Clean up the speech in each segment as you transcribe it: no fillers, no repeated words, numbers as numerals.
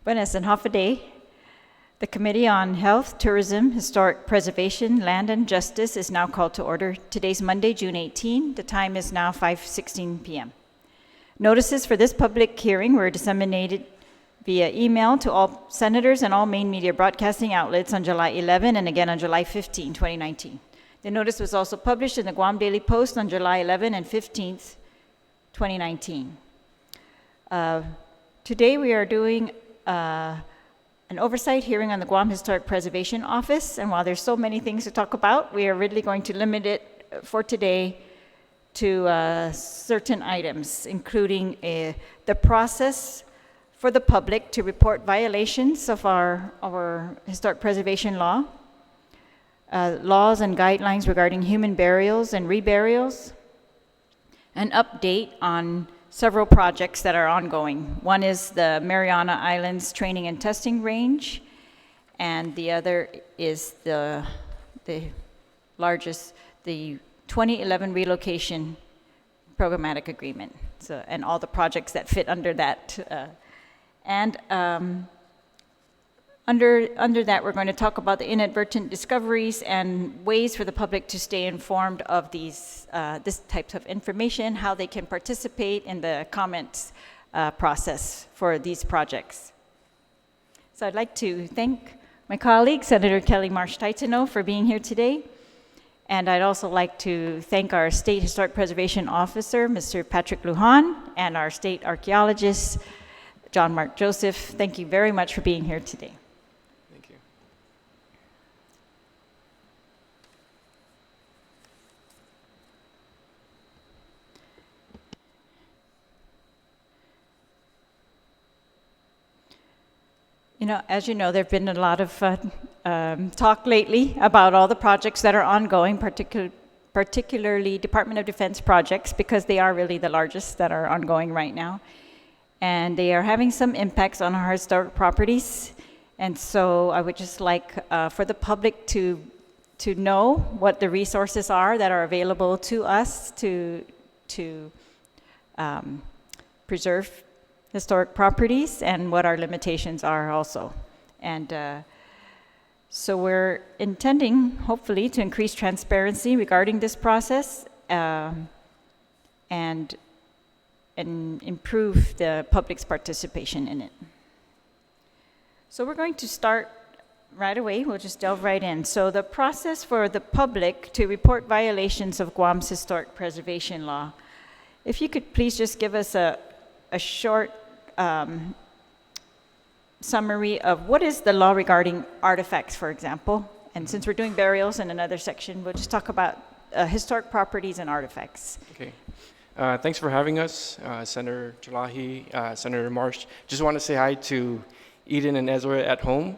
Buenas and half a day. The Committee on Health, Tourism, Historic Preservation, Land and Justice is now called to order. Today's Monday, June 18. The time is now 5:16 p.m. Notices for this public hearing were disseminated via email to all senators and all main media broadcasting outlets on July 11 and again on July 15, 2019. The notice was also published in the Guam Daily Post on July 11 and 15, 2019. Today we are doing an oversight hearing on the Guam Historic Preservation Office, and while there's so many things to talk about, we are really going to limit it for today to certain items, including the process for the public to report violations of our historic preservation law, laws and guidelines regarding human burials and reburials, an update on several projects that are ongoing. One is the Mariana Islands Training and Testing Range, and the other is the largest, the 2011 relocation programmatic agreement, so, and all the projects that fit under that. Under that, we're going to talk about the inadvertent discoveries and ways for the public to stay informed of this type of information, how they can participate in the comments process for these projects. So I'd like to thank my colleague, Senator Kelly Marsh-Taitano, for being here today. And I'd also like to thank our State Historic Preservation Officer, Mr. Patrick Lujan, and our State Archaeologist, John Mark Joseph. Thank you very much for being here today. Thank you. You know, as you know, there have been a lot of talk lately about all the projects that are ongoing, particularly Department of Defense projects, because they are really the largest that are ongoing right now. And they are having some impacts on our historic properties. And so I would just like for the public to know what the resources are that are available to us to preserve historic properties and what our limitations are also. And so we're intending, hopefully, to increase transparency regarding this process and improve the public's participation in it. So we're going to start right away. We'll just delve right in. So the process for the public to report violations of Guam's historic preservation law. If you could please just give us a short summary of what is the law regarding artifacts, for example. And since we're doing burials in another section, we'll just talk about historic properties and artifacts. Okay. Thanks for having us, Senator Terlaje, Senator Marsh. Just want to say hi to Eden and Ezra at home.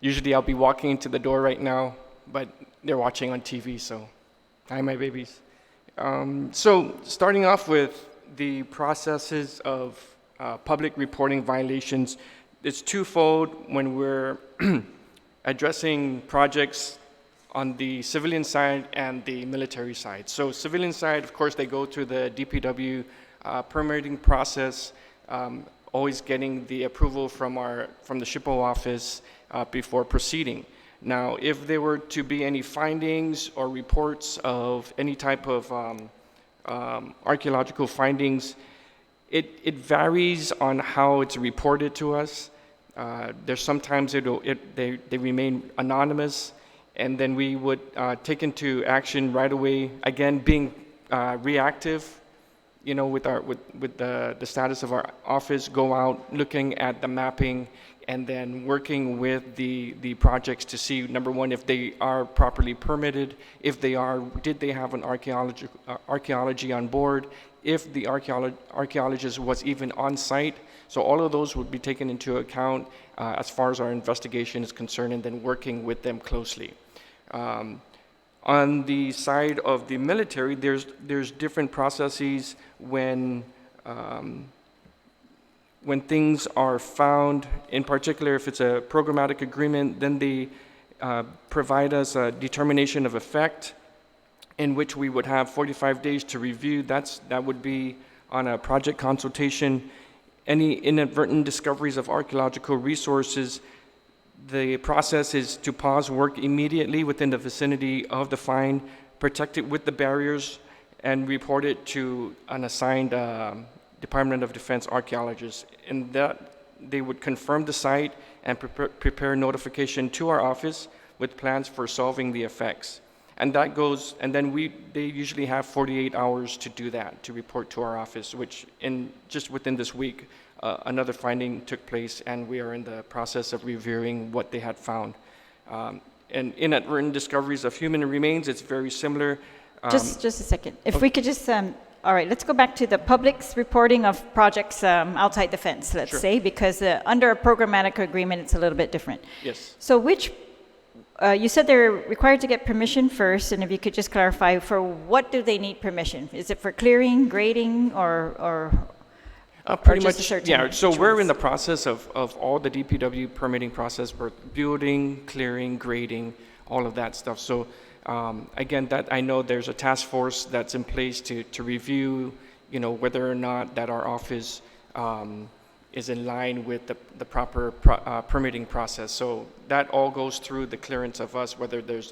Usually I'll be walking into the door right now, but they're watching on TV, so hi, my babies. So starting off with the processes of public reporting violations, it's twofold when we're addressing projects on the civilian side and the military side. So civilian side, of course, they go through the DPW permitting process, always getting the approval from the SHPO office before proceeding. Now, if there were to be any findings or reports of any type of archaeological findings, it varies on how it's reported to us. There's sometimes they remain anonymous, and then we would take into action right away. Again, being reactive, you know, with the status of our office, go out looking at the mapping, and then working with the projects to see, number one, if they are properly permitted, if they are, did they have an archaeology on board, if the archaeologist was even on site. So all of those would be taken into account as far as our investigation is concerned, and then working with them closely. On the side of the military, there's different processes when things are found. In particular, if it's a programmatic agreement, then they provide us a determination of effect, in which we would have 45 days to review. That would be on a project consultation. any inadvertent discoveries of archaeological resources, the process is to pause work immediately within the vicinity of the find, protect it with the barriers, and report it to an assigned Department of Defense archaeologist. And that they would confirm the site and prepare notification to our office with plans for solving the effects. And that goes, and then they usually have 48 hours to do that, to report to our office, which just within this week, another finding took place, and we are in the process of reviewing what they had found. And inadvertent discoveries of human remains, it's very similar. Just a second. If we could just, all right, let's go back to the public's reporting of projects outside the fence, let's Sure. say, because under a programmatic agreement, it's a little bit different. Yes. So you said they're required to get permission first, and if you could just clarify, for what do they need permission? Is it for clearing, grading, or Pretty just much, certain yeah. So we're in ones? the process of all the DPW permitting process for building, clearing, grading, all of that stuff. So again, that I know there's a task force that's in place to review, whether or not that our office is in line with the proper permitting process. So that all goes through the clearance of us, whether there's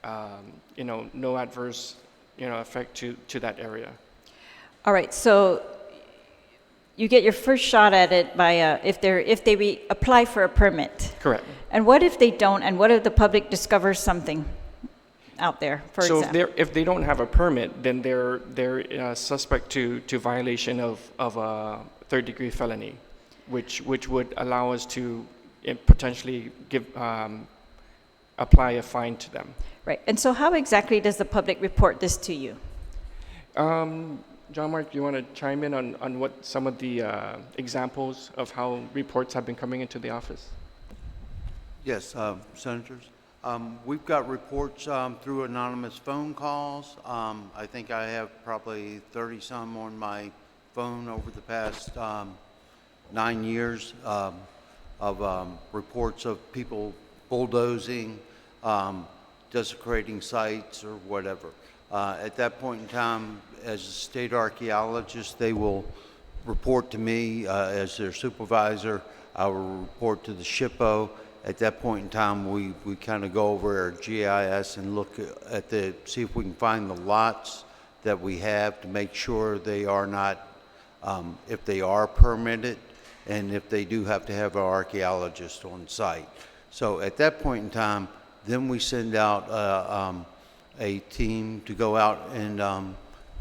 no adverse effect to that area. All right, so you get your first shot at it by if they apply for a permit. Correct. And what if they don't? And what if the public discovers something out there, for So example? if they don't have a permit, then they're suspect to violation of a third-degree felony, which would allow us to potentially apply a fine to them. Right. And so how exactly does the public report this to you? John Mark, you want to chime in on what some of the examples of how reports have been coming into the office? Yes, Senators. We've got reports through anonymous phone calls. I think I have probably 30-some on my phone over the past 9 years of reports of people bulldozing, desecrating sites or whatever. At that point in time, as a state archaeologist, they will report to me as their supervisor. I will report to the SHPO. At that point in time, we kind of go over our GIS and look at see if we can find the lots that we have to make sure they are not, if they are permitted, and if they do have to have an archaeologist on site. So at that point in time, then we send out a team to go out and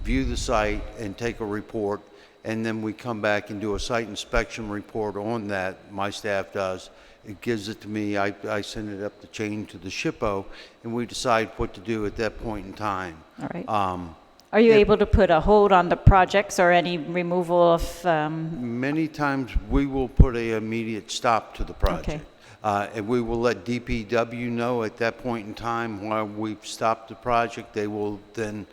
view the site and take a report, and then we come back and do a site inspection report on that. My staff does. It gives it to me. I send it up the chain to the SHPO, and we decide what to do at that point in time. All right. Are you able to put a hold on the projects or any removal of? Many times we will put an immediate stop to the project. Okay. And we will let DPW know at that point in time while we've stopped the project. They will then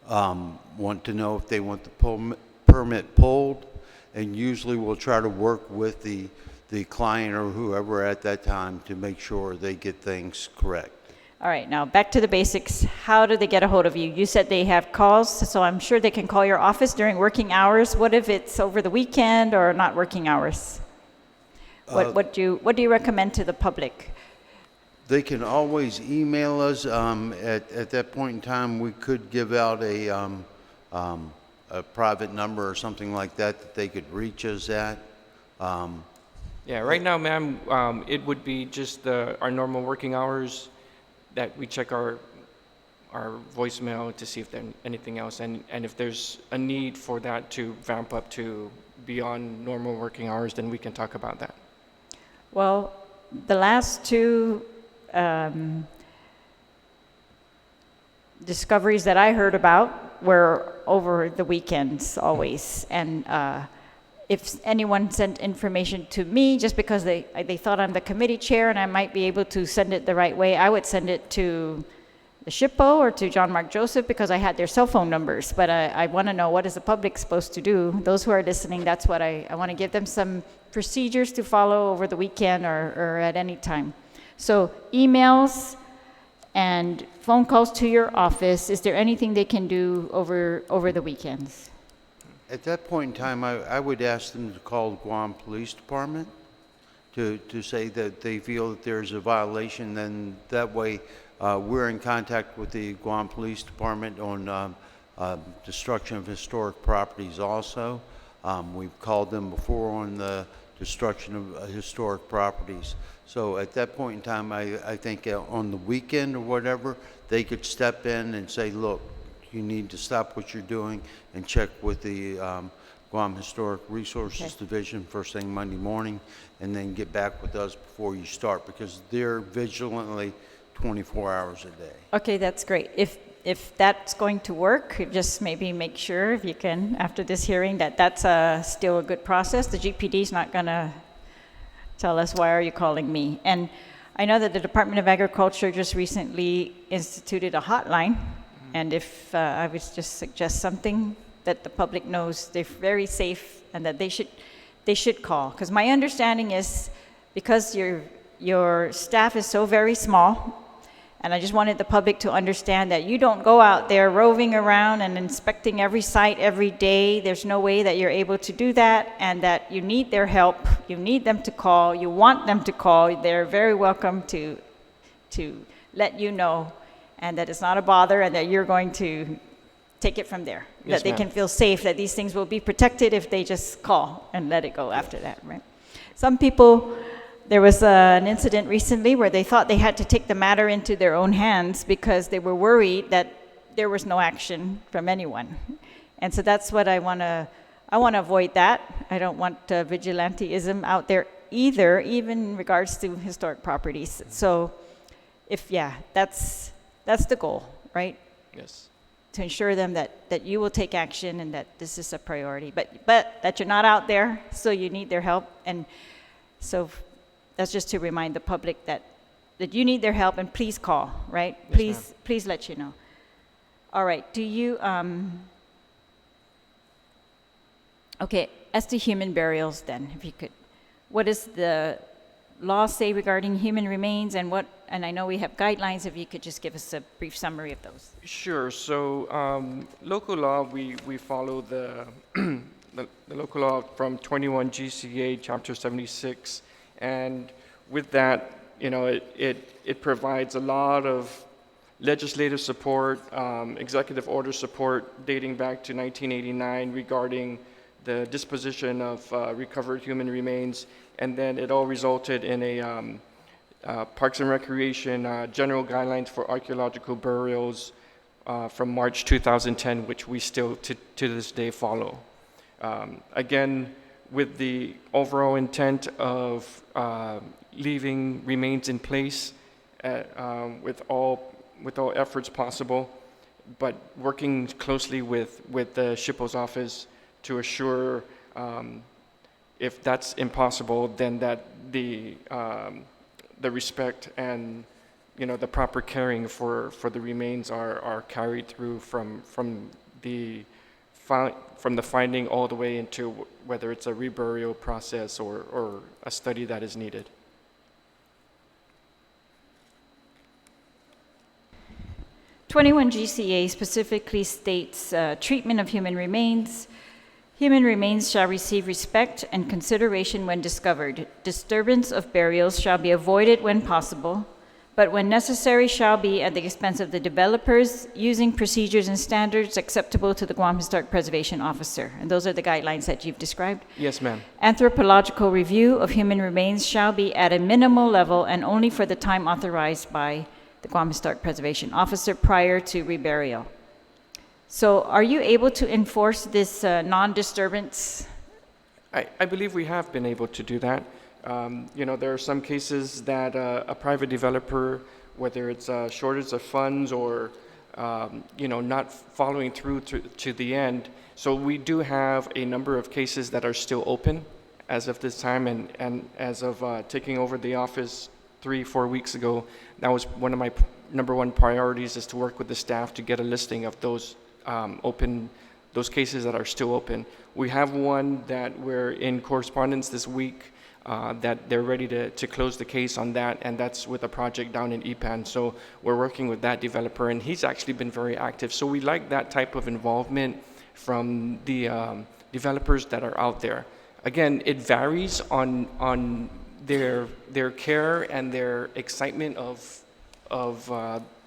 want to know if they want the permit pulled, and usually we'll try to work with the client or whoever at that time to make sure they get things correct. All right, now back to the basics. How do they get a hold of you? You said they have calls, so I'm sure they can call your office during working hours. What if it's over the weekend or not working hours? What do you recommend to the public? They can always email us. At that point in time, we could give out a private number or something like that they could reach us at. Yeah, right now, ma'am, it would be just our normal working hours that we check our voicemail to see if there's anything else, and if there's a need for that to vamp up to beyond normal working hours, then we can talk about that. Well, the last two discoveries that I heard about were over the weekends always, and if anyone sent information to me just because they thought I'm the committee chair and I might be able to send it the right way, I would send it to the SHPO or to John Mark Joseph because I had their cell phone numbers. But I want to know, what is the public supposed to do? Those who are listening, that's what I want to give them some procedures to follow over the weekend or at any time. So emails and phone calls to your office. Is there anything they can do over the weekends? At that point in time, I would ask them to call the Guam Police Department to say that they feel that there's a violation, then that way we're in contact with the Guam Police Department on destruction of historic properties also. We've called them before on the destruction of historic properties. So at that point in time, I think on the weekend or whatever, they could step in and say, look, you need to stop what you're doing and check with the Guam Historic Resources Division first thing Monday morning, and then get back with us before you start, because they're vigilantly 24 hours a day. Okay, that's great. If that's going to work, just maybe make sure, if you can, after this hearing, that that's still a good process. The GPD is not going to tell us, why are you calling me? And I know that the Department of Agriculture just recently instituted a hotline, and if I would just suggest something that the public knows they're very safe and that they should call. Because my understanding is, because your staff is so very small, and I just wanted the public to understand that you don't go out there roving around and inspecting every site every day. There's no way that you're able to do that, and that you need their help. You need them to call. You want them to call. They're very welcome to let you know, and that it's not a bother, and that you're going to take it from there. Yes, that they ma'am. can feel safe, that these things will be protected if they just call and let it go after that, right? Some people, there was an incident recently where they thought they had to take the matter into their own hands because they were worried that there was no action from anyone. And so that's what I want to avoid that. I don't want vigilanteism out there either, even in regards to historic properties. So that's the goal, right? Yes. To ensure them that you will take action and that this is a priority, but that you're not out there, so you need their help. And so that's just to remind the public that you need their help, and please call, right? Yes, Please let you know. All right, do you, okay, as to human burials then, if you could, what does the law say regarding human remains, and I know we have guidelines, if you could just give us a brief summary of those. Sure. So local law, we follow the the local law from 21 GCA Chapter 76, and with that, it provides a lot of legislative support, executive order support dating back to 1989 regarding the disposition of recovered human remains, and then it all resulted in a Parks and Recreation general guidelines for archaeological burials from March 2010, which we still to this day follow. Again, with the overall intent of leaving remains in place with all efforts possible, but working closely with the SHPO's office to assure, if that's impossible, then that the respect and the proper caring for the remains are carried through from the finding all the way into whether it's a reburial process or a study that is needed. #21 GCA specifically states treatment of human remains. Human remains shall receive respect and consideration when discovered. Disturbance of burials shall be avoided when possible, but when necessary shall be at the expense of the developers, using procedures and standards acceptable to the Guam Historic Preservation Officer. And those are the guidelines that you've described. Yes, ma'am. Anthropological review of human remains shall be at a minimal level and only for the time authorized by the Guam Historic Preservation Officer prior to reburial. So are you able to enforce this non-disturbance? I believe we have been able to do that. There are some cases that a private developer, whether it's a shortage of funds or not following through to the end. So we do have a number of cases that are still open as of this time, and as of taking over the office 3-4 weeks ago, that was one of my number one priorities, is to work with the staff to get a listing of those those cases that are still open. We have one that we're in correspondence this week that they're ready to close the case on that, and that's with a project down in Ipan. So we're working with that developer, and he's actually been very active. So we like that type of involvement from the developers that are out there. Again, it varies on their care and their excitement of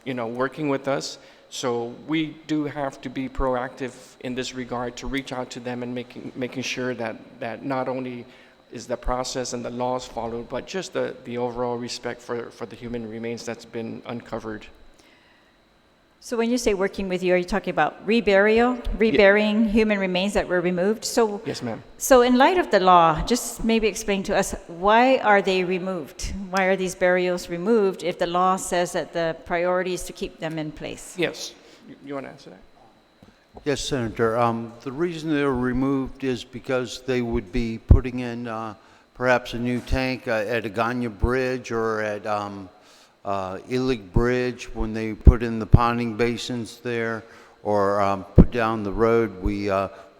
working with us. So we do have to be proactive in this regard to reach out to them and making sure that not only is the process and the laws followed, but just the overall respect for the human remains that's been uncovered. So when you say working with you, are you talking about reburying human remains that were removed? So Yes, ma'am. So in light of the law, just maybe explain to us, why are they removed? Why are these burials removed if the law says that the priority is to keep them in place? Yes. You want to answer that? Yes, Senator. The reason they're removed is because they would be putting in perhaps a new tank at Agana Bridge or at Illig Bridge when they put in the ponding basins there, or put down the road. We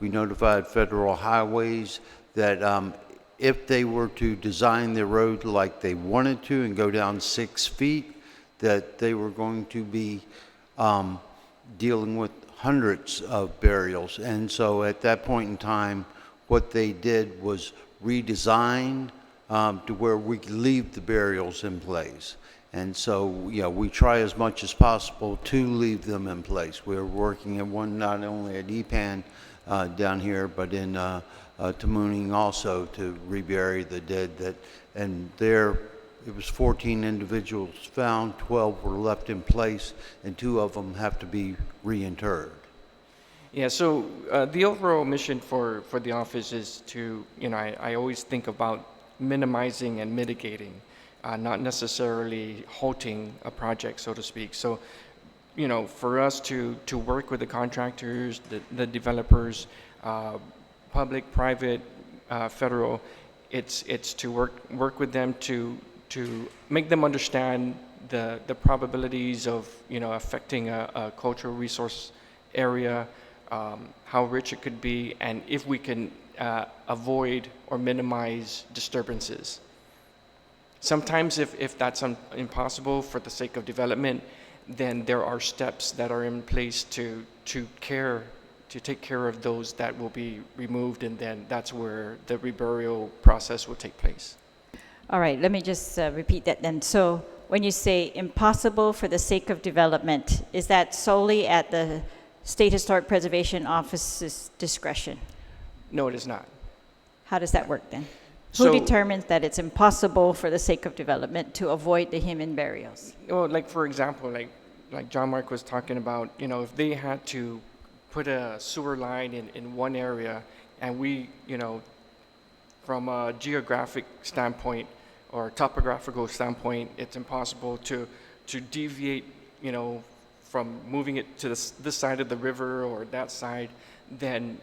notified Federal Highways that if they were to design the road like they wanted to and go down 6 feet, that they were going to be dealing with hundreds of burials. And so at that point in time, what they did was redesign to where we could leave the burials in place. And so, we try as much as possible to leave them in place. We're working at one not only at EPAN down here, but in Tamuning also to rebury the dead. And there, it was 14 individuals found, 12 were left in place, and 2 of them have to be reinterred. Yeah, so the overall mission for the office is to, I always think about minimizing and mitigating, not necessarily halting a project, so to speak. So, for us to work with the contractors, the developers, public, private, federal, it's to work with them to make them understand the probabilities of affecting a cultural resource area, how rich it could be, and if we can avoid or minimize disturbances. Sometimes if that's impossible for the sake of development, then there are steps that are in place to take care of those that will be removed, and then that's where the reburial process will take place. All right, let me just repeat that then. So when you say impossible for the sake of development, is that solely at the State Historic Preservation Office's discretion? No, it is not. How does that work then? So, who determines that it's impossible for the sake of development to avoid the human burials? Well, like for example, like John Mark was talking about, if they had to put a sewer line in one area, and we, from a geographic standpoint or topographical standpoint, it's impossible to deviate, from moving it to this side of the river or that side, then,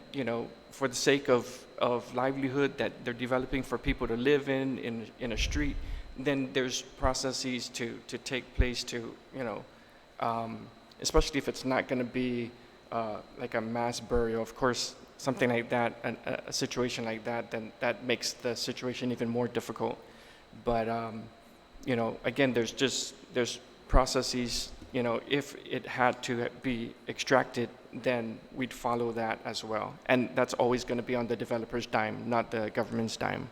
for the sake of livelihood that they're developing for people to live in a street, then there's processes to take place to, especially if it's not going to be like a mass burial. Of course, something like that, a situation like that, then that makes the situation even more difficult. But, again, there's processes, if it had to be extracted, then we'd follow that as well. And that's always going to be on the developer's dime, not the government's dime.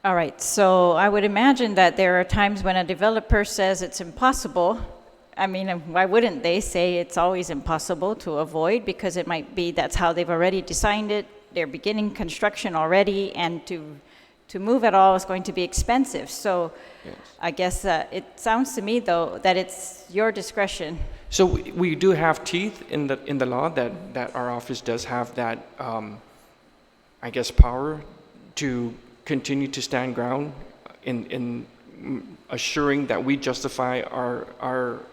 All right, so I would imagine that there are times when a developer says it's impossible. I mean, why wouldn't they say it's always impossible to avoid? Because it might be that's how they've already designed it. They're beginning construction already, and to move at all is going to be expensive. So yes. I guess it sounds to me, though, that it's your discretion. So we do have teeth in the law that our office does have that, I guess, power to continue to stand ground in assuring that we justify our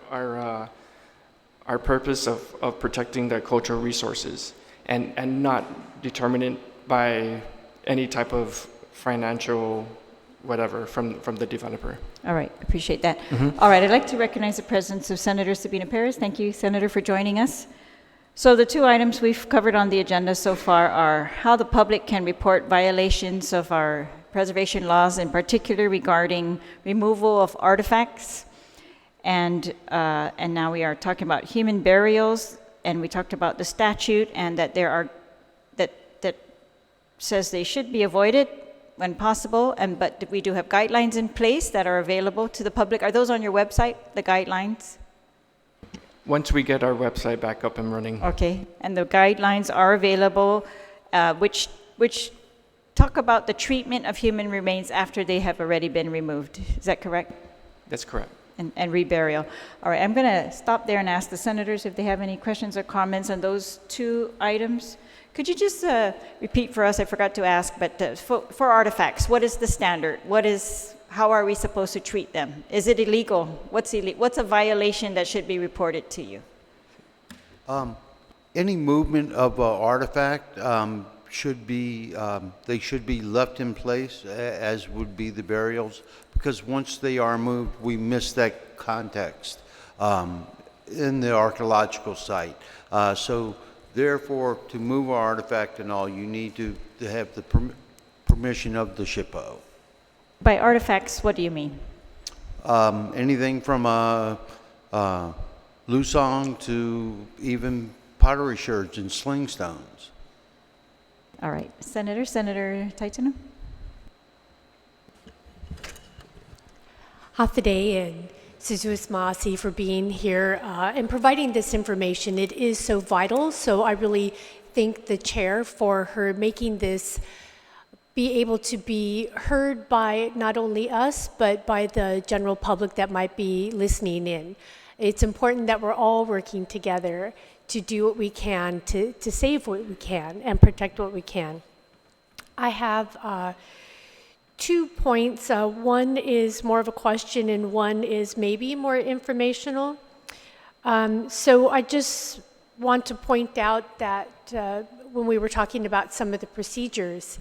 purpose of protecting the cultural resources and not determined by any type of financial whatever from the developer. All right, appreciate that. Mm-hmm. All right, I'd like to recognize the presence of Senator Sabina Perez. Thank you, Senator, for joining us. So the 2 items we've covered on the agenda so far are how the public can report violations of our preservation laws, in particular regarding removal of artifacts, and now we are talking about human burials, and we talked about the statute, and that there are that says they should be avoided when possible, but we do have guidelines in place that are available to the public. Are those on your website, the guidelines? Once we get our website back up and running. Okay, and the guidelines are available, which talk about the treatment of human remains after they have already been removed. Is that correct? That's correct. And reburial. All right, I'm going to stop there and ask the senators if they have any questions or comments on those two items. Could you just repeat for us? I forgot to ask, but for artifacts, what is the standard? How are we supposed to treat them? Is it illegal? What's a violation that should be reported to you? Any movement of an artifact should be left in place, as would be the burials, because once they are moved, we miss that context in the archaeological site. So therefore, to move an artifact and all, you need to have the permission of the SHPO. By artifacts, what do you mean? Anything from lusong to even pottery sherds and sling stones. All right, Senator Taitanen. Hathade and Suzuis Maasi for being here and providing this information. It is so vital, so I really thank the chair for her making this be able to be heard by not only us, but by the general public that might be listening in. It's important that we're all working together to do what we can to save what we can and protect what we can. I have 2 points. One is more of a question and one is maybe more informational. So I just want to point out that when we were talking about some of the procedures,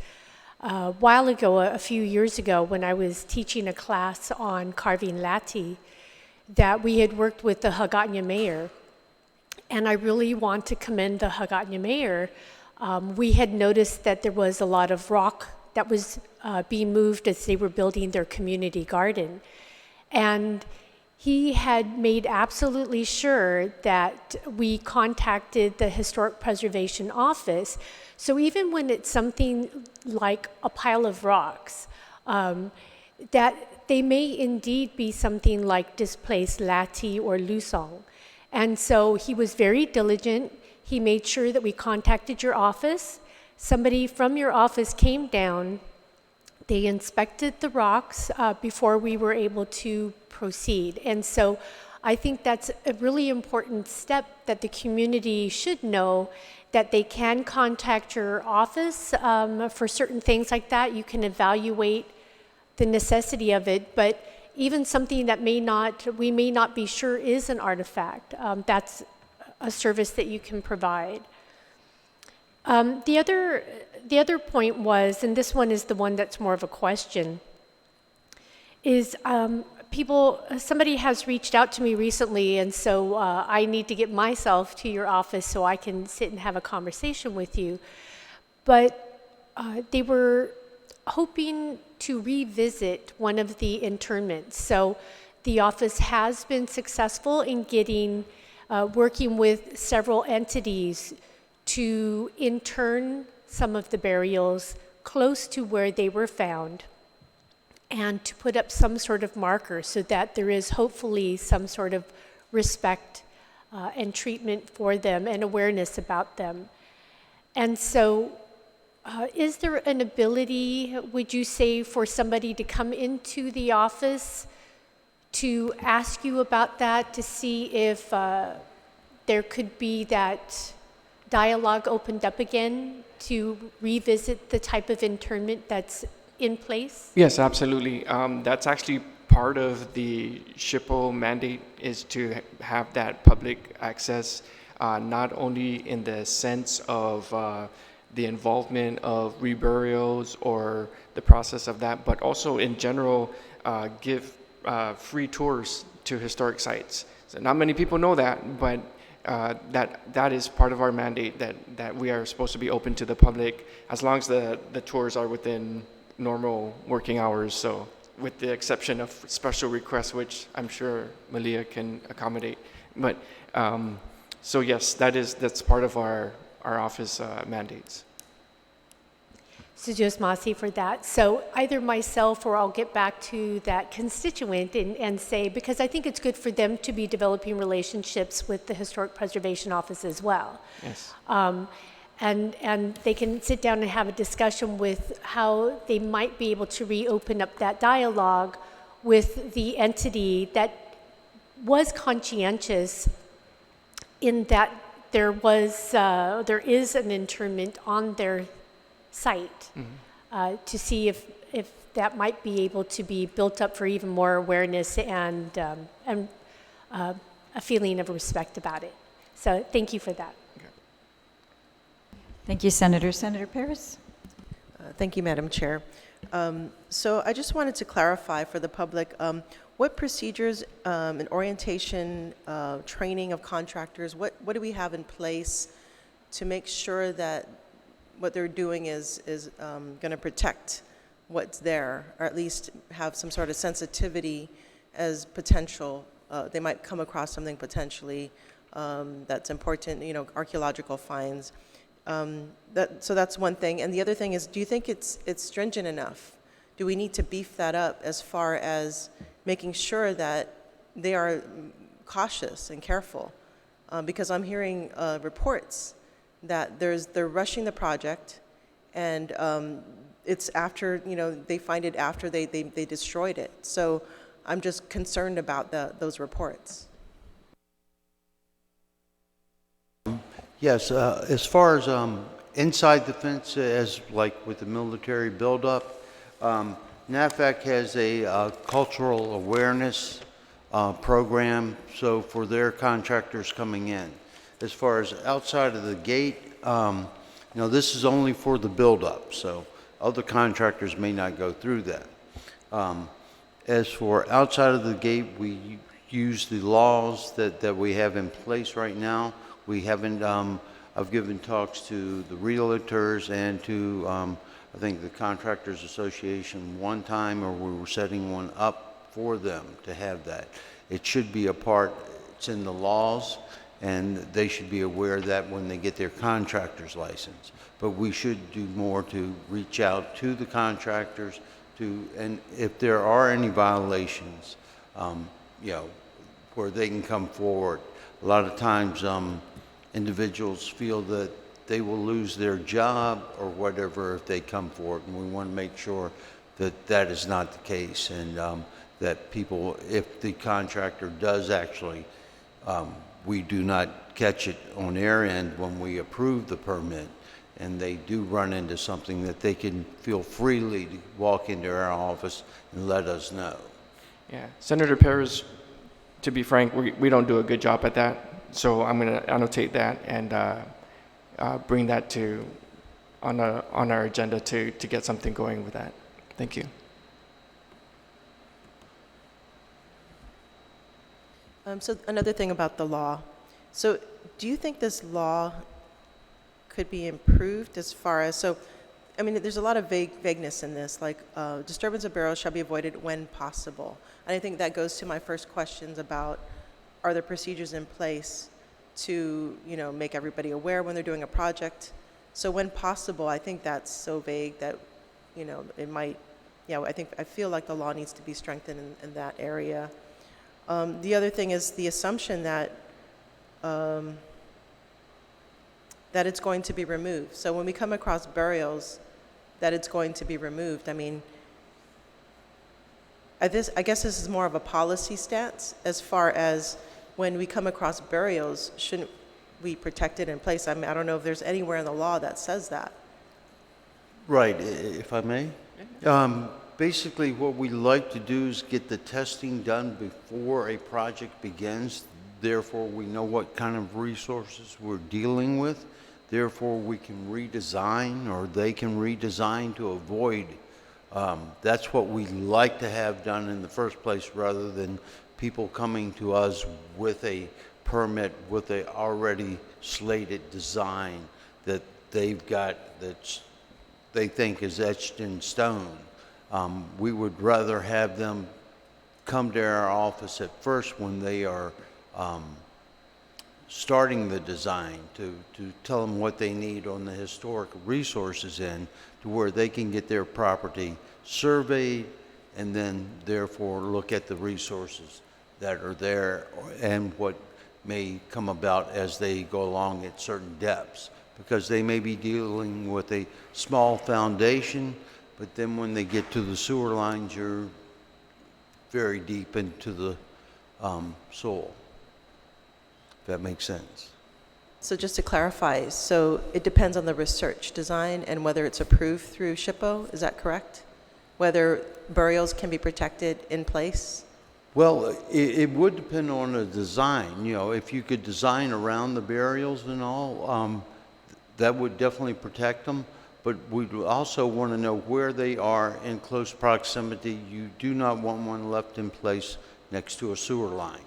a while ago, a few years ago, when I was teaching a class on carving lati, that we had worked with the Hagatna mayor. And I really want to commend the Hagatna mayor. We had noticed that there was a lot of rock that was being moved as they were building their community garden. And he had made absolutely sure that we contacted the Historic Preservation Office. So even when it's something like a pile of rocks, that they may indeed be something like displaced lati or lusong. And so he was very diligent. He made sure that we contacted your office. Somebody from your office came down. They inspected the rocks before we were able to proceed. And so I think that's a really important step that the community should know, that they can contact your office for certain things like that. You can evaluate the necessity of it, but even something that we may not be sure is an artifact, that's a service that you can provide. The other point was, and this one is the one that's more of a question, is somebody has reached out to me recently, and so I need to get myself to your office so I can sit and have a conversation with you. But they were hoping to revisit one of the internments. So the office has been successful in working with several entities to intern some of the burials close to where they were found and to put up some sort of marker so that there is hopefully some sort of respect and treatment for them and awareness about them. And so is there an ability, would you say, for somebody to come into the office to ask you about that, to see if there could be that dialogue opened up again to revisit the type of internment that's in place? Yes, absolutely. That's actually part of the SHPO mandate, is to have that public access, not only in the sense of the involvement of reburials or the process of that, but also in general give free tours to historic sites. So not many people know that, but that is part of our mandate, that we are supposed to be open to the public as long as the tours are within normal working hours. So with the exception of special requests, which I'm sure Malia can accommodate. But so yes, that's part of our office mandates. Sujos Masi for that. So either myself or I'll get back to that constituent and say, because I think it's good for them to be developing relationships with the Historic Preservation Office as well. Yes. And they can sit down and have a discussion with how they might be able to reopen up that dialogue with the entity that was conscientious in that there is an internment on their site, to see if that might be able to be built up for even more awareness and a feeling of respect about it. So thank you for that. Thank you, Senator. Senator Paris? Thank you, Madam Chair. So I just wanted to clarify for the public, what procedures and orientation, training of contractors, what do we have in place to make sure that what they're doing is going to protect what's there, or at least have some sort of sensitivity as potential, they might come across something potentially that's important, archaeological finds. So that's one thing. And the other thing is, do you think it's stringent enough? Do we need to beef that up as far as making sure that they are cautious and careful? Because I'm hearing reports that they're rushing the project, and it's after, they find it after they destroyed it. So I'm just concerned about those reports. Yes, as far as inside the fence, as like with the military buildup, NAFAC has a cultural awareness program, so for their contractors coming in. As far as outside of the gate, this is only for the buildup, so other contractors may not go through that. As for outside of the gate, we use the laws that we have in place right now. We haven't, I've given talks to the realtors and to, I think, the Contractors Association one time, or we were setting one up for them to have that. It should be a part, it's in the laws, and they should be aware of that when they get their contractor's license. But we should do more to reach out to the contractors and if there are any violations, where they can come forward. A lot of times, individuals feel that they will lose their job or whatever if they come forward, and we want to make sure that that is not the case, and that people, if the contractor does actually, we do not catch it on their end when we approve the permit, and they do run into something, that they can feel freely to walk into our office and let us know. Yeah, Senator Perez, to be frank, we don't do a good job at that. So I'm going to annotate that and bring that on our agenda to get something going with that. Thank you. So another thing about the law. So do you think this law could be improved as far as, there's a lot of vagueness in this, like disturbance of burials shall be avoided when possible. And I think that goes to my first questions about, are there procedures in place to, make everybody aware when they're doing a project? So when possible, I think that's so vague that, it might, I feel like the law needs to be strengthened in that area. The other thing is the assumption that it's going to be removed. So when we come across burials, that it's going to be removed. I guess this is more of a policy stance as far as when we come across burials, shouldn't we protect it in place? I don't know if there's anywhere in the law that says that. Right, if I may. Basically, what we like to do is get the testing done before a project begins. Therefore, we know what kind of resources we're dealing with. Therefore, we can redesign, or they can redesign to avoid. That's what we like to have done in the first place, rather than people coming to us with a permit with a already slated design that they've got, that they think is etched in stone. We would rather have them come to our office at first when they are starting the design, to tell them what they need on the historic resources end, to where they can get their property surveyed and then therefore look at the resources that are there and what may come about as they go along at certain depths. Because they may be dealing with a small foundation, but then when they get to the sewer lines, you're very deep into the soil. If that makes sense. So just to clarify, so it depends on the research design and whether it's approved through SHPO, is that correct? Whether burials can be protected in place? Well, it would depend on the design. You know, if you could design around the burials and all, that would definitely protect them. But we'd also want to know where they are in close proximity. You do not want one left in place next to a sewer line.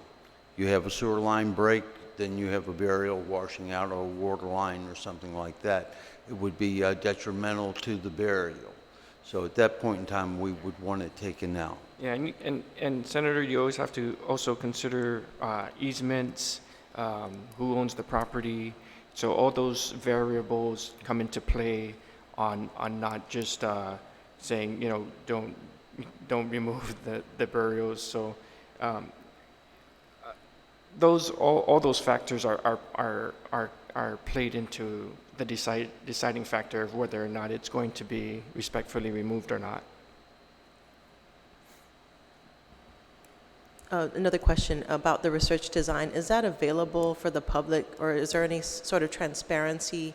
You have a sewer line break, then you have a burial washing out, or a water line or something like that. It would be detrimental to the burial. So at that point in time, we would want it taken out. Yeah, and Senator, you always have to also consider easements, who owns the property. So all those variables come into play on not just saying, you know, don't remove the burials. So all those factors are played into the deciding factor of whether or not it's going to be respectfully removed or not. Another question about the research design. Is that available for the public, or is there any sort of transparency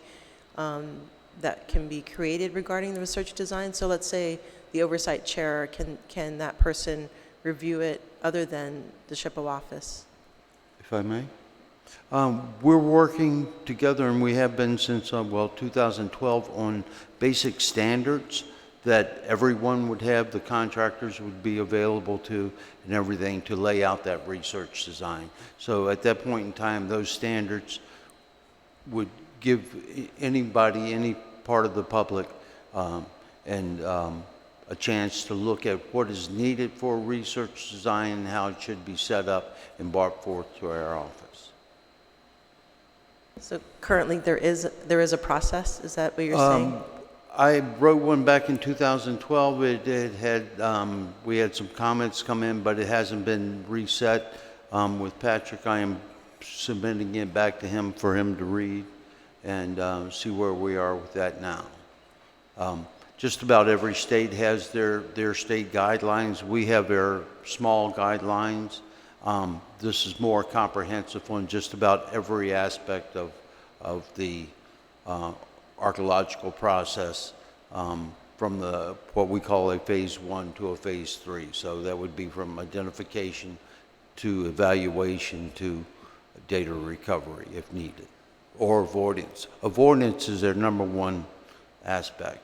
that can be created regarding the research design? So let's say the oversight chair, can that person review it other than the SHPO office? If I may. We're working together, and we have been since, 2012, on basic standards that everyone would have, the contractors would be available to, and everything to lay out that research design. So at that point in time, those standards would give anybody, any part of the public, a chance to look at what is needed for research design and how it should be set up and brought forth to our office. So currently there is a process, is that what you're saying? I wrote one back in 2012. It had, we had some comments come in, but it hasn't been reset. With Patrick, I am submitting it back to him for him to read and see where we are with that now. Just about every state has their state guidelines. We have our small guidelines. This is more comprehensive on just about every aspect of the archaeological process, from what we call a phase 1 to a phase 3. So that would be from identification to evaluation to data recovery if needed, or avoidance. Avoidance is their number one aspect.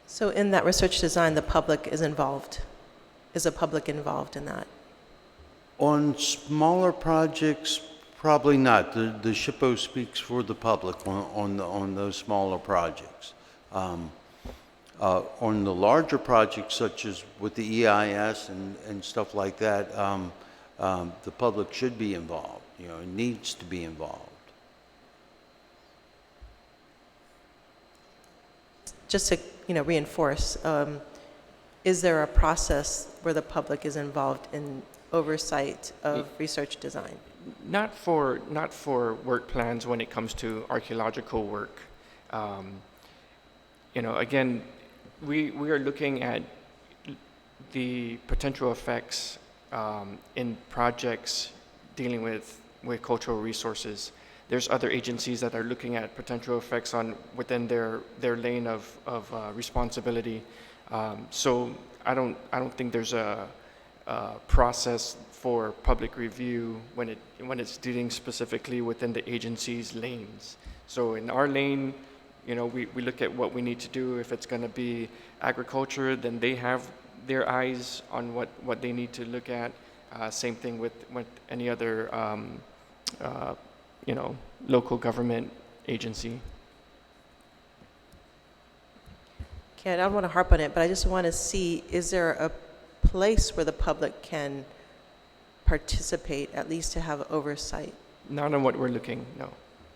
So in that research design, the public is involved. Is the public involved in that? On smaller projects, probably not. The SHPO speaks for the public on those smaller projects. On the larger projects, such as with the EIS and stuff like that, the public should be involved. You know, it needs to be involved. Just to reinforce, is there a process where the public is involved in oversight of research design? Not for work plans when it comes to archaeological work. Again, we are looking at the potential effects in projects dealing with cultural resources. There's other agencies that are looking at potential effects within their lane of responsibility. So I don't think there's a process for public review when it's dealing specifically within the agency's lanes. So in our lane, we look at what we need to do. If it's going to be agriculture, then they have their eyes on what they need to look at. Same thing with any other local government agency. Okay, I don't want to harp on it, but I just want to see, is there a place where the public can participate, at least to have oversight? Not on what we're looking, no.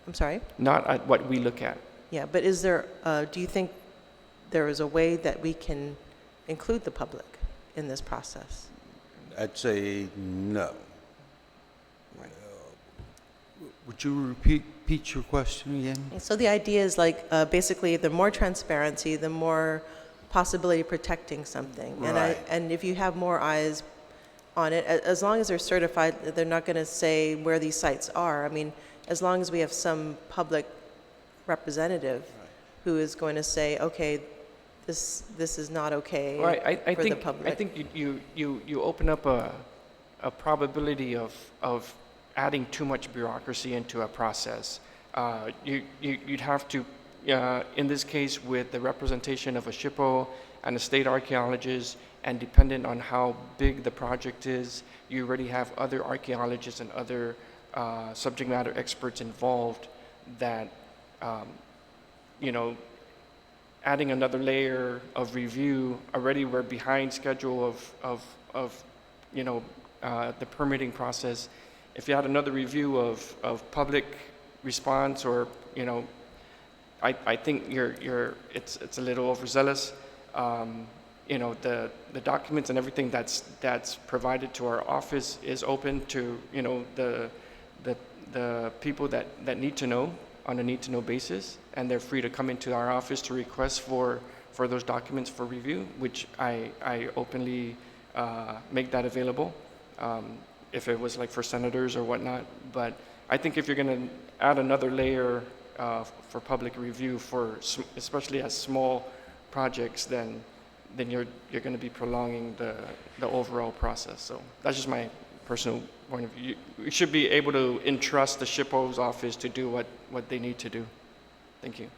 I'm sorry? Not at what we look at. Yeah, but is there, do you think there is a way that we can include the public in this process? I'd say no. Would you repeat your question again? So the idea is like, basically, the more transparency, the more possibility of protecting something. Right. And if you have more eyes on it, as long as they're certified, they're not going to say where these sites are. I mean, as long as we have some public representative who is going to say, okay, this is not okay Right, I for think, the public. I think you open up a probability of adding too much bureaucracy into a process. You'd have to, in this case, with the representation of a SHPO and a state archaeologist, and dependent on how big the project is, you already have other archaeologists and other subject matter experts involved that, adding another layer of review, already we're behind schedule of the permitting process. If you had another review of public response, or I think it's a little overzealous. The documents and everything that's provided to our office is open to the people that need to know on a need-to-know basis, and they're free to come into our office to request for those documents for review, which I openly make that available, if it was like for senators or whatnot. But I think if you're going to add another layer for public review especially as small projects, then you're going to be prolonging the overall process. So that's just my personal point of view. We should be able to entrust the SHPO's office to do what they need to do. Thank you.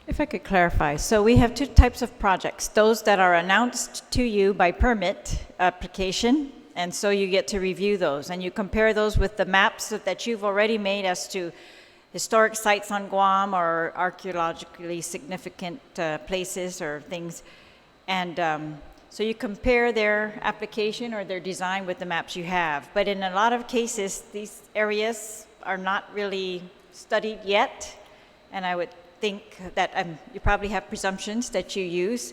If I could clarify, so we have two types of projects, those that are announced to you by permit application, and so you get to review those, and you compare those with the maps that you've already made as to historic sites on Guam or archaeologically significant places or things. And so you compare their application or their design with the maps you have. But in a lot of cases, these areas are not really studied yet. And I would think that you probably have presumptions that you use,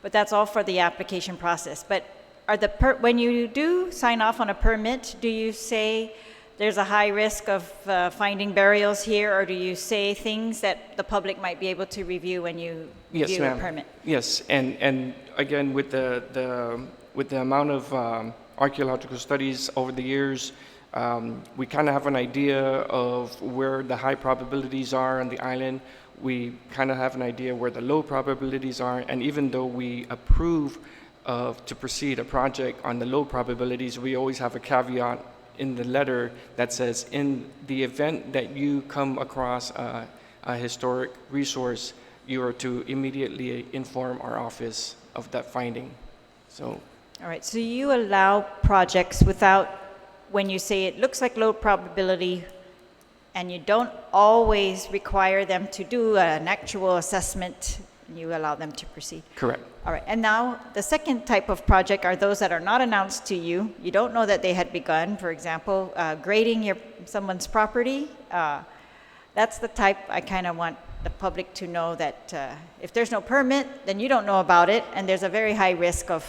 but that's all for the application process. But when you do sign off on a permit, do you say there's a high risk of finding burials here, or do you say things that the public might be able to review when you review a permit? Yes, and again, with the amount of archaeological studies over the years, we kind of have an idea of where the high probabilities are on the island. We kind of have an idea where the low probabilities are, and even though we approve to proceed a project on the low probabilities, we always have a caveat in the letter that says, in the event that you come across a historic resource, you are to immediately inform our office of that finding. So, all right, so you allow projects without, when you say it looks like low probability, and you don't always require them to do an actual assessment, you allow them to proceed. correct. All right, and now the second type of project are those that are not announced to you. You don't know that they had begun. For example, grading someone's property. That's the type I kind of want the public to know that if there's no permit, then you don't know about it, and there's a very high risk of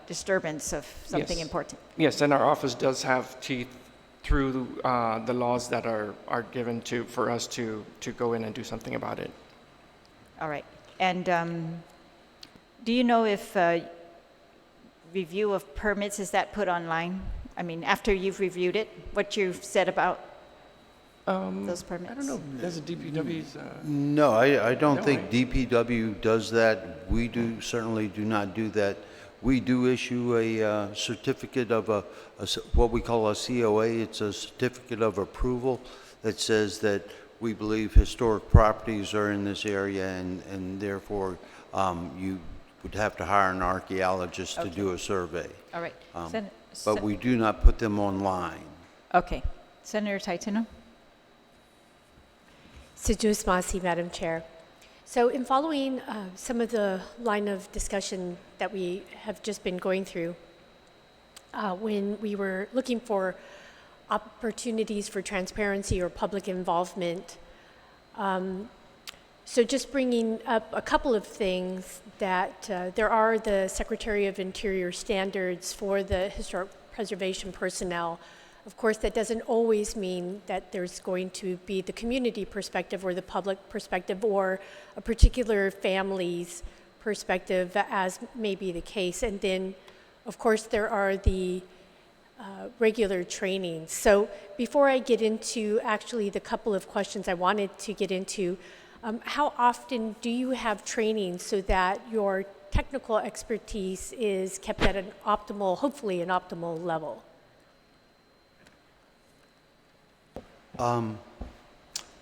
disturbance of something Yes. important. Yes, and our office does have teeth through the laws that are given for us to go in and do something about it. All right, and do you know if review of permits, is that put online? I mean, after you've reviewed it, what you've said about those permits? I don't know. Does the DPW's? No, I don't No, think right? DPW does that. We certainly do not do that. We do issue a certificate of what we call a COA. It's a certificate of approval that says that we believe historic properties are in this area, and therefore you would have to hire an archaeologist to do a survey. All right. But we do not put them online. Okay. Senator Taitino? Sejus Masi, Madam Chair. So in following some of the line of discussion that we have just been going through, when we were looking for opportunities for transparency or public involvement. So just bringing up a couple of things that there are the Secretary of Interior standards for the historic preservation personnel. Of course, that doesn't always mean that there's going to be the community perspective or the public perspective or a particular family's perspective, as may be the case. And then, of course, there are the regular trainings. So before I get into actually the couple of questions I wanted to get into, how often do you have training so that your technical expertise is kept at an optimal, hopefully an optimal level?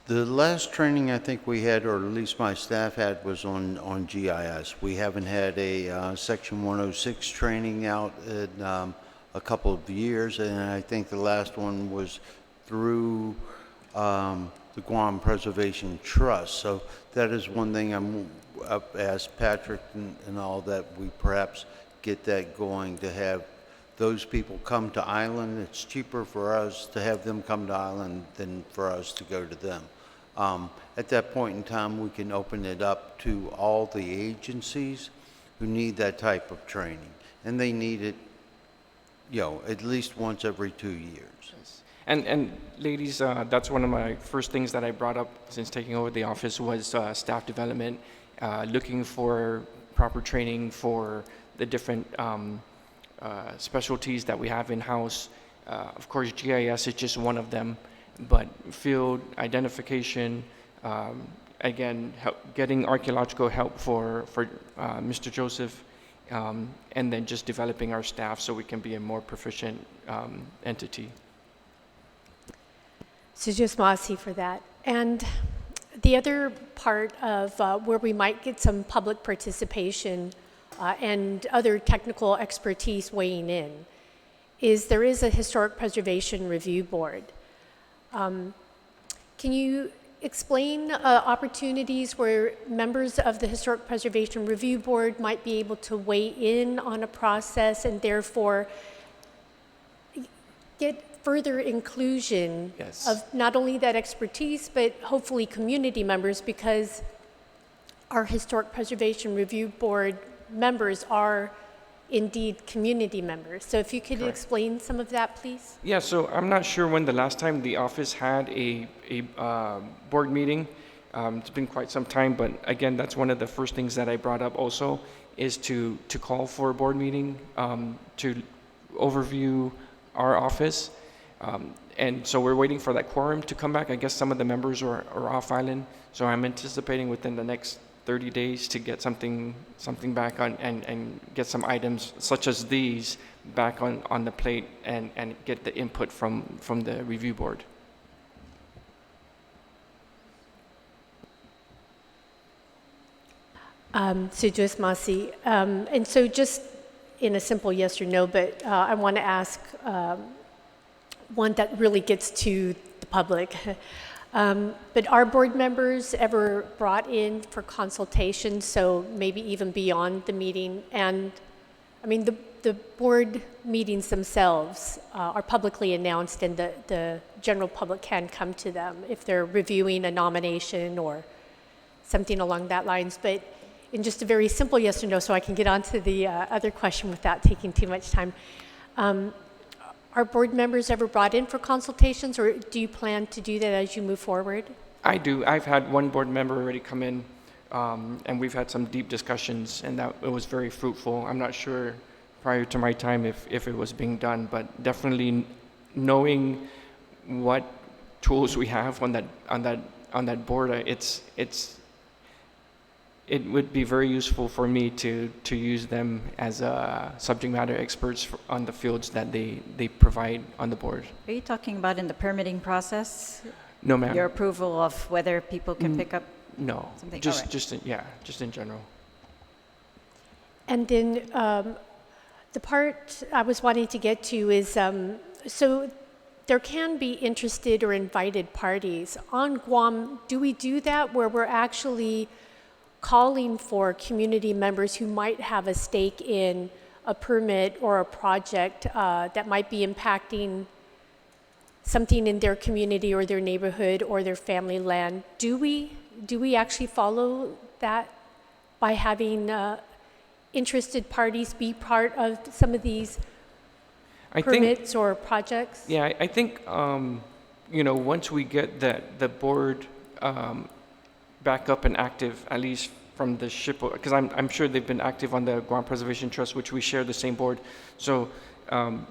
The last training I think we had, or at least my staff had, was on GIS. We haven't had a Section 106 training out in a couple of years, and I think the last one was through the Guam Preservation Trust. So that is one thing I've asked Patrick and all that we perhaps get that going, to have those people come to island. It's cheaper for us to have them come to island than for us to go to them. At that point in time, we can open it up to all the agencies who need that type of training, and they need it, at least once every 2 years. And ladies, that's one of my first things that I brought up since taking over the office was staff development, looking for proper training for the different specialties that we have in-house. Of course, GIS is just one of them, but field identification, again, getting archaeological help for Mr. Joseph, and then just developing our staff so we can be a more proficient entity. So just Masi for that. And the other part of where we might get some public participation and other technical expertise weighing in is there is a Historic Preservation Review Board. Can you explain opportunities where members of the Historic Preservation Review Board might be able to weigh in on a process and therefore get further inclusion Yes. of not only that expertise, but hopefully community members, because our Historic Preservation Review Board members are indeed community members. So if you could Correct. explain some of that, please. Yeah, so I'm not sure when the last time the office had a board meeting. It's been quite some time, but again, that's one of the first things that I brought up also, is to call for a board meeting to overview our office. And so we're waiting for that quorum to come back. I guess some of the members are off island, so I'm anticipating within the next 30 days to get something back on and get some items such as these back on the plate and get the input from the review board. So just Masi. And so just in a simple yes or no, but I want to ask one that really gets to the public. But are board members ever brought in for consultation, so maybe even beyond the meeting? And I mean, the board meetings themselves are publicly announced, and the general public can come to them if they're reviewing a nomination or something along that lines. But in just a very simple yes or no, so I can get on to the other question without taking too much time. Are board members ever brought in for consultations, or do you plan to do that as you move forward? I do. I've had one board member already come in, and we've had some deep discussions, and that it was very fruitful. I'm not sure prior to my time if it was being done, but definitely knowing what tools we have on that board, it would be very useful for me to use them as subject matter experts on the fields that they provide on the board. Are you talking about in the permitting process? No, ma'am. Your approval of whether people can pick up No, something? just All right. just in general. And then the part I was wanting to get to is, so there can be interested or invited parties. On Guam, do we do that where we're actually calling for community members who might have a stake in a permit or a project that might be impacting something in their community or their neighborhood or their family land, do we actually follow that by having interested parties be part of some of these I think, permits or projects? yeah, I think, once we get the board back up and active, at least from the SHPO, because I'm sure they've been active on the Guam Preservation Trust, which we share the same board. So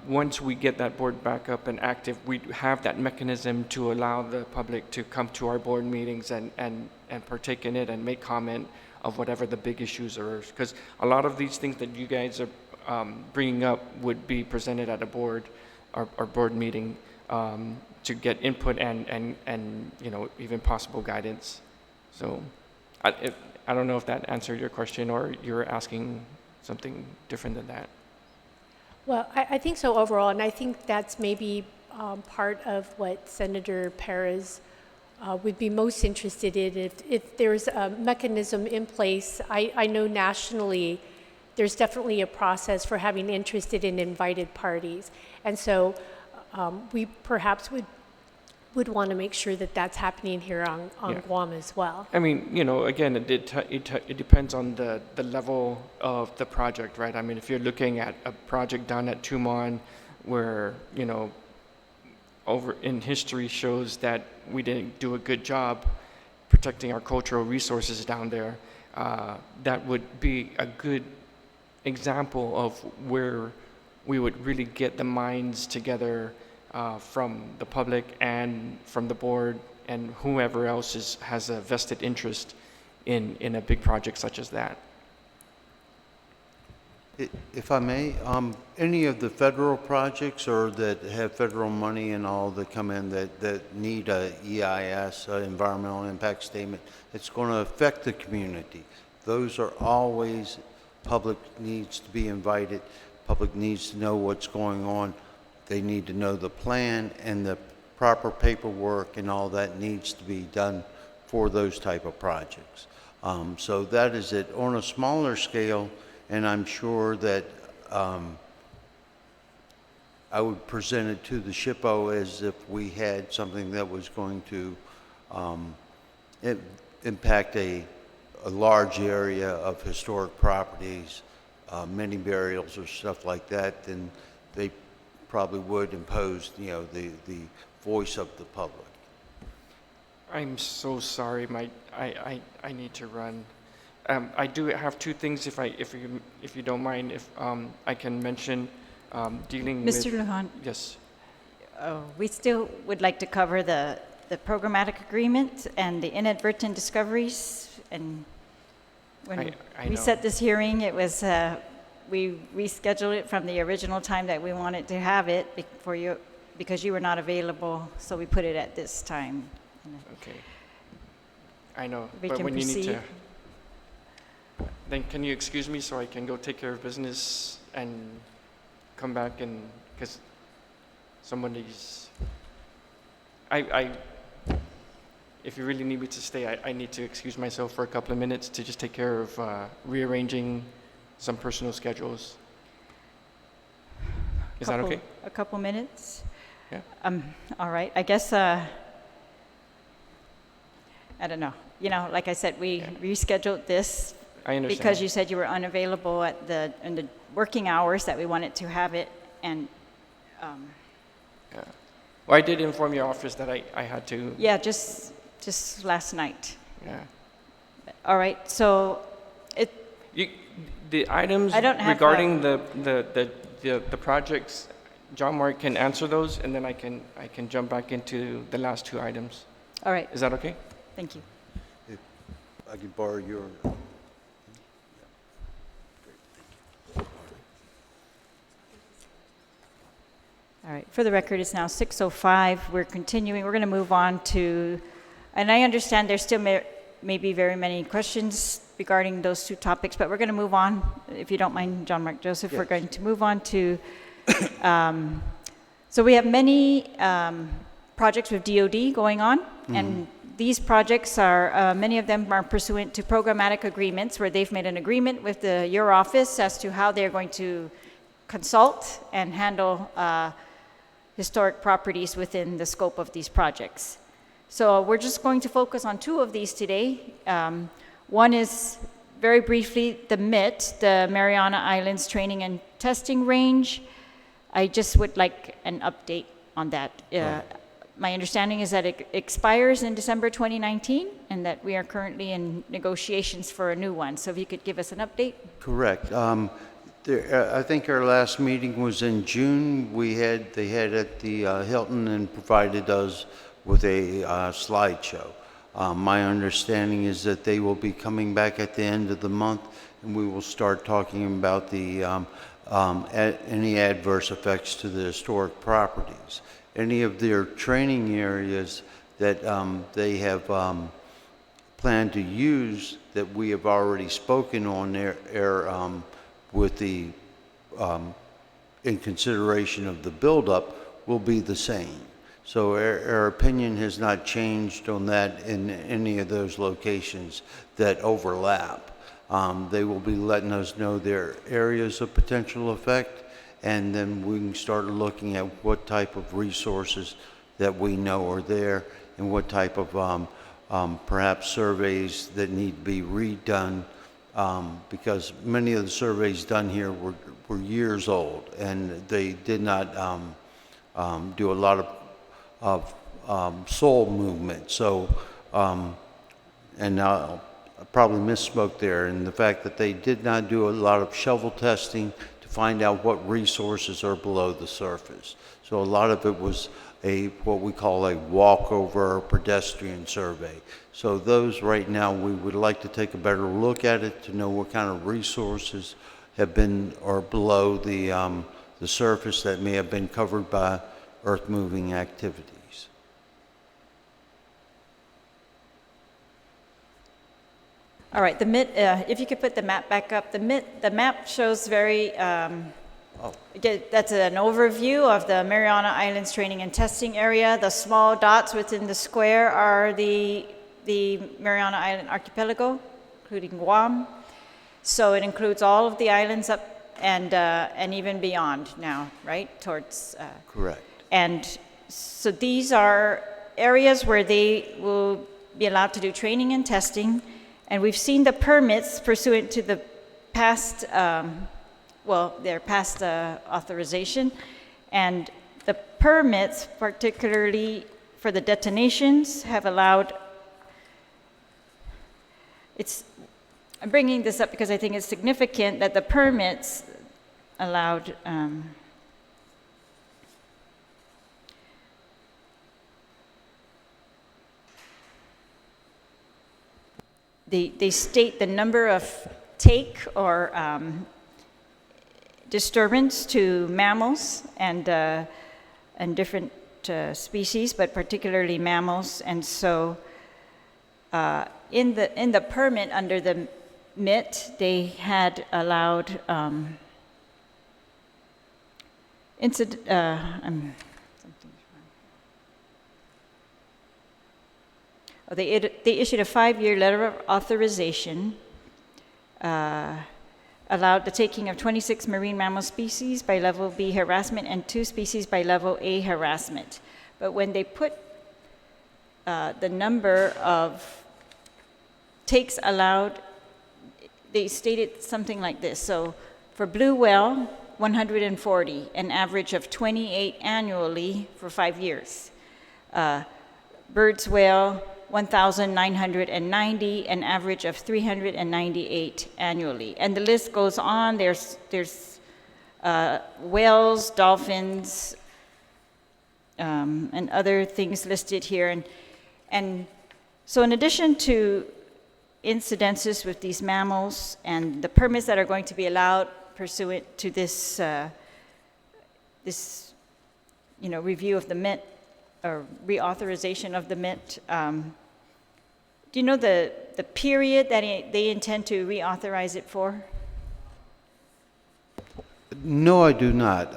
once we get that board back up and active, we have that mechanism to allow the public to come to our board meetings and partake in it and make comment of whatever the big issues are. Because a lot of these things that you guys are bringing up would be presented at a board, our board meeting, to get input and even possible guidance. So I don't know if that answered your question or you're asking something different than that. Well, I think so overall, and I think that's maybe part of what Senator Perez would be most interested in. If there's a mechanism in place, I know nationally there's definitely a process for having interested and invited parties. And so we perhaps would want to make sure that that's happening here on Yeah. Guam as well. I mean, again, it depends on the level of the project, right? I mean, if you're looking at a project down at Tumon where, over in history shows that we didn't do a good job protecting our cultural resources down there, that would be a good example of where we would really get the minds together from the public and from the board and whoever else has a vested interest in a big project such as that. If I may, any of the federal projects or that have federal money and all that come in that need a EIS, environmental impact statement, it's going to affect the community. Those are always, public needs to be invited, public needs to know what's going on. They need to know the plan and the proper paperwork and all that needs to be done for those type of projects. So that is it. On a smaller scale, and I'm sure that I would present it to the SHPO as if we had something that was going to impact a large area of historic properties, many burials or stuff like that, then they probably would impose, the voice of the public. I'm so sorry, I need to run. I do have two things, if you don't mind, if I can mention dealing with. Mr. Lujan, Yes. we still would like to cover the programmatic agreement and the inadvertent discoveries. And when I we know. set this hearing, it was, we rescheduled it from the original time that we wanted to have it for you, because you were not available, so we put it at this time. Okay. I know, We but can when you need to, proceed. then can you excuse me so I can go take care of business and come back and, because somebody's, if you really need me to stay, I need to excuse myself for a couple of minutes to just take care of rearranging some personal schedules. Is that okay? A couple minutes? Yeah. All right, I guess, I don't know. Like I said, we rescheduled this I understand. because you said you were unavailable in the working hours that we wanted to have it, and, Yeah. Well, I did inform your office that I had to. yeah, just last night. Yeah. All right, so The items I don't have regarding the projects, John Mark can answer those, and then I can jump back into the last two items. all right, Is that okay? thank you. If I can borrow your. All right, for the record, it's now 6:05. We're continuing. We're going to move on to, and I understand there still may be very many questions regarding those two topics, but we're going to move on. If you don't mind, John Mark Joseph, we're Yes. going to move on to, so we have many projects with DOD going on, and these projects are, many of them are pursuant to programmatic agreements where they've made an agreement with your office as to how they're going to consult and handle historic properties within the scope of these projects. So we're just going to focus on two of these today. One is, very briefly, the MIT, the Mariana Islands Training and Testing Range. I just would like an update on that. My understanding is that it expires in December 2019, and that we are currently in negotiations for a new one. So if you could give us an update. Correct. I think our last meeting was in June. They had at the Hilton and provided us with a slideshow. My understanding is that they will be coming back at the end of the month, and we will start talking about the any adverse effects to the historic properties. Any of their training areas that they have planned to use that we have already spoken on there with the in consideration of the buildup will be the same. So our opinion has not changed on that in any of those locations that overlap. They will be letting us know their areas of potential effect, and then we can start looking at what type of resources that we know are there and what type of perhaps surveys that need to be redone, because many of the surveys done here were years old, and they did not do a lot of soil movement. So, and I probably misspoke there in the fact that they did not do a lot of shovel testing to find out what resources are below the surface. So a lot of it was what we call a walkover or pedestrian survey. So those right now, we would like to take a better look at it to know what kind of resources have been or below the surface that may have been covered by earth moving activities. All right, the MIT, if you could put the map back up. The map shows very, that's an overview of the Mariana Islands Training and Testing Area. The small dots within the square are the Mariana Island Archipelago, including Guam. So it includes all of the islands up and even beyond now, right, towards... Correct. And so these are areas where they will be allowed to do training and testing. And we've seen the permits pursuant to the past, their past authorization. And the permits, particularly for the detonations, have allowed, I'm bringing this up because I think it's significant that the permits allowed, they state the number of take or disturbance to mammals and different species, but particularly mammals. And so in the permit under the MIT, they had allowed they issued a 5-year letter of authorization, allowed the taking of 26 marine mammal species by level B harassment and 2 species by level A harassment. But when they put the number of takes allowed, they stated something like this. So for blue whale, 140, an average of 28 annually for 5 years. Bird's whale, 1,990, an average of 398 annually. And the list goes on. There's whales, dolphins, and other things listed here. And so in addition to incidences with these mammals and the permits that are going to be allowed pursuant to this, review of the MIT, or reauthorization of the MIT, do you know the period that they intend to reauthorize it for? No, I do not.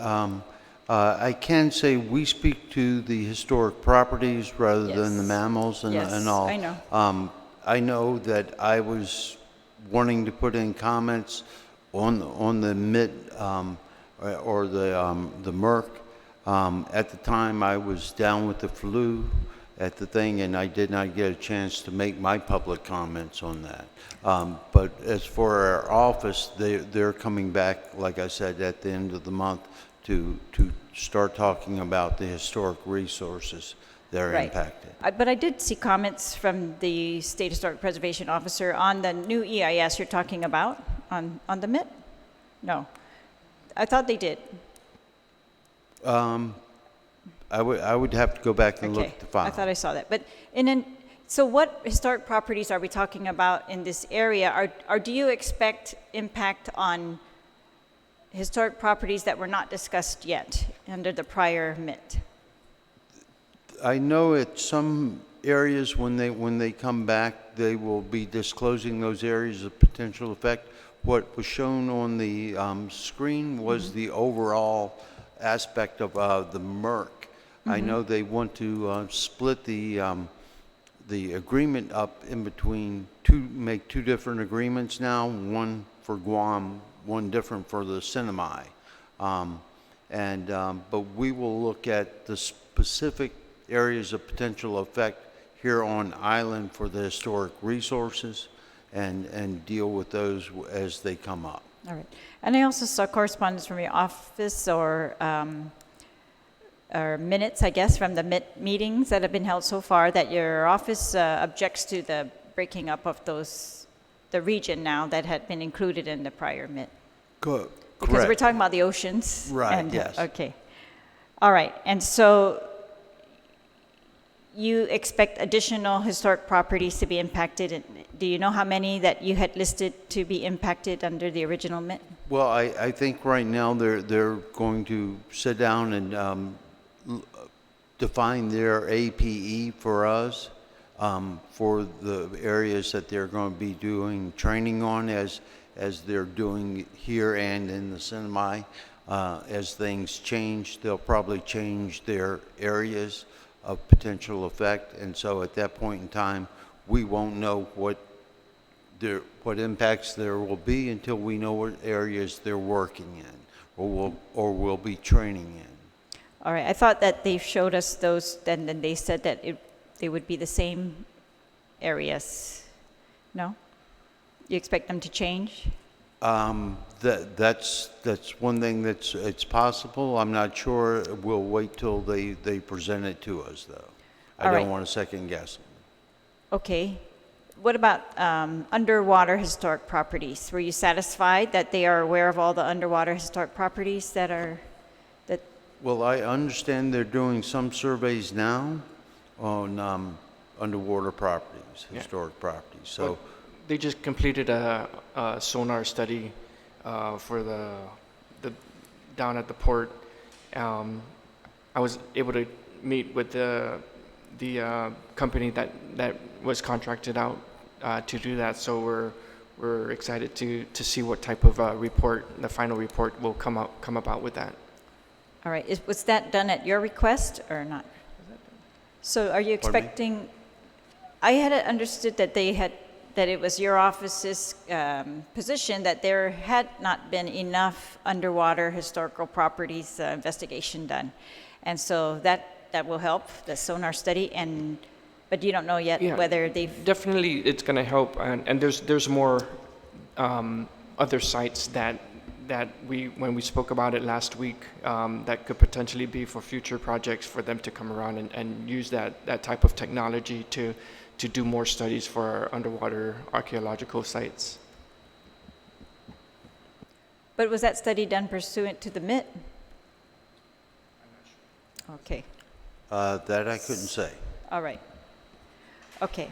I can say we speak to the historic properties rather than the mammals and all. I know. I know that I was wanting to put in comments on the MIT or the MERC At the time, I was down with the flu at the thing, and I did not get a chance to make my public comments on that. But as for our office, they're coming back, like I said, at the end of the month to start talking about the historic resources that are Right. impacted. But I did see comments from the State Historic Preservation Officer on the new EIS you're talking about, on the MIT? No. I thought they did. I would have to go back and look Okay. at the file. I thought I saw that. But so what historic properties are we talking about in this area? Or do you expect impact on historic properties that were not discussed yet under the prior MIT? I know at some areas when they come back, they will be disclosing those areas of potential effect. What was shown on the screen was the overall aspect of the MRC. I know they want to split the agreement up in between make two different agreements now, one for Guam, one different for the Sinai. But we will look at the specific areas of potential effect here on island for the historic resources and deal with those as they come up. All right. And I also saw correspondence from your office or minutes, I guess, from the MIT meetings that have been held so far that your office objects to the breaking up of the region now that had been included in the prior MIT. Good. Because we're talking about the oceans. Right, yes. Okay. All right. And so you expect additional historic properties to be impacted. And do you know how many that you had listed to be impacted under the original MIT? Well, I think right now they're going to sit down and define their APE for us for the areas that they're going to be doing training on as they're doing here and in the Sinai. As things change, they'll probably change their areas of potential effect, and so at that point in time, we won't know what impacts there will be until we know what areas they're working in or will be training in. All right. I thought that they showed us those, and then they said that they would be the same areas. No? You expect them to change? That's one thing it's possible. I'm not sure. We'll wait till they present it to us, though. I All don't right. want to second guess them. Okay. What about underwater historic properties? Were you satisfied that they are aware of all the underwater historic properties that are, that, Well, I understand they're doing some surveys now on underwater properties, Yeah. historic properties. So, Well, they just completed a sonar study for the down at the port. I was able to meet with the company that was contracted out to do that. So we're excited to see what type of report, the final report, will come about with that. all right. Was that done at your request or not? So are you Pardon me? expecting, I had understood that it was your office's position that there had not been enough underwater historical properties investigation done. And so that will help, the sonar study, but you don't know yet Yeah. whether they've, Definitely, it's going to help, and there's more other sites that when we spoke about it last week, that could potentially be for future projects for them to come around and use that type of technology to do more studies for our underwater archaeological sites. but was that study done pursuant to the MIT? Okay, that I couldn't say. all right. Okay,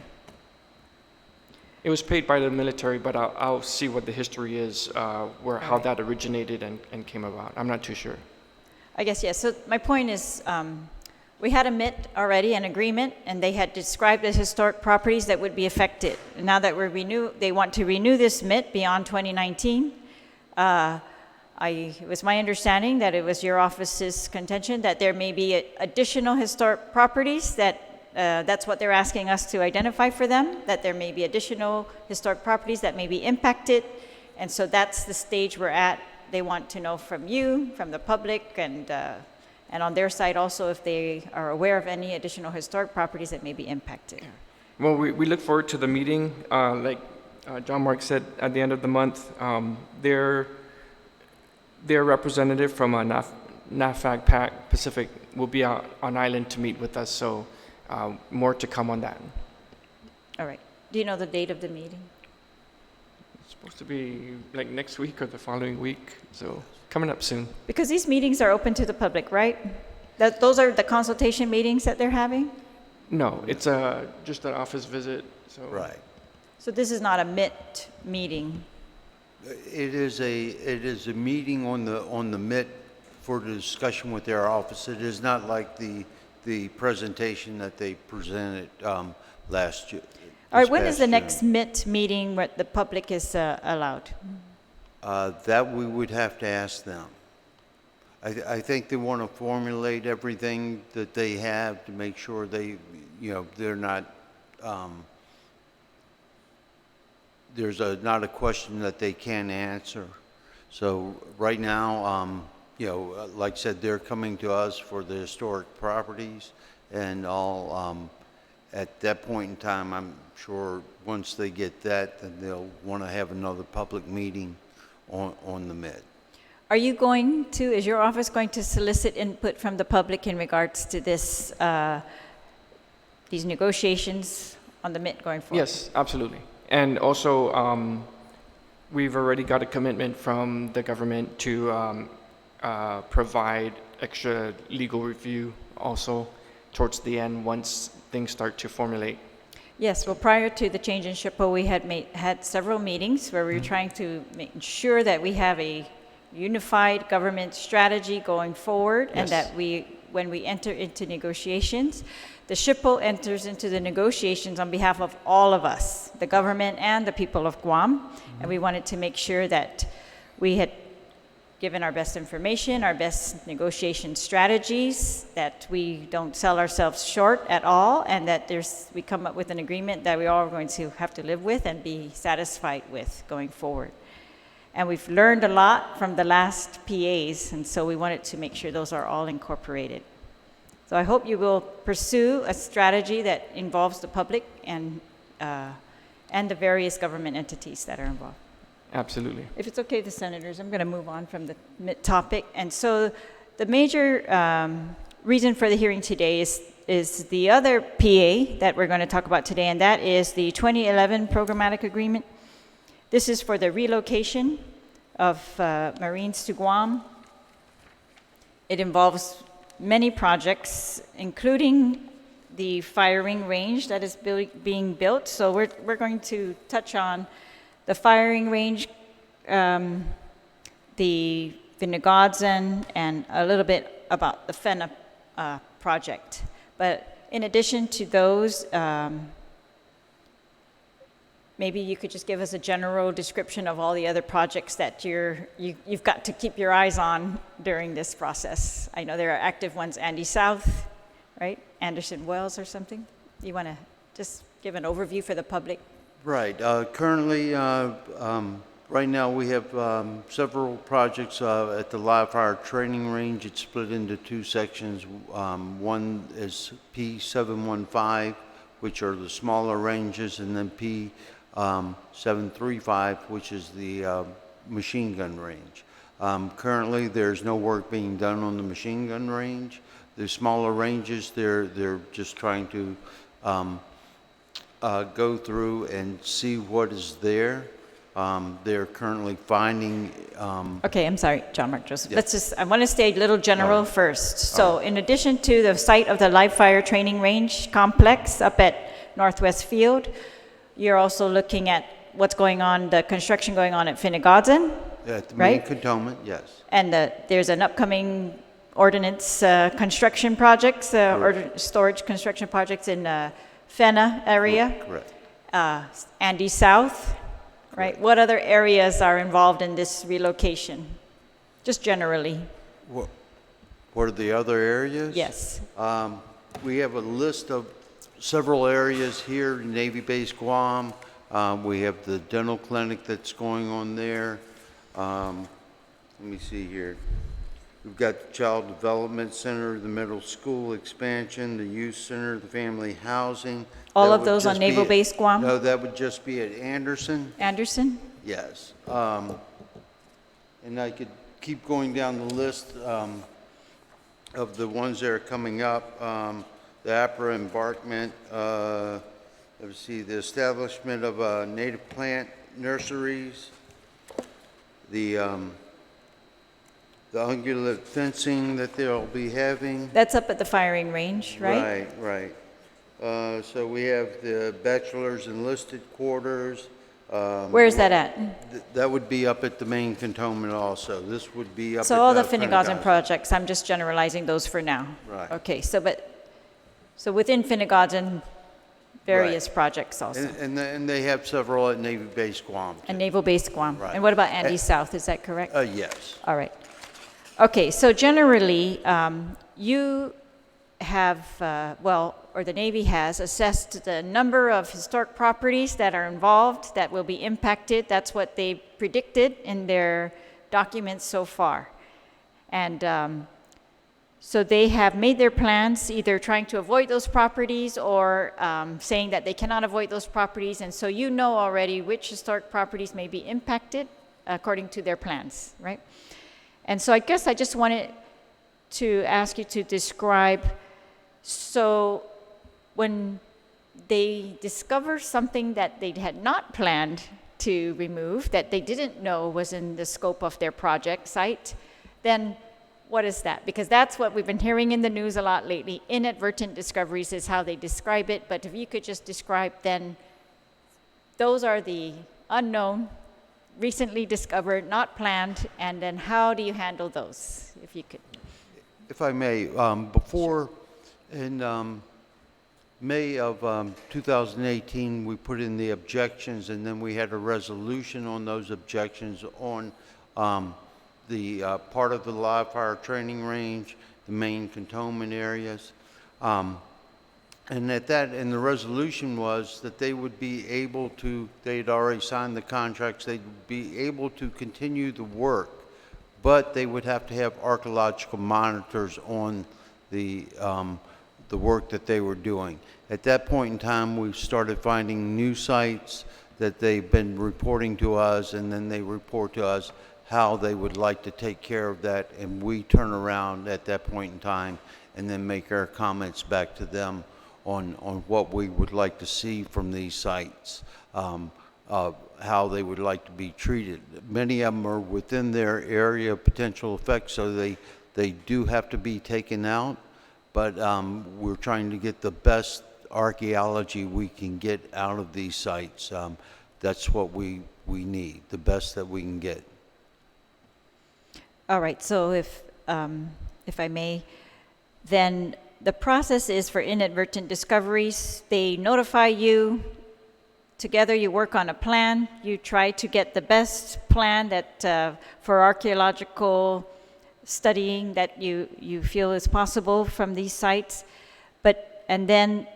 It was paid by the military, but I'll see what the history is, how that originated and came about. I'm not too sure. I guess, yes. So my point is, we had a MIT already, an agreement, and they had described as historic properties that would be affected. And now that they want to renew this MIT beyond 2019. It was my understanding that it was your office's contention that there may be additional historic properties that's what they're asking us to identify for them, that there may be additional historic properties that may be impacted. And so that's the stage we're at. They want to know from you, from the public, and and on their side also if they are aware of any additional historic properties that may be impacted. Well, we look forward to the meeting. Like John Mark said, at the end of the month, their representative from NAFAG PAC Pacific will be out on island to meet with us, so more to come on that. All right. Do you know the date of the meeting? It's supposed to be like next week or the following week, so coming up soon. Because these meetings are open to the public, right? Those are the consultation meetings that they're having? No, it's just an office visit. So Right. So this is not a MIT meeting? It is a meeting on the MIT for the discussion with their office. It is not like the presentation that they presented last year. All right, when is the next MIT meeting where the public is allowed? That we would have to ask them. I think they want to formulate everything that they have to make sure they're not, there's not a question that they can't answer. So right now, like I said, they're coming to us for the historic properties and all. At that point in time, I'm sure once they get that, then they'll want to have another public meeting on the MID. Are you going to, is your office going to solicit input from the public in regards to this, these negotiations on the MIT going forward? yes, absolutely. And also, we've already got a commitment from the government to provide extra legal review also towards the end once things start to formulate. Yes, well, prior to the change in SHPO, we had several meetings where we were trying to make sure that we have a unified government strategy going forward, and Yes. that when we enter into negotiations, the SHPO enters into the negotiations on behalf of all of us, the government and the people of Guam, and we wanted to make sure that we had given our best information, our best negotiation strategies, that we don't sell ourselves short at all, and that we come up with an agreement that we all are going to have to live with and be satisfied with going forward. And we've learned a lot from the last PAs, and so we wanted to make sure those are all incorporated. So I hope you will pursue a strategy that involves the public and the various government entities that are involved. Absolutely. If it's okay with the senators, I'm going to move on from the topic. And so the major reason for the hearing today is the other PA that we're going to talk about today, and that is the 2011 Programmatic Agreement. This is for the relocation of Marines to Guam. It involves many projects, including the firing range that is being built. So we're going to touch on the firing range, the Vinagodzen, and a little bit about the FENA project. But in addition to those, maybe you could just give us a general description of all the other projects that you've got to keep your eyes on during this process. I know there are active ones, Andy South, right? Anderson Wells or something. You want to just give an overview for the public? Right. Currently, right now we have several projects at the live fire training range. It's split into two sections. One is P715, which are the smaller ranges, and then P735, which is the machine gun range. Currently, there's no work being done on the machine gun range. The smaller ranges, they're just trying to go through and see what is there. They're currently finding. Okay, I'm sorry, John Mark Joseph. Yeah. I want to stay a little general first. So in addition to the site of the live fire training range complex up at Northwest Field, you're also looking at what's going on, the construction going on at Vinagodzen, At the main right? cantonment, yes. And there's an upcoming ordinance construction projects, or storage construction projects in FENA area. Correct. Andy South, right? What other areas are involved in this relocation? Just generally. What are the other areas? Yes. We have a list of several areas here, Navy Base Guam. We have the dental clinic that's going on there. Let me see here. We've got the Child Development Center, the middle school expansion, the youth center, the family housing. All That of would those on just be Naval at- Base Guam? No, that would just be at Anderson. Anderson? Yes. And I could keep going down the list of the ones that are coming up. The APRA embarkment, let's see, the establishment of native plant nurseries, the ungulate fencing that they'll be having. That's up at the firing range, right? Right. So we have the bachelor's enlisted quarters. Where is that at? That would be up at the main cantonment also. This would be up at So all the Finnegan. Finnegan projects, I'm just generalizing those for now. Right. Okay, so within Finnegan, various projects also. And they have several at Navy Base Guam. And Naval Base Guam. Right. And what about Andes South, is that correct? Yes. All right. Okay, so generally, you have, or the Navy has assessed the number of historic properties that are involved that will be impacted. That's what they predicted in their documents so far. And so they have made their plans, either trying to avoid those properties or saying that they cannot avoid those properties. And so you know already which historic properties may be impacted according to their plans, right? And so I guess I just wanted to ask you to describe, so when they discover something that they had not planned to remove, that they didn't know was in the scope of their project site, then what is that? Because that's what we've been hearing in the news a lot lately. Inadvertent discoveries is how they describe it, but if you could just describe then, those are the unknown, recently discovered, not planned, and then how do you handle those, if you could? If I may, before, in May of 2018, we put in the objections, and then we had a resolution on those objections on the part of the live fire training range, the main cantonment areas. And and the resolution was that they would be able to, they'd already signed the contracts, they'd be able to continue the work, but they would have to have archaeological monitors on the work that they were doing. At that point in time, we started finding new sites that they've been reporting to us, and then they report to us how they would like to take care of that, and we turn around at that point in time and then make our comments back to them on what we would like to see from these sites, how they would like to be treated. Many of them are within their area of potential effect, so they do have to be taken out, but we're trying to get the best archaeology we can get out of these sites. That's what we need, the best that we can get. All right, so if I may, then the process is for inadvertent discoveries. They notify you. Together you work on a plan. You try to get the best plan that for archaeological studying that you feel is possible from these sites. And then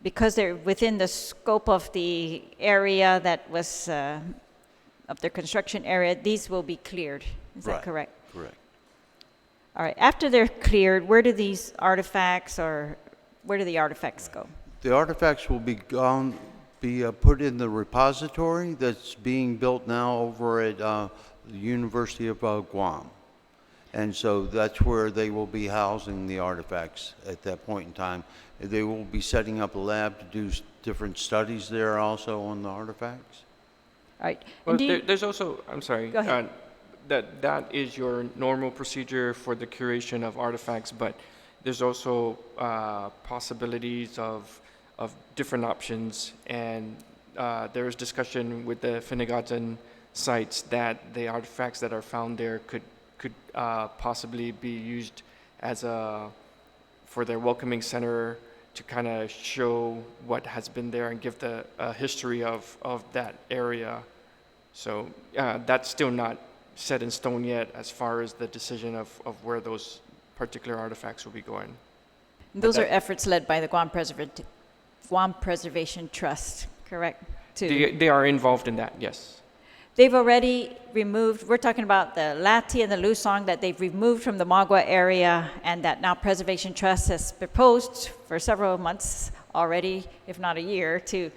because they're within the scope of the area that was of their construction area, these will be cleared. Is that correct? Correct. All right. After they're cleared, where do these artifacts, or where do the artifacts go? The artifacts will be put in the repository that's being built now over at the University of Guam. And so that's where they will be housing the artifacts at that point in time. They will be setting up a lab to do different studies there also on the artifacts. All right. Well, And there's also, I'm sorry. Go ahead. That is your normal procedure for the curation of artifacts, but there's also possibilities of different options, and there is discussion with the Finnegan sites that the artifacts that are found there could possibly be used as for their welcoming center to kind of show what has been there and give the history of that area. So that's still not set in stone yet as far as the decision of where those particular artifacts will be going. those are efforts led by the Guam Preservation Trust, correct? They are involved in that, yes. They've already removed, we're talking about the Lati and the Lusong that they've removed from the Magua area, and that now Preservation Trust has proposed for several months already, if not a year, to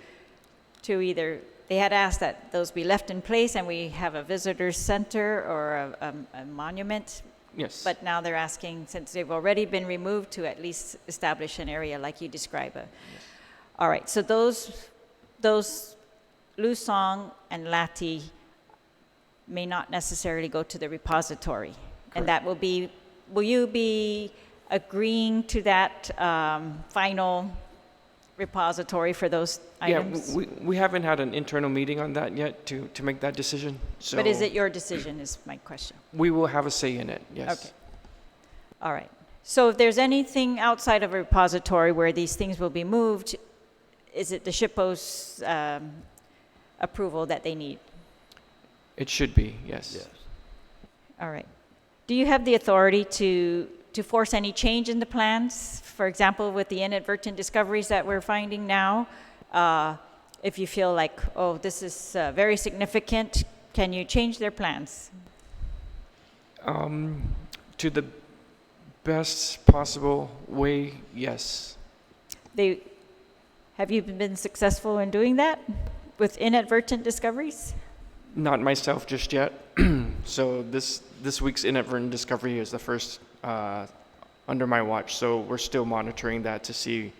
either, they had asked that those be left in place and we have a visitor center or a monument. Yes. But now they're asking, since they've already been removed, to at least establish an area like you describe. All right, so those Lusong and Lati may not necessarily go to the repository. And that will you be agreeing to that final repository for those items? Yeah, we haven't had an internal meeting on that yet to make that decision. So But is it your decision is my question. we will have a say in it, yes. Okay. All right. So if there's anything outside of a repository where these things will be moved, is it the SHPO's approval that they need? It should be, yes. Yes. All right. Do you have the authority to force any change in the plans? For example, with the inadvertent discoveries that we're finding now, if you feel like, oh, this is very significant, can you change their plans? To the best possible way, yes. Have you been successful in doing that with inadvertent discoveries? Not myself just yet. So this week's inadvertent discovery is the first under my watch. So we're still monitoring that to see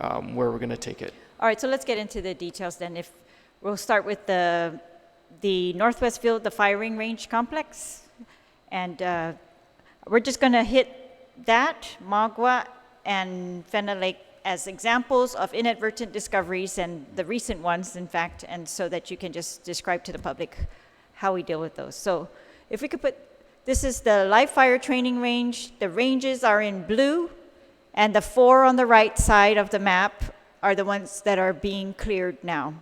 where we're going to take it. All right, so let's get into the details then. If we'll start with the Northwest Field, the firing range complex, and we're just going to hit that, Magua and Fenna Lake, as examples of inadvertent discoveries, and the recent ones, in fact, and so that you can just describe to the public how we deal with those. So if we could put, this is the live fire training range. The ranges are in blue, and the 4 on the right side of the map are the ones that are being cleared now,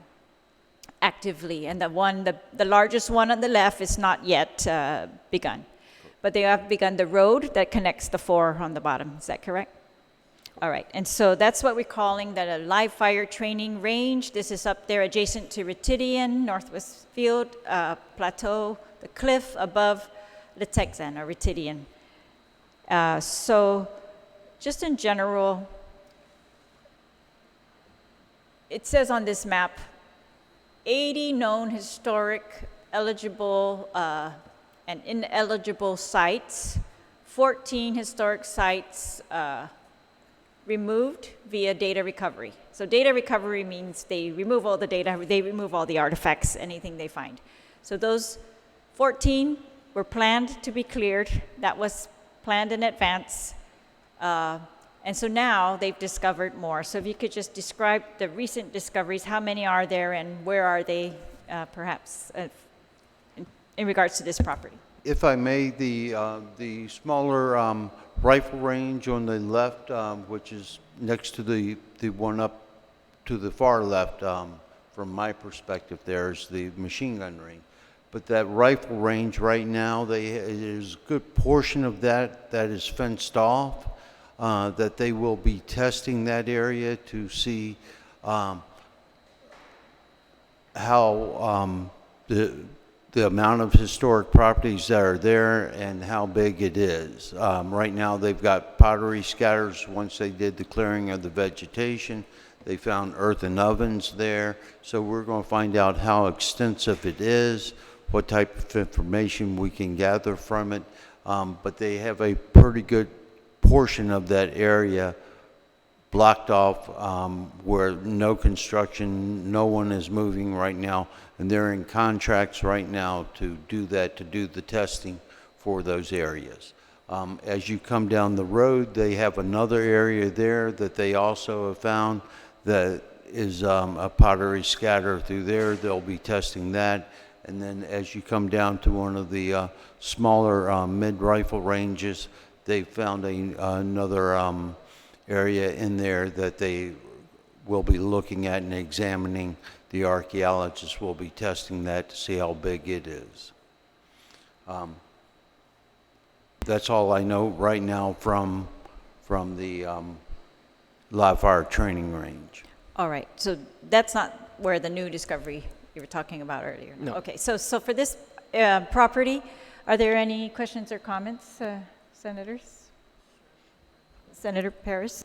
actively. And the largest one on the left is not yet begun. But they have begun the road that connects the 4 on the bottom. Is that correct? All right, and so that's what we're calling the live fire training range. This is up there adjacent to Retidian, Northwest Field, Plateau, the cliff above Litexan or Retidian. So just in general, it says on this map, 80 known historic, eligible, and ineligible sites, 14 historic sites removed via data recovery. So data recovery means they remove all the data, they remove all the artifacts, anything they find. So those 14 were planned to be cleared. That was planned in advance. And so now they've discovered more. So if you could just describe the recent discoveries, how many are there and where are they perhaps in regards to this property? If I may, the smaller rifle range on the left, which is next to the one up to the far left, from my perspective, there's the machine gun range. But that rifle range right now, there's a good portion of that is fenced off, that they will be testing that area to see how the amount of historic properties that are there and how big it is. Right now they've got pottery scatters. Once they did the clearing of the vegetation, they found earthen ovens there. So we're going to find out how extensive it is, what type of information we can gather from it. But they have a pretty good portion of that area blocked off, where no construction, no one is moving right now, and they're in contracts right now to do that, to do the testing for those areas. As you come down the road, they have another area there that they also have found that is a pottery scatter through there. They'll be testing that. And then as you come down to one of the smaller mid-rifle ranges, they found another area in there that they will be looking at and examining. The archaeologists will be testing that to see how big it is. That's all I know right now from the live fire training range. All right, so that's not where the new discovery you were talking about earlier? No. Okay, so for this property, are there any questions or comments, senators? Senator Paris?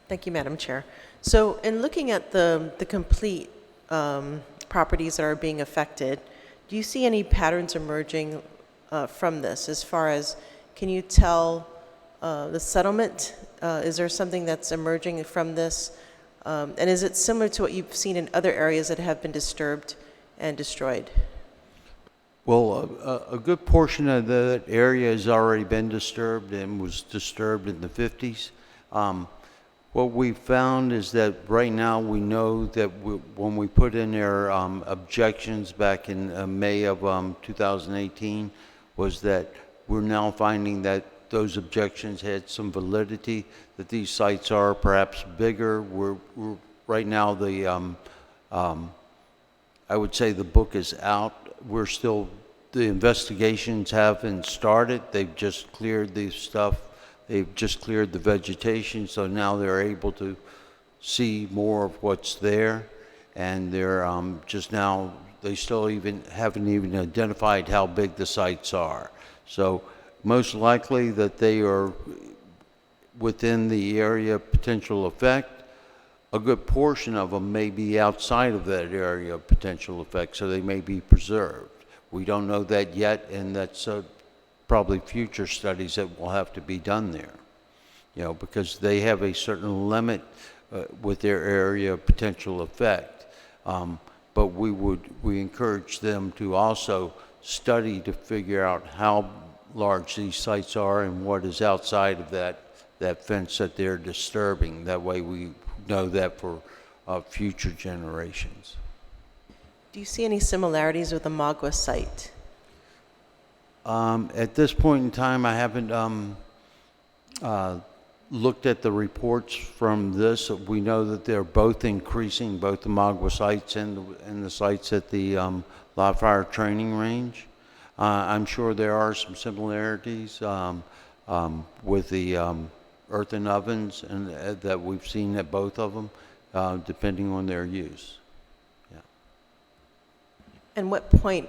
Thank you, Madam Chair. So in looking at the complete properties that are being affected, do you see any patterns emerging from this as far as, can you tell the settlement? Is there something that's emerging from this? And is it similar to what you've seen in other areas that have been disturbed and destroyed? Well, a good portion of that area has already been disturbed and was disturbed in the 50s. What we found is that right now we know that when we put in their objections back in May of 2018, was that we're now finding that those objections had some validity, that these sites are perhaps bigger. We're right now I would say the book is out. The investigations haven't started. They've just cleared the stuff. They've just cleared the vegetation, so now they're able to see more of what's there. And they're just now, they still haven't even identified how big the sites are. So most likely that they are within the area of potential effect. A good portion of them may be outside of that area of potential effect, so they may be preserved. We don't know that yet, and that's probably future studies that will have to be done there, because they have a certain limit with their area of potential effect. But we encourage them to also study to figure out how large these sites are and what is outside of that fence that they're disturbing. That way we know that for future generations. Do you see any similarities with the Magua site? At this point in time, I haven't looked at the reports from this. We know that they're both increasing, both the Magua sites and the sites at the live fire training range. I'm sure there are some similarities with the earthen ovens and that we've seen at both of them, depending on their use. Yeah. And what point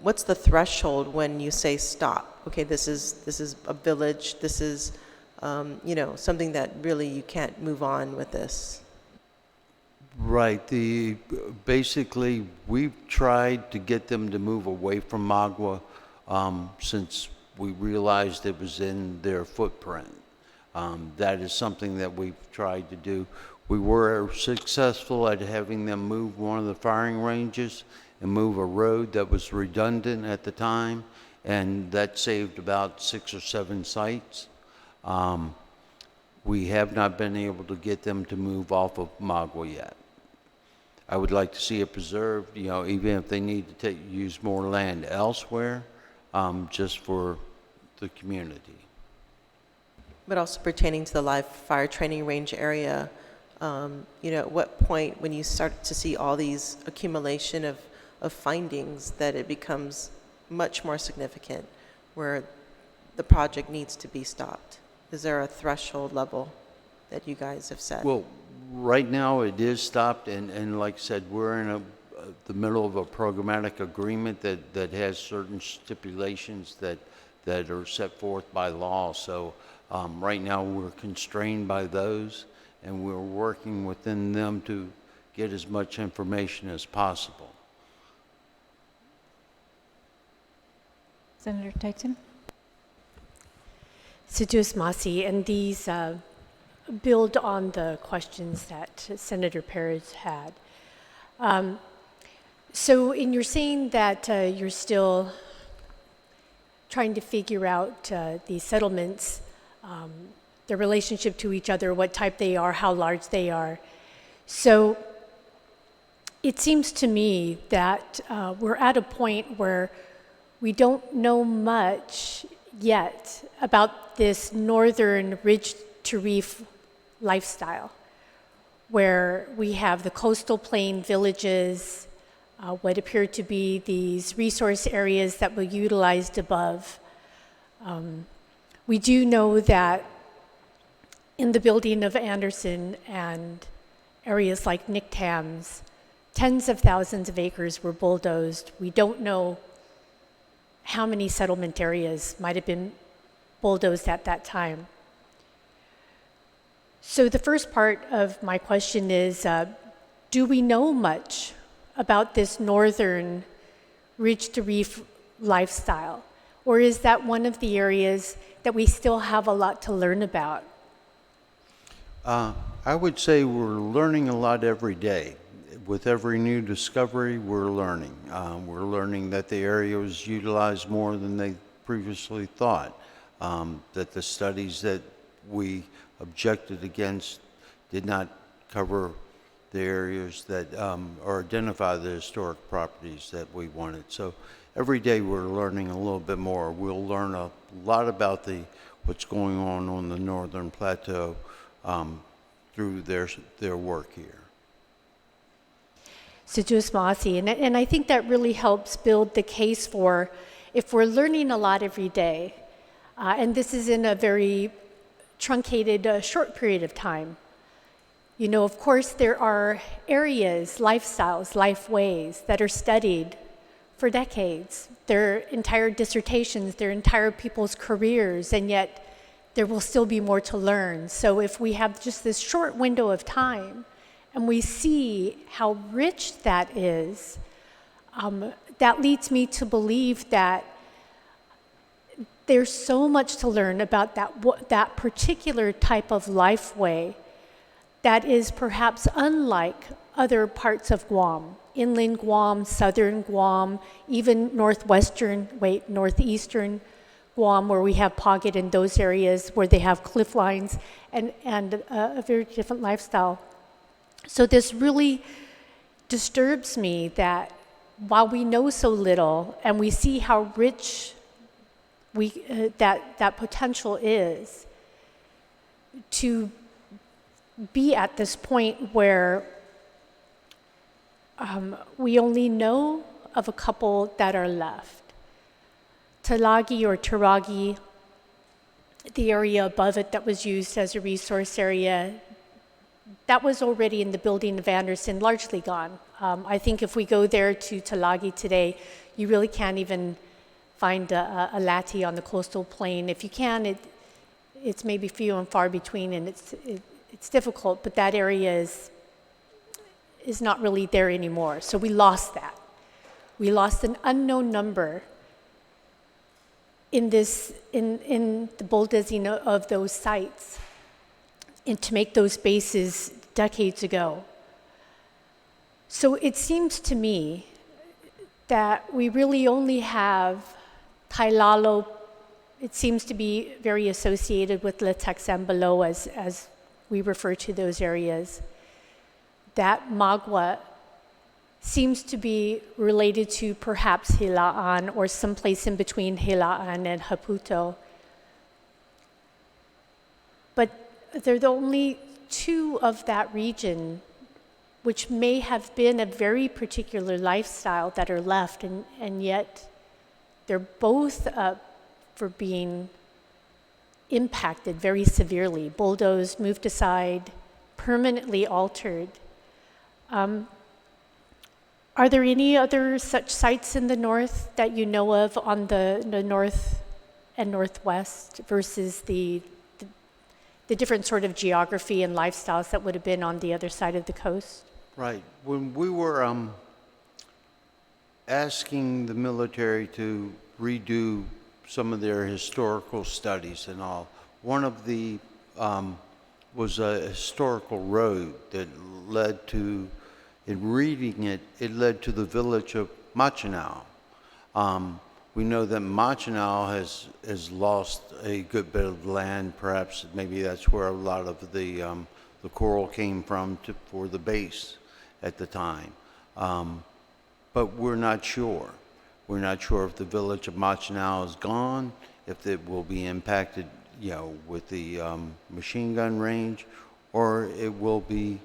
what's the threshold when you say stop? Okay, this is a village. This is something that really you can't move on with this. Right. Basically, we've tried to get them to move away from Magua since we realized it was in their footprint. That is something that we've tried to do. We were successful at having them move one of the firing ranges and move a road that was redundant at the time, and that saved about 6 or 7 sites. We have not been able to get them to move off of Magua yet. I would like to see it preserved, even if they need to use more land elsewhere, just for the community. But also pertaining to the live fire training range area, at what point when you start to see all these accumulation of findings that it becomes much more significant where the project needs to be stopped? Is there a threshold level that you guys have set? Well, right now it is stopped, and like I said, we're in the middle of a programmatic agreement that has certain stipulations that are set forth by law. So right now we're constrained by those, and we're working within them to get as much information as possible. Senator Tyson? Sedus Masi, and these build on the questions that Senator Perez had. So you're saying that you're still trying to figure out the settlements, their relationship to each other, what type they are, how large they are. So it seems to me that we're at a point where we don't know much yet about this northern ridge to reef lifestyle, where we have the coastal plain villages, what appear to be these resource areas that were utilized above. We do know that in the building of Anderson and areas like Nicktam's, tens of thousands of acres were bulldozed. We don't know how many settlement areas might have been bulldozed at that time. So the first part of my question is, do we know much about this northern ridge-to-reef lifestyle? Or is that one of the areas that we still have a lot to learn about? I would say we're learning a lot every day. With every new discovery, we're learning. We're learning that the area was utilized more than they previously thought, that the studies that we objected against did not cover the areas that, or identify the historic properties that we wanted. So every day we're learning a little bit more. We'll learn a lot about what's going on the Northern Plateau through their work here. Sejus Maasi, and I think that really helps build the case for, if we're learning a lot every day, and this is in a very truncated, short period of time. You know, of course, there are areas, lifestyles, lifeways that are studied for decades, their entire dissertations, their entire people's careers, and yet there will still be more to learn. So if we have just this short window of time and we see how rich that is, that leads me to believe that there's so much to learn about that particular type of lifeway that is perhaps unlike other parts of Guam, inland Guam, southern Guam, even northeastern Guam, where we have Paget in those areas where they have cliff lines and a very different lifestyle. So this really disturbs me that while we know so little and we see how rich that potential is, to be at this point where we only know of a couple that are left. Terlaje or Terlaje, the area above it that was used as a resource area, that was already in the building of Anderson, largely gone. I think if we go there to Terlaje today, you really can't even find a latte on the coastal plain. If you can, it's maybe few and far between, and it's difficult, but that area is not really there anymore. So we lost that. We lost an unknown number in the bulldozing of those sites and to make those bases decades ago. So it seems to me that we really only have Kailalo. It seems to be very associated with Letex and below as we refer to those areas. That Magua seems to be related to perhaps Hilaan or someplace in between Hilaan and Haputo. But there are the only two of that region which may have been a very particular lifestyle that are left, and yet they're both for being impacted very severely, bulldozed, moved aside, permanently altered. Are there any other such sites in the north that you know of on the north and northwest versus the different sort of geography and lifestyles that would have been on the other side of the coast? Right. When we were asking the military to redo some of their historical studies and all, one of the was a historical road that led to, in reading it, it led to the village of Machinao. We know that Machinao has lost a good bit of land. Perhaps maybe that's where a lot of the coral came from for the base at the time. But we're not sure. We're not sure if the village of Machinao is gone, if it will be impacted, with the machine gun range, or it will be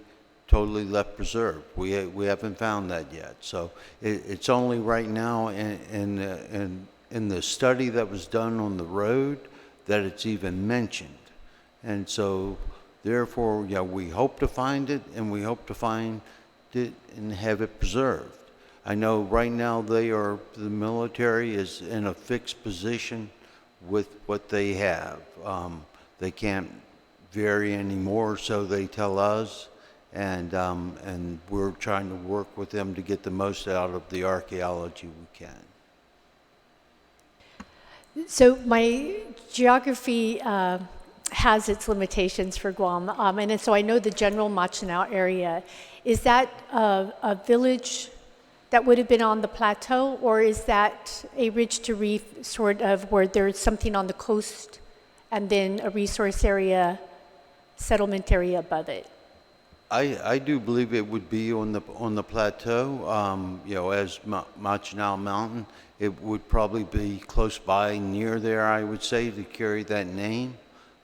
totally left preserved. We haven't found that yet. So it's only right now in the study that was done on the road that it's even mentioned. And so therefore, we hope to find it, and we hope to find and have it preserved. I know right now the military is in a fixed position with what they have. They can't vary anymore, so they tell us, and we're trying to work with them to get the most out of the archaeology we can. So my geography has its limitations for Guam, and so I know the general Machinao area. Is that a village that would have been on the plateau, or is that a ridge to reef sort of where there's something on the coast and then a resource area, settlement area above it? I do believe it would be on the plateau, as Machinao Mountain. It would probably be close by, near there, I would say, to carry that name.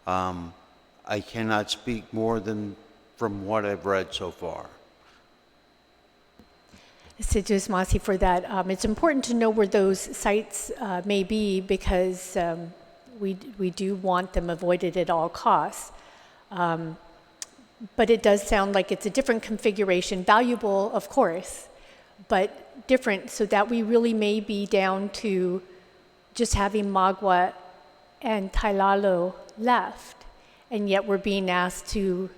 I cannot speak more than from what I've read so far. Therese Masi for that. It's important to know where those sites may be because we do want them avoided at all costs. But it does sound like it's a different configuration, valuable, of course, but different, so that we really may be down to just having Magua and Tailalo left, and yet we're being asked to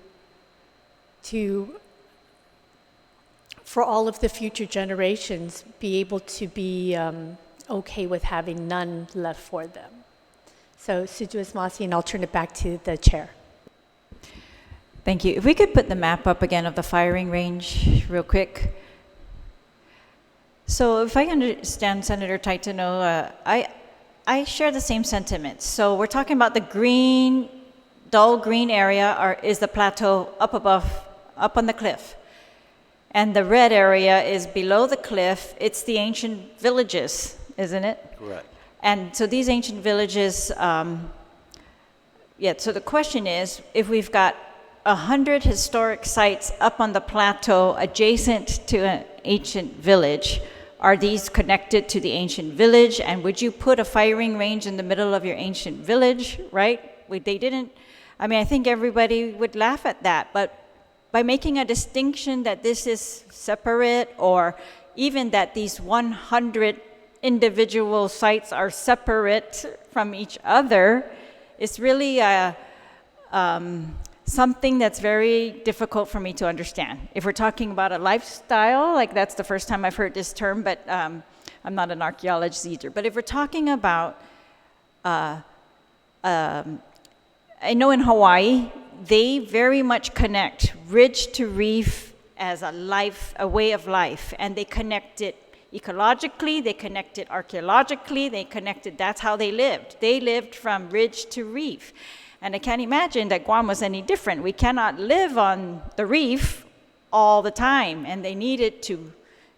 for all of the future generations, be able to be okay with having none left for them. So, Therese Masi, and I'll turn it back to the chair. Thank you. If we could put the map up again of the firing range real quick. So if I understand Senator Taitano, I share the same sentiments. So we're talking about the green, dull green area is the plateau up above, up on the cliff. And the red area is below the cliff. It's the ancient villages, isn't it? Correct. And so these ancient villages, so the question is, if we've got 100 historic sites up on the plateau adjacent to an ancient village, are these connected to the ancient village? And would you put a firing range in the middle of your ancient village, right? They didn't. I mean, I think everybody would laugh at that, but by making a distinction that this is separate, or even that these 100 individual sites are separate from each other, it's really something that's very difficult for me to understand. If we're talking about a lifestyle, like that's the first time I've heard this term, but I'm not an archaeologist either. But if we're talking about, I know in Hawaii, they very much connect ridge to reef as a way of life, and they connect it ecologically, they connect it archaeologically, that's how they lived. They lived from ridge to reef. And I can't imagine that Guam was any different. We cannot live on the reef all the time, and they needed to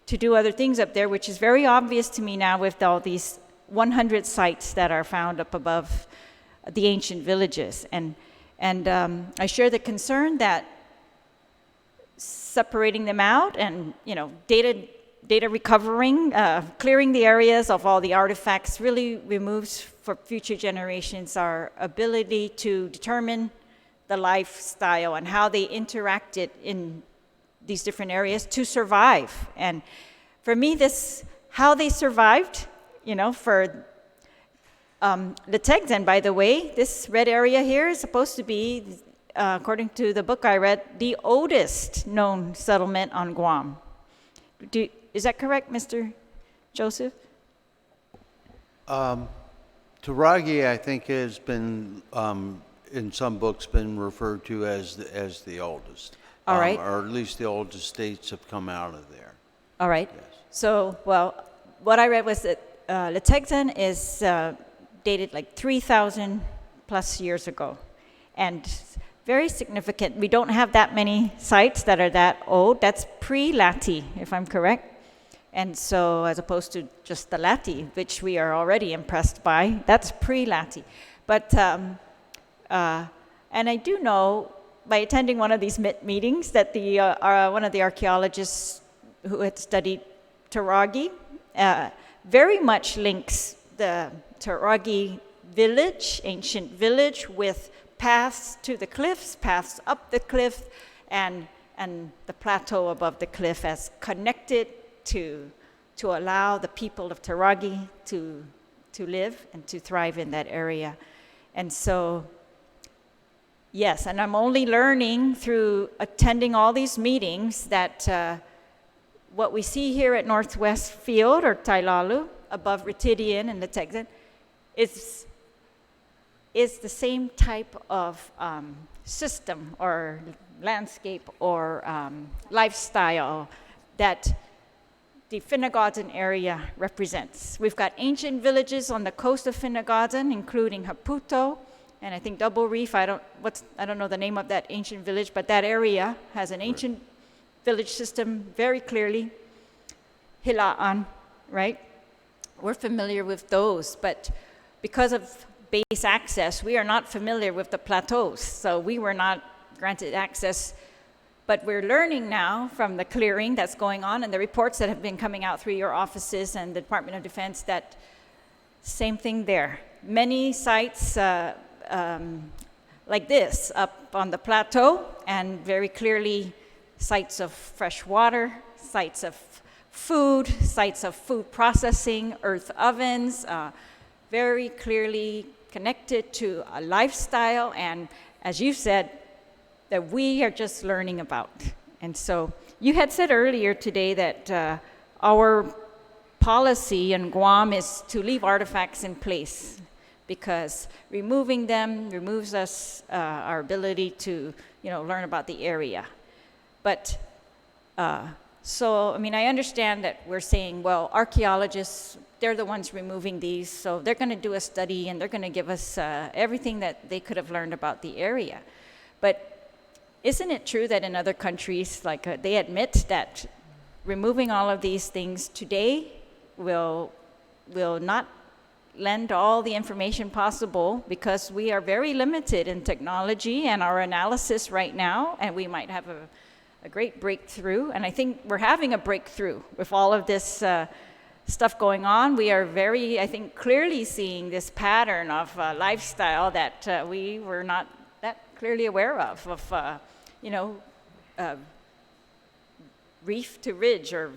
do other things up there, which is very obvious to me now with all these 100 sites that are found up above the ancient villages. And I share the concern that separating them out and data recovering, clearing the areas of all the artifacts really removes for future generations our ability to determine the lifestyle and how they interacted in these different areas to survive. And for me, how they survived, for the Tegzen, by the way, this red area here is supposed to be, according to the book I read, the oldest known settlement on Guam. Is that correct, Mr. Joseph? Terlaje, I think, has been, in some books, been referred to as the oldest. All right. Or at least the oldest states have come out of there. All right. Yes. So, what I read was that Letegzen is dated like 3,000 plus years ago. And very significant. We don't have that many sites that are that old. That's pre-Lati, if I'm correct. And so, as opposed to just the Lati, which we are already impressed by, that's pre-Lati. But, and I do know, by attending one of these meetings, that one of the archaeologists who had studied Terlaje very much links the Terlaje village, ancient village, with paths to the cliffs, paths up the cliff, and and the plateau above the cliff as connected to allow the people of Terlaje to live and to thrive in that area. And so, yes, and I'm only learning through attending all these meetings that what we see here at Northwest Field or Tailalu above Ritidian and the Texan is the same type of system or landscape or lifestyle that the Finnegauden area represents. We've got ancient villages on the coast of Finnegauden, including Haputo, and I think Double Reef. I don't know the name of that ancient village, but that area has an ancient village system very clearly. Hilaan, right? We're familiar with those, but because of base access, we are not familiar with the plateaus, so we were not granted access. But we're learning now from the clearing that's going on and the reports that have been coming out through your offices and the Department of Defense that same thing there. Many sites like this up on the plateau, and very clearly sites of fresh water, sites of food, sites of food processing, earth ovens, very clearly connected to a lifestyle, and as you said, that we are just learning about. And so you had said earlier today that our policy in Guam is to leave artifacts in place because removing them removes us our ability to learn about the area. But so, I mean, I understand that we're saying, well, archaeologists, they're the ones removing these, so they're going to do a study and they're going to give us everything that they could have learned about the area. But isn't it true that in other countries, like they admit that removing all of these things today will not lend all the information possible because we are very limited in technology and our analysis right now, and we might have a great breakthrough. And I think we're having a breakthrough with all of this stuff going on. We are very, I think, clearly seeing this pattern of lifestyle that we were not that clearly aware of reef to ridge, or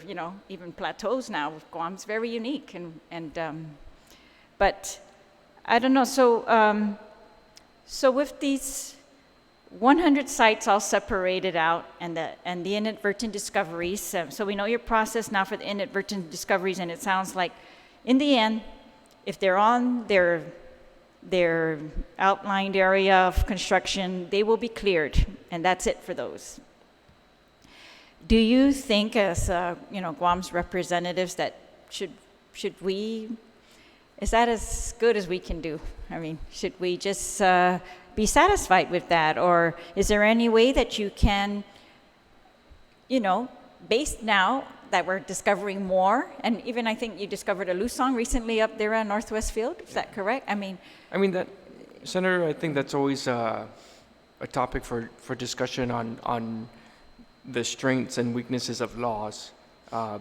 even plateaus now. Guam's very unique, but I don't know. So with these 100 sites all separated out, and the inadvertent discoveries. So we know your process now for the inadvertent discoveries, and it sounds like, in the end, if they're on their outlined area of construction, they will be cleared, and that's it for those. Do you think, as Guam's representatives, that should we? Is that as good as we can do? I mean, should we just be satisfied with that, or is there any way that you can, based now that we're discovering more, and even I think you discovered a Lusong recently up there on Northwest Field, is that correct? I mean that, Senator, I think that's always a topic for discussion on the strengths and weaknesses of laws,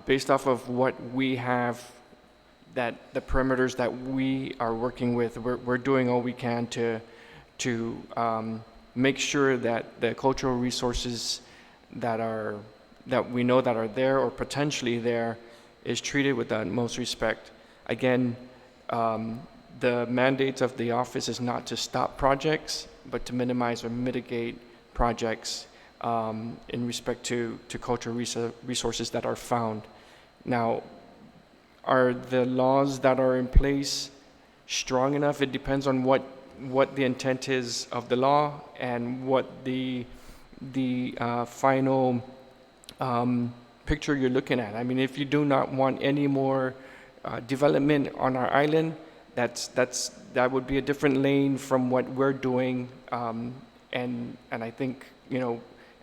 based off of what we have, that the perimeters that we are working with. We're doing all we can to make sure that the cultural resources that we know that are there or potentially there is treated with the utmost respect. Again, the mandates of the office is not to stop projects, but to minimize or mitigate projects in respect to cultural resources that are found. Now, are the laws that are in place strong enough? It depends on what the intent is of the law and what the final picture you're looking at. I mean, if you do not want any more development on our island, that would be a different lane from what we're doing, and I think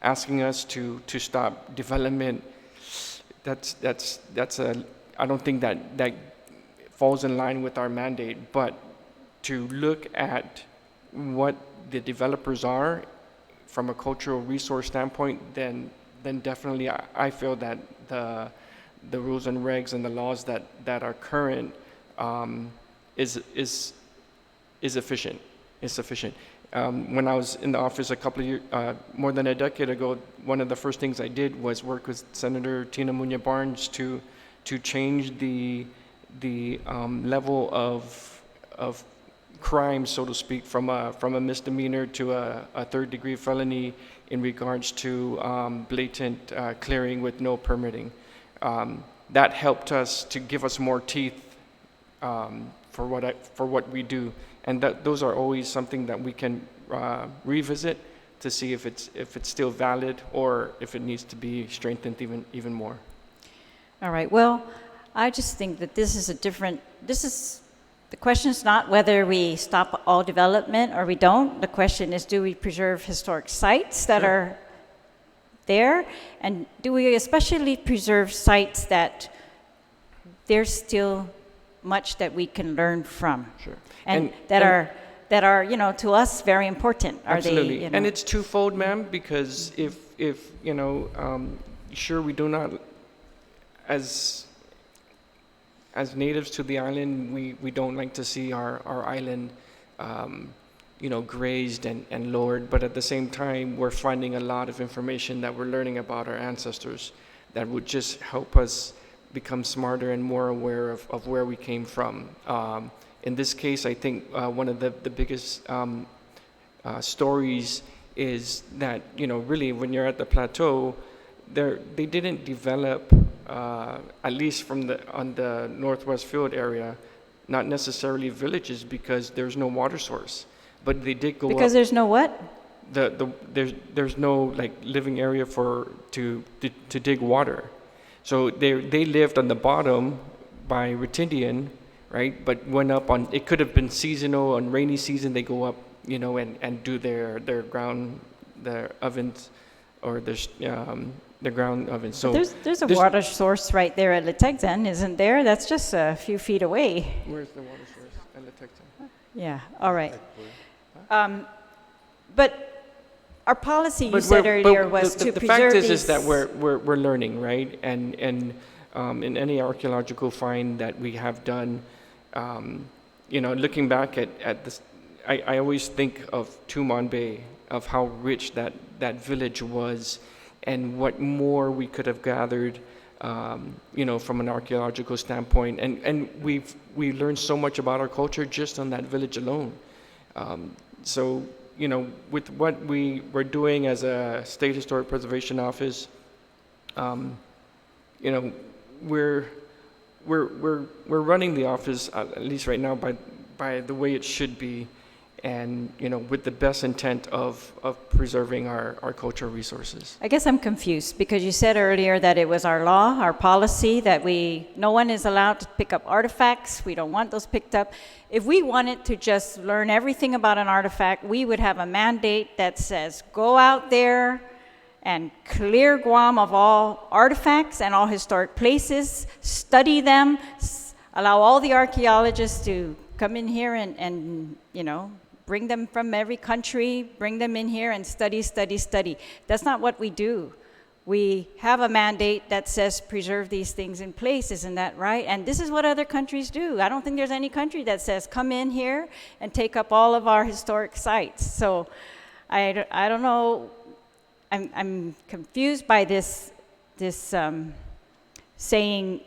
asking us to stop development, I don't think that falls in line with our mandate. But to look at what the developers are from a cultural resource standpoint, then definitely I feel that the rules and regs and the laws that are current is efficient. is sufficient. When I was in the office a couple of years, more than a decade ago, one of the first things I did was work with Senator Tina Muñoz Barnes to change the level of crime, so to speak, from a misdemeanor to a third-degree felony in regards to blatant clearing with no permitting. That helped us to give us more teeth for what we do, and those are always something that we can revisit to see if it's still valid or if it needs to be strengthened even more. All right, well, I just think that the question is not whether we stop all development or we don't. The question is, do we preserve historic sites that are there? And do we especially preserve sites that there's still much that we can learn from? Sure. And that are, to us, very important. Are absolutely. they, And it's twofold, ma'am, because if sure, we do not, as natives to the island, we don't like to see our island, grazed and lowered. But at the same time, we're finding a lot of information that we're learning about our ancestors that would just help us become smarter and more aware of where we came from. In this case, I think one of the biggest stories is that, really when you're at the plateau, they didn't develop, at least on the Northwest Field area, not necessarily villages because there's no water source, but they did go because up. There's no what? There's no living area to dig water, so they lived on the bottom by Rotundian, right? But went up on, it could have been seasonal. On rainy season they go up, and do their ovens or the ground ovens. So there's a water source right there at Letexan, isn't there? That's just a few feet away. Where's the water source at Letexan? Yeah, all right. But our policy, you said earlier, was to the preserve fact is these. that we're learning, right? And in any archaeological find that we have done, looking back at this, I always think of Tumon Bay, of how rich that village was, and what more we could have gathered, from an archaeological standpoint. And we learned so much about our culture just on that village alone. So, with what we were doing as a State Historic Preservation Office, we're running the office, at least right now, by the way it should be, and with the best intent of preserving our cultural resources. I guess I'm confused because you said earlier that it was our law, our policy, that no one is allowed to pick up artifacts. We don't want those picked up. If we wanted to just learn everything about an artifact, we would have a mandate that says, go out there and clear Guam of all artifacts and all historic places, study them, allow all the archaeologists to come in here and bring them from every country, bring them in here and study. That's not what we do. We have a mandate that says preserve these things in place, isn't that right? And this is what other countries do. I don't think there's any country that says come in here and take up all of our historic sites. So I don't know. I'm confused by this saying,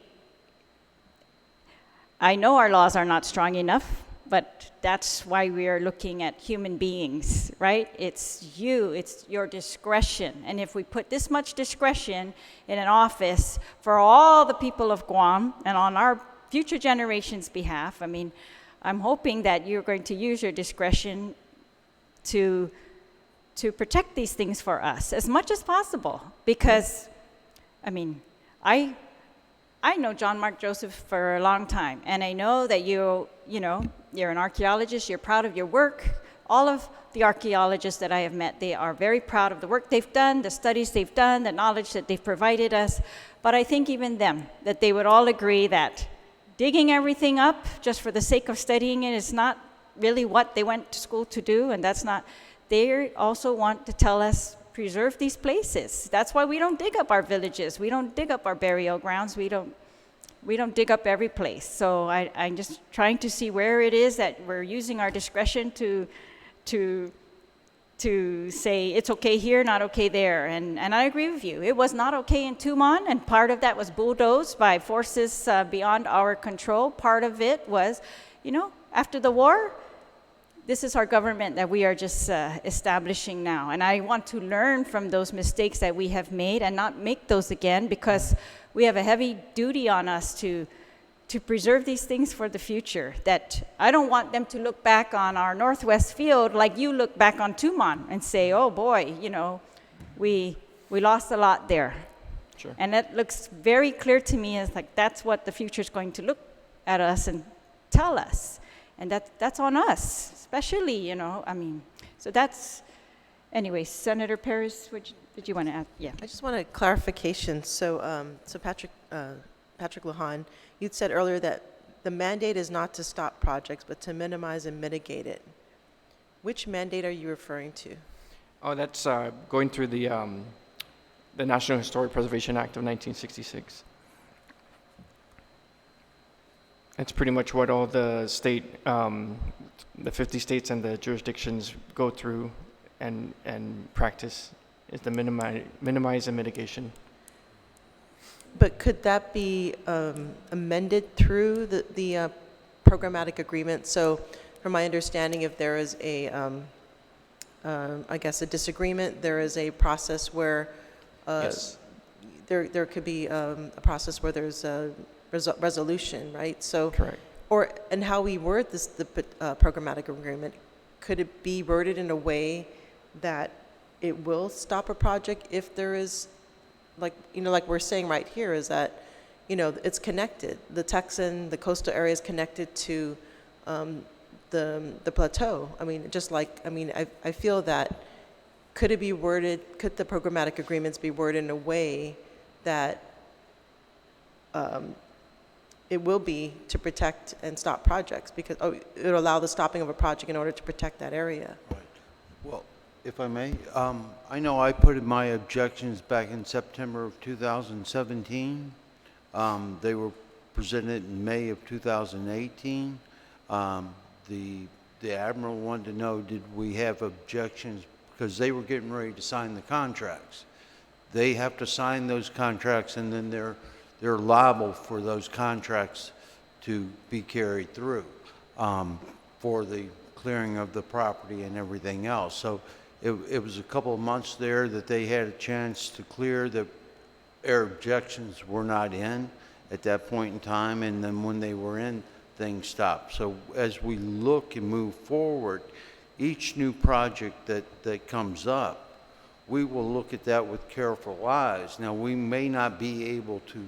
I know our laws are not strong enough, but that's why we are looking at human beings, right? It's your discretion. And if we put this much discretion in an office for all the people of Guam and on our future generations' behalf, I'm hoping that you're going to use your discretion to protect these things for us as much as possible. Because, I know John Mark Joseph for a long time, and I know that you're an archaeologist, you're proud of your work. All of the archaeologists that I have met, they are very proud of the work they've done, the studies they've done, the knowledge that they've provided us. But I think even them, that they would all agree that digging everything up just for the sake of studying it is not really what they went to school to do, and that's not. They also want to tell us, preserve these places. That's why we don't dig up our villages. We don't dig up our burial grounds. We don't dig up every place. So I'm just trying to see where it is that we're using our discretion to to say it's okay here, not okay there. And I agree with you. It was not okay in Tumon, and part of that was bulldozed by forces beyond our control. Part of it was, after the war, this is our government that we are just establishing now. And I want to learn from those mistakes that we have made and not make those again, because we have a heavy duty on us to preserve these things for the future. That I don't want them to look back on our Northwest field like you look back on Tumon and say, oh boy, we lost a lot there. Sure. And that looks very clear to me as like that's what the future is going to look at us and tell us. And that's on us, especially, so that's, anyway, Senator Perez, did you want to add? Yeah. I just want a clarification. So Patrick Lujan, you'd said earlier that the mandate is not to stop projects, but to minimize and mitigate it. Which mandate are you referring to? Oh, that's going through the National Historic Preservation Act of 1966. It's pretty much what all the the 50 states and the jurisdictions go through and practice, is the minimize and mitigation. But could that be amended through the programmatic agreement? So from my understanding, if there is I guess a disagreement, there is a process where Yes. there could be a process where there's a resolution, right? So, Correct. And how we word the programmatic agreement, could it be worded in a way that it will stop a project if there is, like we're saying right here, is that, it's connected. The Texan, the coastal area is connected to the plateau. I feel that could the programmatic agreements be worded in a way that it will be to protect and stop projects, because it will allow the stopping of a project in order to protect that area. Right. Well, if I may, I know I put in my objections back in September of 2017. They were presented in May of 2018. The Admiral wanted to know, did we have objections, because they were getting ready to sign the contracts. They have to sign those contracts, and then they're liable for those contracts to be carried through for the clearing of the property and everything else. So it was a couple of months there that they had a chance to clear. Their objections were not in at that point in time, and then when they were in, things stopped. So as we look and move forward, each new project that comes up, we will look at that with careful eyes. Now, we may not be able to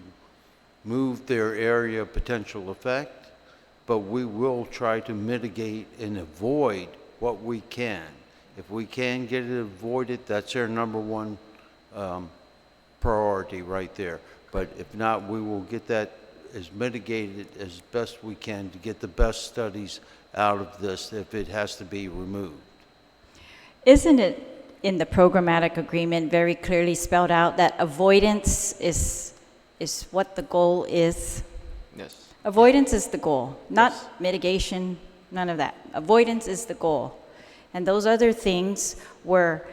move their area of potential effect, but we will try to mitigate and avoid what we can. If we can get it avoided, that's our number one priority right there. But if not, we will get that as mitigated as best we can to get the best studies out of this if it has to be removed. Isn't it in the programmatic agreement very clearly spelled out that avoidance is what the goal is? Yes. Avoidance is the goal, not Yes. mitigation, none of that. Avoidance is the goal. And those other things were,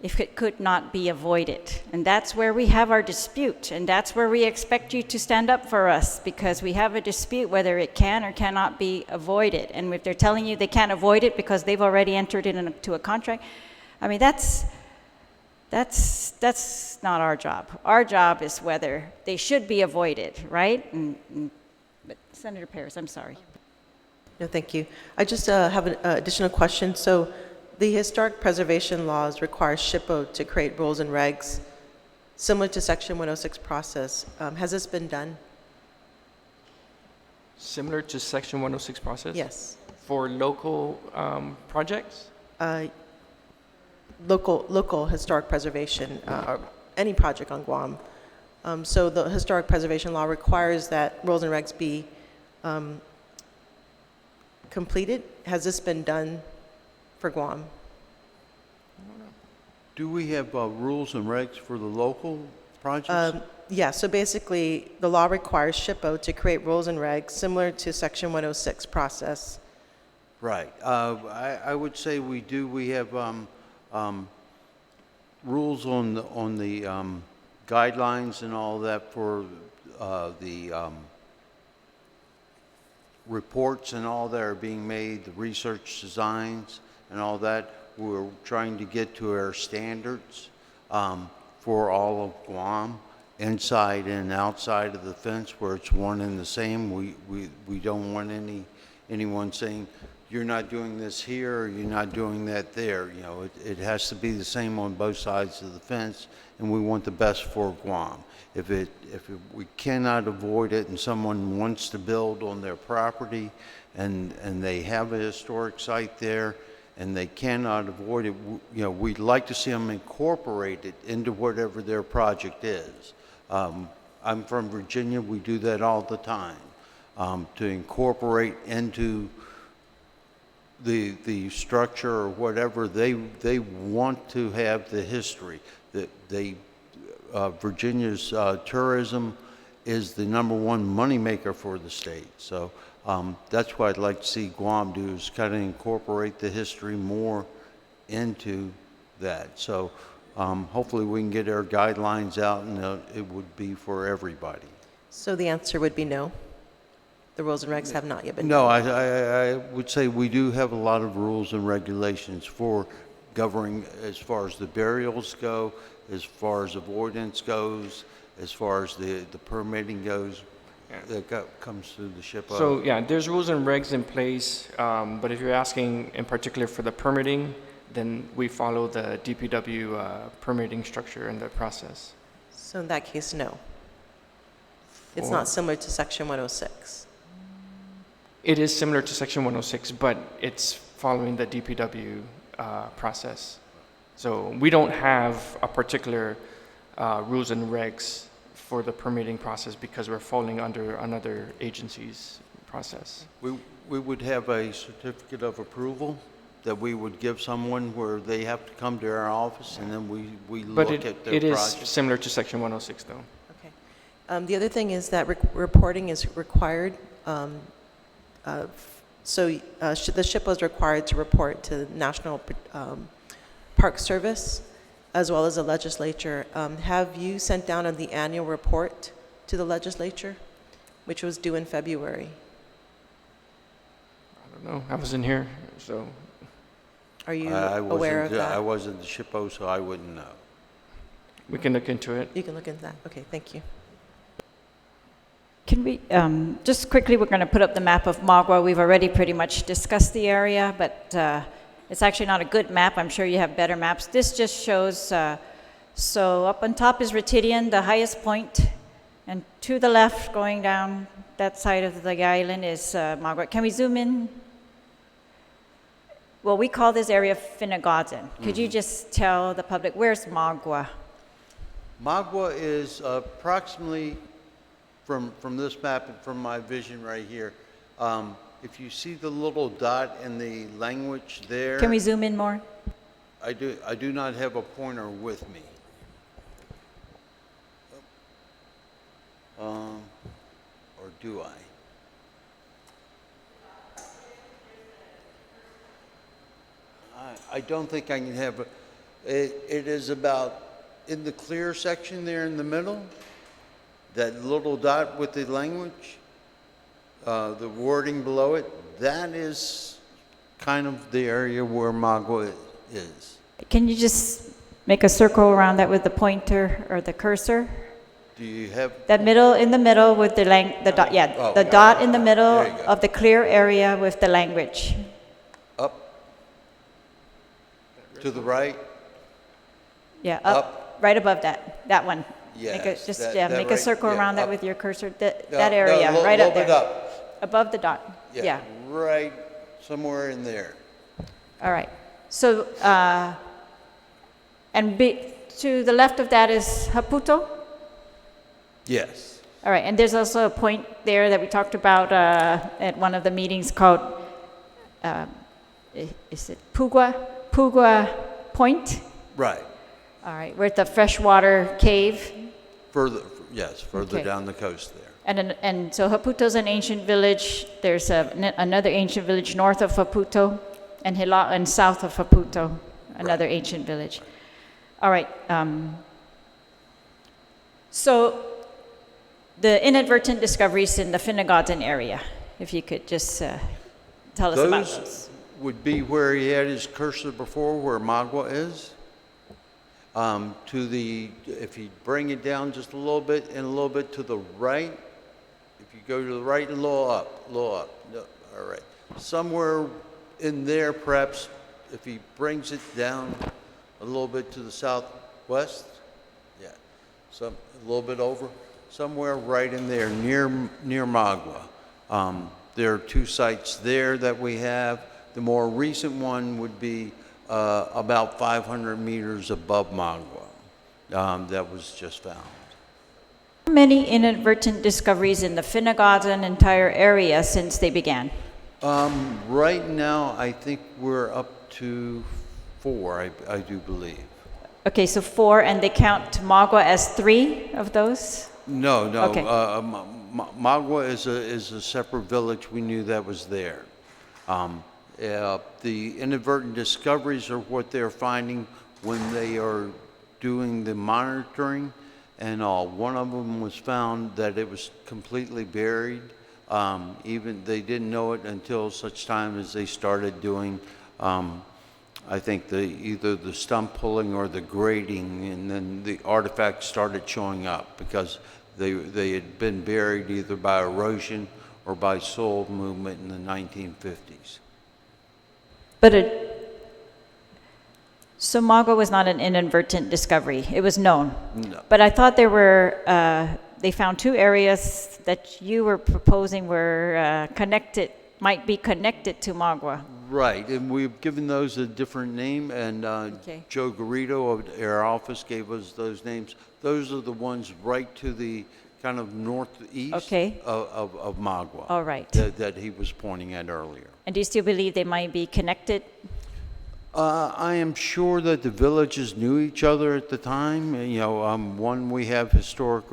if it could not be avoided. And that's where we have our dispute. And that's where we expect you to stand up for us, because we have a dispute whether it can or cannot be avoided. And if they're telling you they can't avoid it because they've already entered it into a contract, that's not our job. Our job is whether they should be avoided, right? But Senator Perez, I'm sorry. No, thank you. I just have an additional question. So the historic preservation laws require SHPO to create rules and regs similar to Section 106 process. Has this been done? Similar to Section 106 process? Yes. For local projects? Local historic preservation, or any project on Guam. So the historic preservation law requires that rules and regs be completed. Has this been done for Guam? Do we have rules and regs for the local projects? Yeah, so basically, the law requires SHPO to create rules and regs similar to Section 106 process Right. I would say we do. We have rules on the guidelines and all that for the reports and all that are being made, the research designs and all that. We're trying to get to our standards for all of Guam, inside and outside of the fence, where it's one and the same. We don't want anyone saying, you're not doing this here, or you're not doing that there. You know, it has to be the same on both sides of the fence, and we want the best for Guam. If we cannot avoid it and someone wants to build on their property and they have a historic site there and they cannot avoid it, you know, we'd like to see them incorporate it into whatever their project is. I'm from Virginia. We do that all the time, to incorporate into the structure or whatever they want to have the history. That Virginia's tourism is the #1 moneymaker for the state. So that's what I'd like to see Guam do, is kind of incorporate the history more into that. So hopefully we can get our guidelines out, and it would be for everybody. So the answer would be no? The rules and regs have not yet been... No, I would say we do have a lot of rules and regulations for governing as far as the burials go, as far as avoidance goes, as far as the permitting goes. That comes through the SHPO. So yeah, there's rules and regs in place, but if you're asking in particular for the permitting, then we follow the DPW permitting structure and the process. So in that case, no. It's not similar to Section 106. It is similar to Section 106, but it's following the DPW process. So we don't have a particular rules and regs for the permitting process because we're falling under another agency's process. We would have a certificate of approval that we would give someone where they have to come to our office, and then we But look at their it is project. similar to Section 106, though. Okay. The other thing is that reporting is required. The SHPO is required to report to the National Park Service as well as the legislature. Have you sent down on the annual report to the legislature, which was due in February? I don't know. I wasn't here, so. Are you aware of that? I wasn't the SHPO, so I wouldn't know. We can look into it. You can look into that. Okay, thank you. Can we, just quickly, we're going to put up the map of Magua. We've already pretty much discussed the area, but it's actually not a good map. I'm sure you have better maps. This just shows, so up on top is Retidian, the highest point, and to the left, going down that side of the island, is Magua. Can we zoom in? Well, we call this area Finnegodson. Could you just tell the public, where's Magua? Magua is approximately, from this map and from my vision right here, if you see the little dot in the language there. Can we zoom in more? I do not have a pointer with me. Or do I? I don't think I can have it is about in the clear section there in the middle, that little dot with the language, the wording below it, that is kind of the area where Magua is. Can you just make a circle around that with the pointer or the cursor? Do you have? That middle, in the middle with the dot, yeah, Oh, the dot in the middle there you go. of the clear area with the language. Up? To the right? Yeah, up, right above that one. Yes, Just, that- yeah, that make a right, circle yeah, around that up. with your cursor, that No, area, no, right up little bit there. up. Above the dot, yeah. Right somewhere in there. All right. So, to the left of that is Haputo? Yes. All right, and there's also a point there that we talked about at one of the meetings called, is it Pugua Point? Right. All right, we're at the freshwater cave. Further, yes, further Okay. down the coast there. And so Haputo's an ancient village. There's another ancient village north of Haputo, and Hilaan south of Haputo, another ancient village. All right. So the inadvertent discoveries in the Finnegodden area, if you could just tell us about those. Those would be where he had his cursor before, where Magua is. If you bring it down just a little bit and a little bit to the right, if you go to the right and a little up, no, all right. Somewhere in there, perhaps, if he brings it down a little bit to the southwest, yeah, a little bit over, somewhere right in there near Magua. There are 2 sites there that we have. The more recent one would be about 500 meters above Magua that was just found. How many inadvertent discoveries in the Finnegodden entire area since they began? Right now, I think we're up to 4, I do believe. Okay, so 4, and they count Magua as 3 of those? No. Okay. Magua is a separate village. We knew that was there. The inadvertent discoveries are what they're finding when they are doing the monitoring, and one of them was found that it was completely buried. Even they didn't know it until such time as they started doing, I think either the stump pulling or the grading, and then the artifacts started showing up because they had been buried either by erosion or by soil movement in the 1950s. So Magua was not an inadvertent discovery. It was known. No. But I thought they found 2 areas that you were proposing were might be connected to Magua. Right, and we've given those a different name, and Okay. Joe Garrido of our office gave us those names. Those are the ones right to the kind of northeast Okay. of Magua. All right. That he was pointing at earlier. And do you still believe they might be connected? I am sure that the villages knew each other at the time. One, we have historic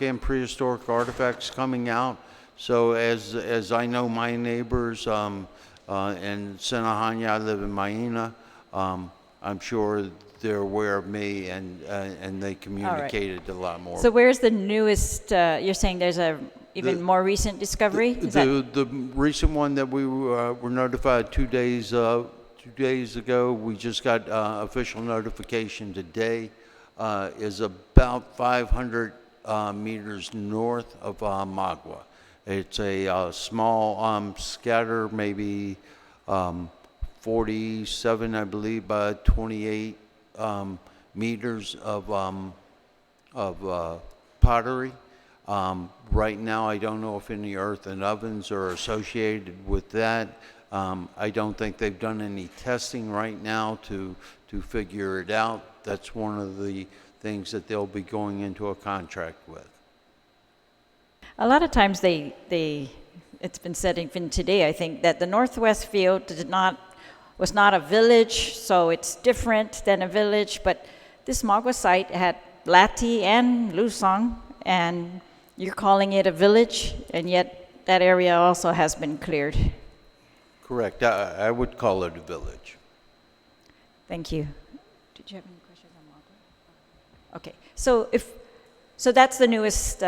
and prehistoric artifacts coming out. So as I know my neighbors in Sinahanya, I live in Maina, I'm sure they're aware of me, and they communicated a lot more. So where's the newest, you're saying there's a even more recent discovery? Is that- The recent one that we were notified 2 days ago, we just got official notification today, is about 500 meters north of Magua. It's a small scatter, maybe 47, I believe, by 28 meters of pottery. Right now, I don't know if any earthen ovens are associated with that. I don't think they've done any testing right now to figure it out. That's one of the things that they'll be going into a contract with. A lot of times it's been said even today, I think, that the Northwest Field was not a village, so it's different than a village, but this Magua site had Lati and Lusong, and you're calling it a village, and yet that area also has been cleared. Correct. I would call it a village. Thank you. Did you have any questions on Magua? Okay, so that's the newest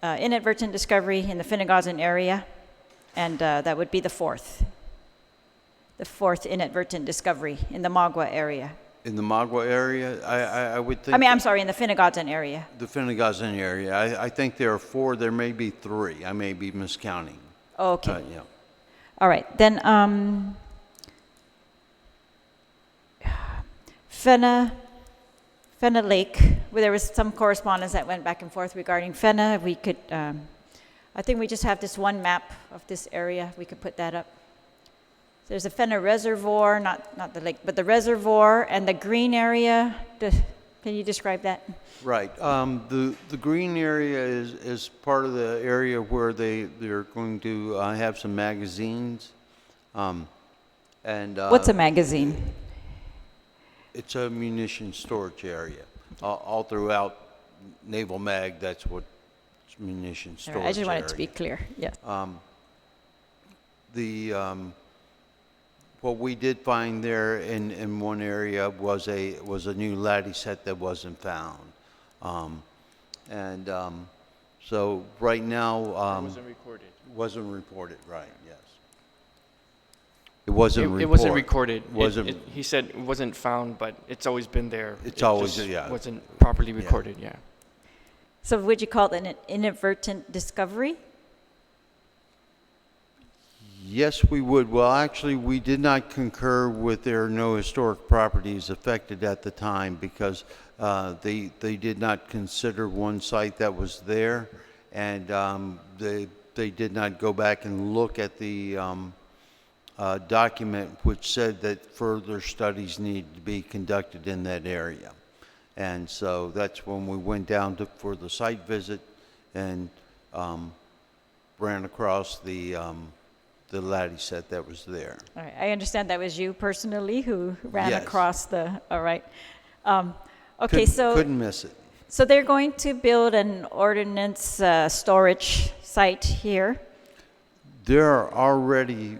inadvertent discovery in the Finnegodden area, and that would be the fourth inadvertent discovery in the Magua area. In the Magua area, I would think... I'm sorry, in the Finnegodden area. The Finnegodden area. I think there are 4. There may be 3. I may be miscounting. Okay. Yeah. All right, then Fenna Lake, where there was some correspondence that went back and forth regarding Fenna. We could, I think we just have this one map of this area. We could put that up. There's a Fenna Reservoir, not the lake, but the reservoir and the green area. Can you describe that? Right. The green area is part of the area where they're going to have some magazines. What's a magazine? It's a munition storage area. All throughout Naval Mag, that's what munition All storage right, I just wanted to be area. clear, yes. What we did find there in one area was a new laddie set that wasn't found. So right now, It wasn't recorded. wasn't reported, right, yes. It wasn't reported. It wasn't recorded. Wasn't, He said it wasn't found, but it's always been there. It's It always, just yeah. wasn't properly recorded, yeah. So would you call it an inadvertent discovery? yes, we would. Well, actually, we did not concur with there are no historic properties affected at the time because they did not consider one site that was there, and they did not go back and look at the document which said that further studies need to be conducted in that area. And so that's when we went down for the site visit and ran across the laddie set that was there. All right, I understand that was you personally who ran Yes. across the, all right. Okay, Couldn't miss it. so they're going to build an ordnance storage site here. There are already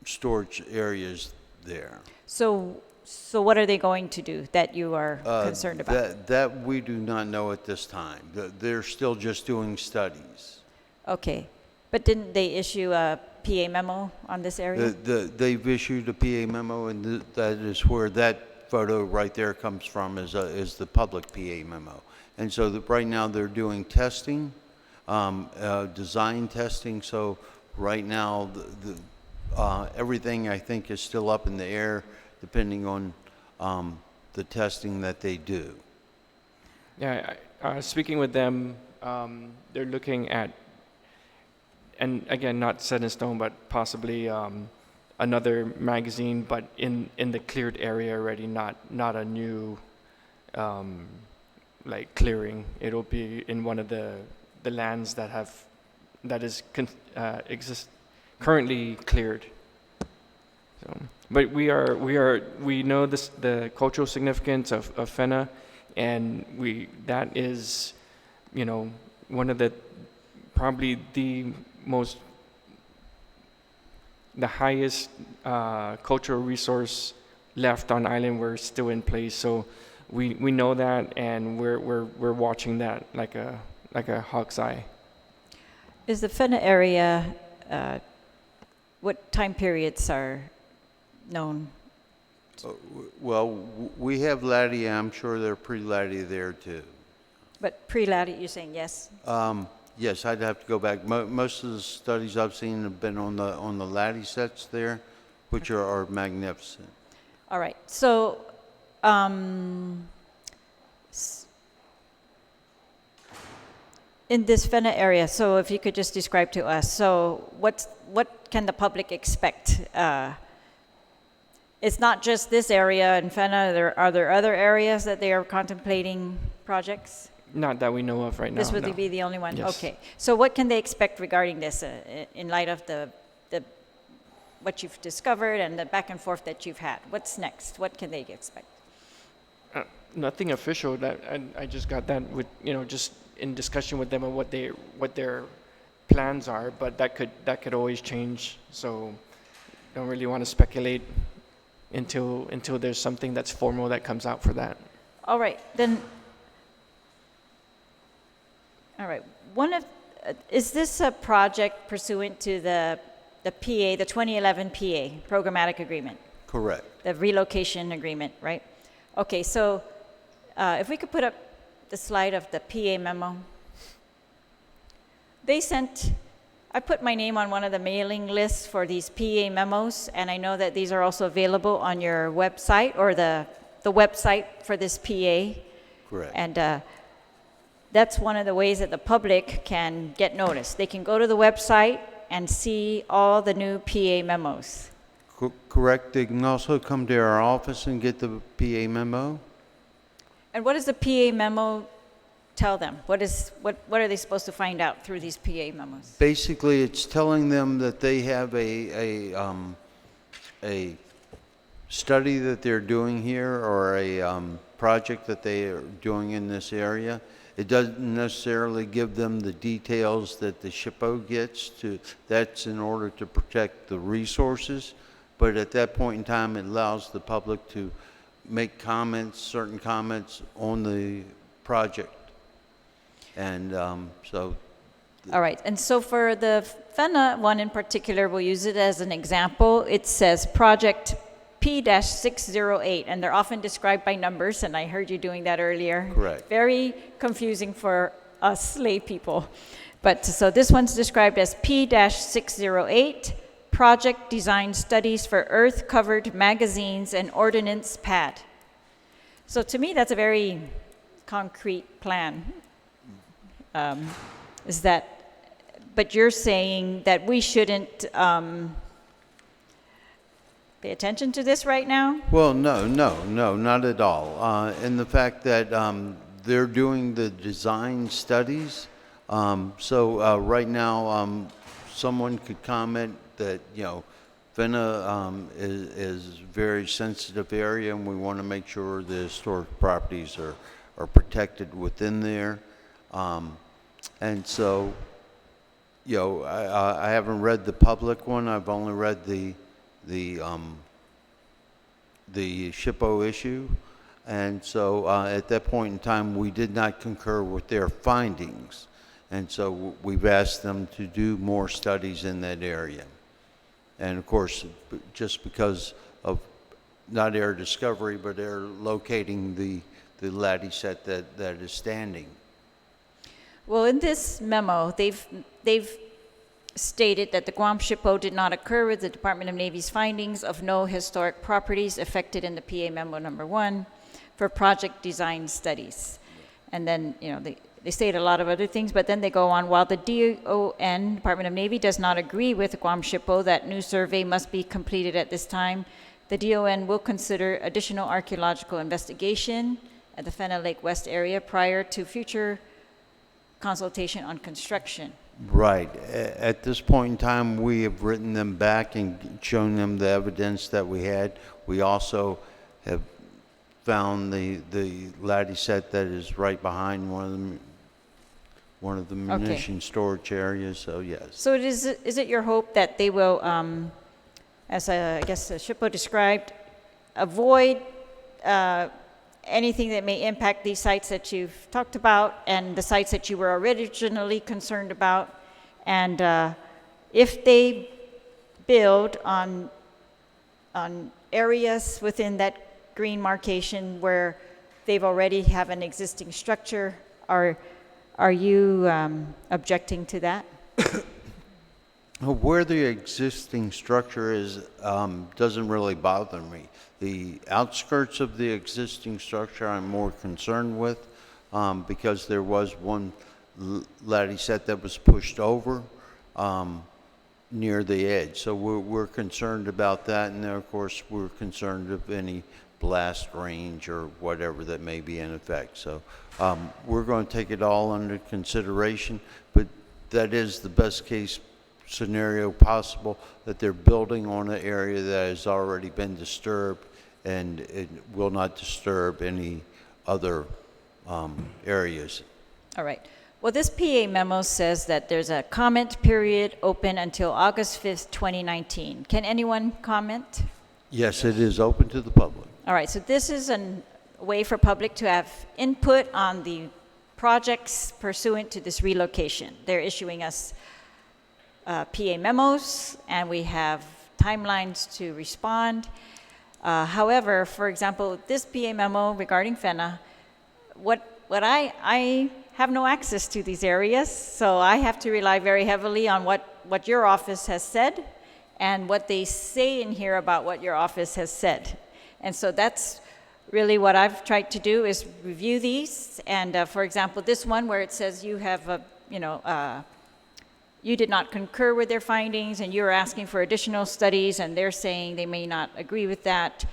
storage areas there. So what are they going to do that you are concerned about? That we do not know at this time. They're still just doing studies. Okay, but didn't they issue a PA memo on this area? They've issued a PA memo, and that is where that photo right there comes from, is the public PA memo. And so right now they're doing testing, design testing. So right now everything I think is still up in the air, depending on the testing that they do. Yeah, speaking with them, they're looking at, and again, not set in stone, but possibly another magazine, but in the cleared area already, not a new like clearing. It'll be in one of the lands that is currently cleared. So, but we know the cultural significance of Fena, and that is, one of the probably the highest cultural resource left on island. We're still in place, so we know that, and we're watching that like a hawk's eye. Is the Fena area, what time periods are known? Well, we have laddie. I'm sure they're pre-laddie there too. But pre-laddie, you're saying yes? Yes, I'd have to go back. Most of the studies I've seen have been on the laddie sets there, which are magnificent. All right, so in this Fena area, so if you could just describe to us, so what can the public expect? It's not just this area in Fena. Are there other areas that they are contemplating projects? Not that we know of right now. This would no. be the only one? Yes. Okay. So what can they expect regarding this in light of the what you've discovered and the back and forth that you've had? What's next? What can they expect? Nothing official. That I just got that with just in discussion with them on what their plans are, but that could always change. So don't really want to speculate until there's something that's formal that comes out for that. All right, then. All right. Is this a project pursuant to the PA, the 2011 PA programmatic agreement, Correct. the relocation agreement, right? Okay. So, if we could put up the slide of the PA memo. I put my name on one of the mailing lists for these PA memos, and I know that these are also available on your website or the website for this PA. Correct. And that's one of the ways that the public can get noticed. They can go to the website and see all the new PA memos. Correct. They can also come to our office and get the PA memo. And what does the PA memo tell them? What are they supposed to find out through these PA memos? Basically, it's telling them that they have a study that they're doing here or a project that they are doing in this area, It doesn't necessarily give them the details that the SHPO gets to, that's in order to protect the resources. But at that point in time, it allows the public to make comments, certain comments on the project. And so, All right, and so for the FENA one in particular, we'll use it as an example. It says project P-608, and they're often described by numbers, and I heard you doing that earlier. Correct. Very confusing for us lay people. But so this one's described as P-608, project design studies for earth-covered magazines and ordnance pad. So to me, that's a very concrete plan. But you're saying that we shouldn't pay attention to this right now? well, no, not at all. And the fact that they're doing the design studies. So right now, someone could comment that, FENA is a very sensitive area, and we want to make sure the historic properties are protected within there. And so, I haven't read the public one. I've only read the SHPO issue. And so at that point in time, we did not concur with their findings. And so we've asked them to do more studies in that area. And of course, just because of not air discovery, but air locating the latte set that is standing. Well, in this memo, they've stated that the Guam SHPO did not occur with the Department of Navy's findings of no historic properties affected in the PA Memo number 1 for project design studies. And then, they state a lot of other things, but then they go on, while the DON, Department of Navy, does not agree with the Guam SHPO that new survey must be completed at this time, the DON will consider additional archaeological investigation at the Fena Lake West area prior to future consultation on construction. Right. At this point in time, we have written them back and shown them the evidence that we had. We also have found the latte set that is right behind one of the munition storage areas. So yes. So is it your hope that they will, as I guess the SHPO described, avoid anything that may impact these sites that you've talked about and the sites that you were originally concerned about? And if they build on areas within that green marcation where they've already have an existing structure, are you objecting to that? Where the existing structure is doesn't really bother me. The outskirts of the existing structure I'm more concerned with because there was one latte set that was pushed over near the edge. So we're concerned about that, and then of course we're concerned of any blast range or whatever that may be in effect. So we're going to take it all under consideration, but that is the best case scenario possible, that they're building on an area that has already been disturbed and it will not disturb any other areas. All right. Well, this PA memo says that there's a comment period open until August 5th, 2019. Can anyone comment? Yes, it is open to the public. All right, so this is a way for public to have input on the projects pursuant to this relocation. They're issuing us PA memos, and we have timelines to respond. However, for example, this PA memo regarding FENA, what I have no access to these areas, so I have to rely very heavily on what your office has said and what they say in here about what your office has said. And so that's really what I've tried to do, is review these. And for example, this one where it says you have you did not concur with their findings and you're asking for additional studies, and they're saying they may not agree with that,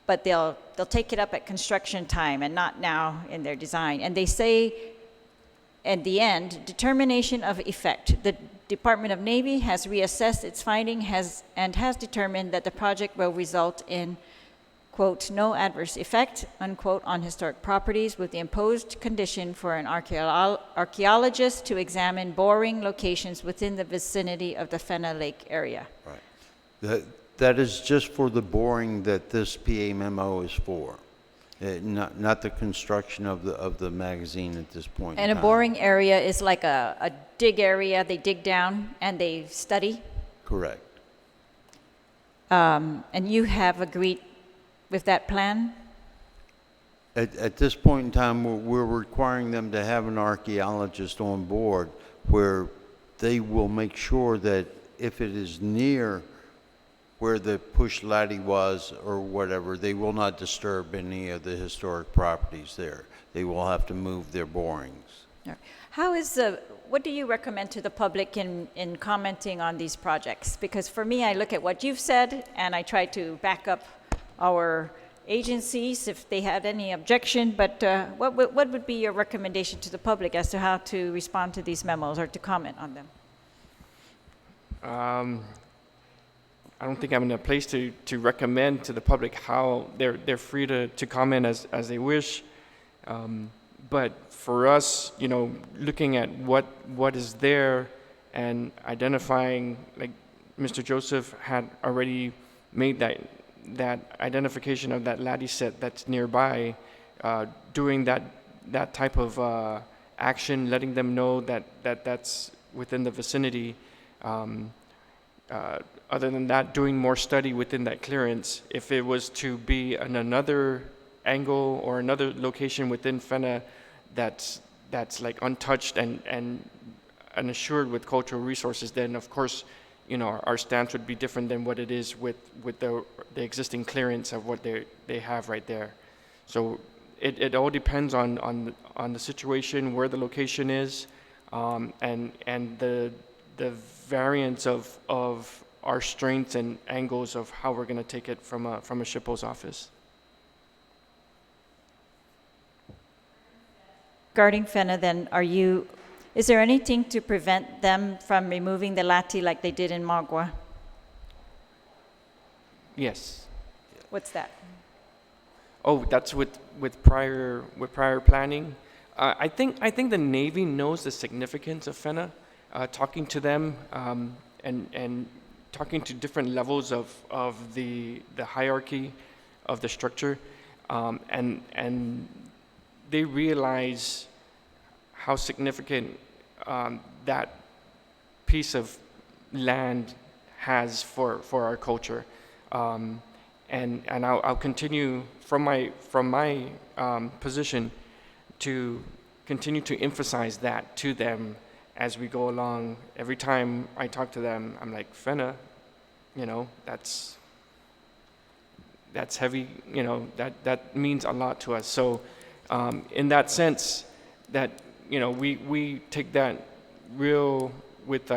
but they'll take it up at construction time and not now in their design. And they say at the end, determination of effect. The Department of Navy has reassessed its finding and has determined that the project will result in, quote, "no adverse effect," unquote, on historic properties, with the imposed condition for an archaeologist to examine boring locations within the vicinity of the Fenna Lake area. Right. That is just for the boring that this PA memo is for, not the construction of the magazine at this point in And a time. boring area is like a dig area. They dig down and they study. Correct. And you have agreed with that plan? At this point in time, we're requiring them to have an archaeologist on board where they will make sure that if it is near where the push laddie was or whatever, they will not disturb any of the historic properties there. They will have to move their borings. How is what do you recommend to the public in commenting on these projects? Because for me, I look at what you've said and I try to back up our agencies if they had any objection, but what would be your recommendation to the public as to how to respond to these memos or to comment on them? I don't think I'm in a place to recommend to the public how they're free to comment as they wish. But for us, looking at what is there and identifying, like Mr. Joseph had already made that identification of that laddie set that's nearby, doing that type of action, letting them know that's within the vicinity. Other than that, doing more study within that clearance. If it was to be in another angle or another location within Fenna that's like untouched and assured with cultural resources, then of course, our stance would be different than what it is with the existing clearance of what they have right there. So it all depends on the situation, where the location is, and the variance of our strengths and angles of how we're going to take it from a SHPO's office. Regarding Fenna, then, is there anything to prevent them from removing the latte like they did in Magua? Yes. What's that? Oh, that's with prior planning. I think the Navy knows the significance of Fenna. Talking to them and talking to different levels of the hierarchy of the structure, and they realize how significant that piece of land has for our culture, and I'll continue from my position to continue to emphasize that to them as we go along. Every time I talk to them, I'm like, Fenna, that's heavy, that means a lot to us. So in that sense, that we take that real with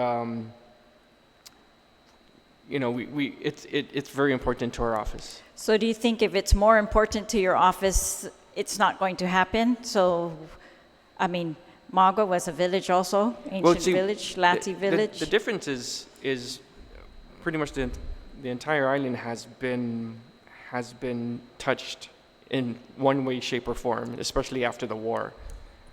it's very important to our office. So do you think if it's more important to your office, it's not going to happen? So, I mean, Magua was a village also, ancient village, Lati village. The difference is pretty much the entire island has been touched in one way, shape, or form, especially after the war.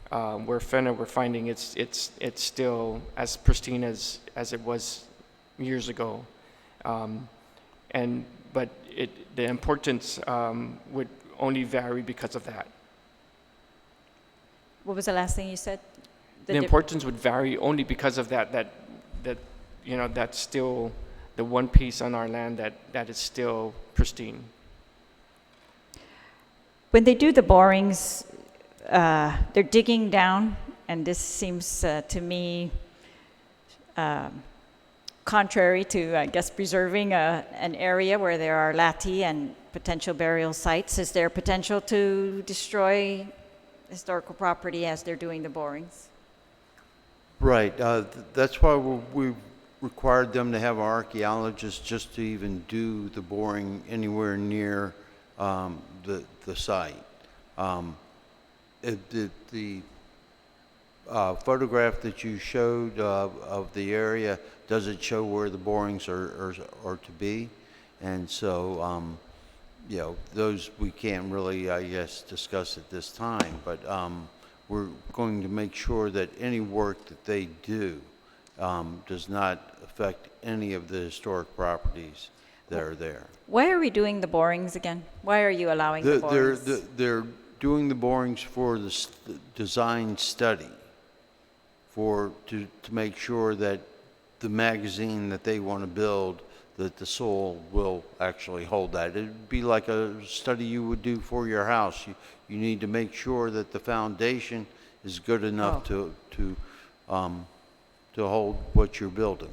Where Fenna, we're finding it's still as pristine as it was years ago, but the importance would only vary because of that. What was the last thing you said? The importance would vary only because of that that's still the one piece on our land that is still pristine. When they do the borings, they're digging down, and this seems to me contrary to, I guess, preserving an area where there are lati and potential burial sites. Is there potential to destroy historical property as they're doing the borings? Right. That's why we required them to have archaeologists just to even do the boring anywhere near the site. The photograph that you showed of the area, does it show where the borings are to be? And so, those we can't really, I guess, discuss at this time, but we're going to make sure that any work that they do does not affect any of the historic properties that are there. Why are we doing the borings again? Why are you allowing the borings? They're doing the borings for the design study, to make sure that the magazine that they want to build, that the soil will actually hold that. It'd be like a study you would do for your house. You need to make sure that the foundation is good enough to hold what you're building.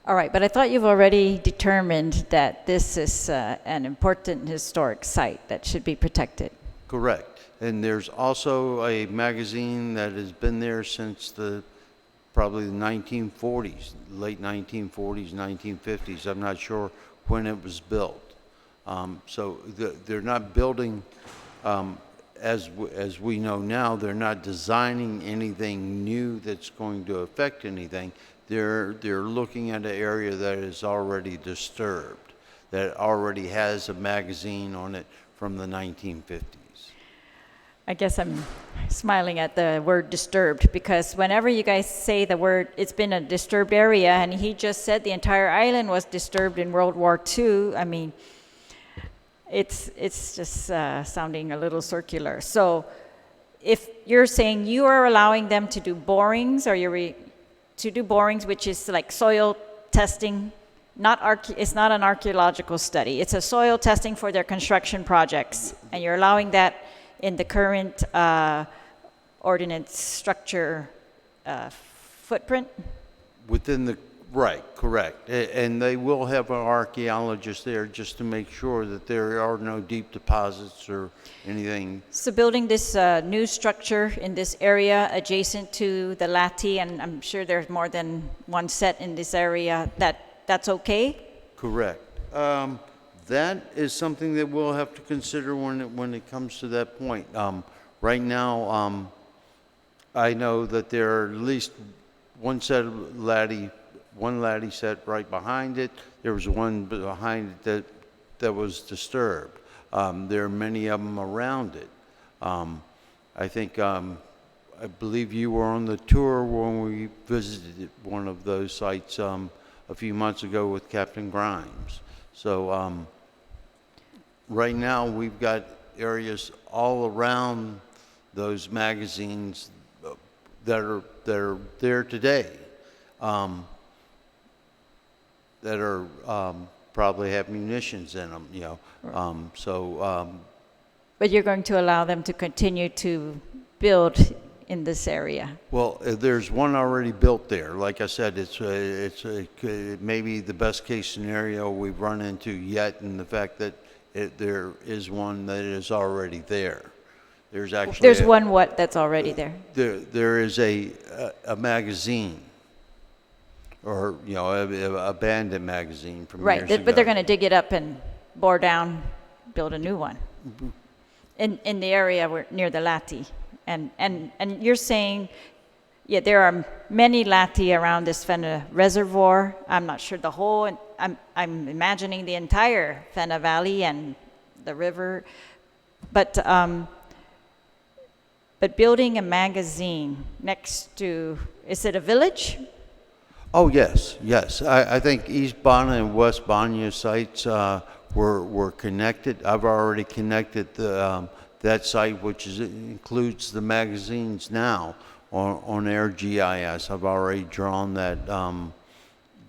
All right, but I thought you've already determined that this is an important historic site that should be protected. Correct. And there's also a magazine that has been there since probably the 1940s, late 1940s, 1950s. I'm not sure when it was built. So they're not building, as we know now, they're not designing anything new that's going to affect anything. They're looking at an area that is already disturbed, that already has a magazine on it from the 1950s. I guess I'm smiling at the word disturbed because whenever you guys say the word, it's been a disturbed area, and he just said the entire island was disturbed in World War II. I mean, it's just sounding a little circular. So if you're saying you are allowing them to do borings, or to do borings, which is like soil testing, it's not an archaeological study. It's a soil testing for their construction projects, and you're allowing that in the current ordinance structure footprint? Right, correct. And they will have an archaeologist there just to make sure that there are no deep deposits or anything. So building this new structure in this area adjacent to the Lati, and I'm sure there's more than one set in this area, that's okay? Correct. That is something that we'll have to consider when it comes to that point. Right now, I know that there are at least one latty set right behind it. There was one behind it that was disturbed. There are many of them around it. I think, I believe you were on the tour when we visited one of those sites a few months ago with Captain Grimes. So right now we've got areas all around those magazines that are there today. That are probably have munitions in them, But you're going to allow them to continue to build in this area? Well, there's one already built there. Like I said, it's maybe the best case scenario we've run into yet, in the fact that there is one that is already there. There's one what that's already there? There is a magazine. Or, a abandoned magazine from years ago. Right, but they're going to dig it up and bore down, build a new one in the area near the Lati. And you're saying, there are many Lati around this Fena reservoir. I'm not sure the whole, I'm imagining the entire Fena Valley and the river. But building a magazine next to, is it a village? Oh, yes. I think East Bana and West Banya sites were connected. I've already connected that site, which includes the magazines now, on AirGIS. I've already drawn that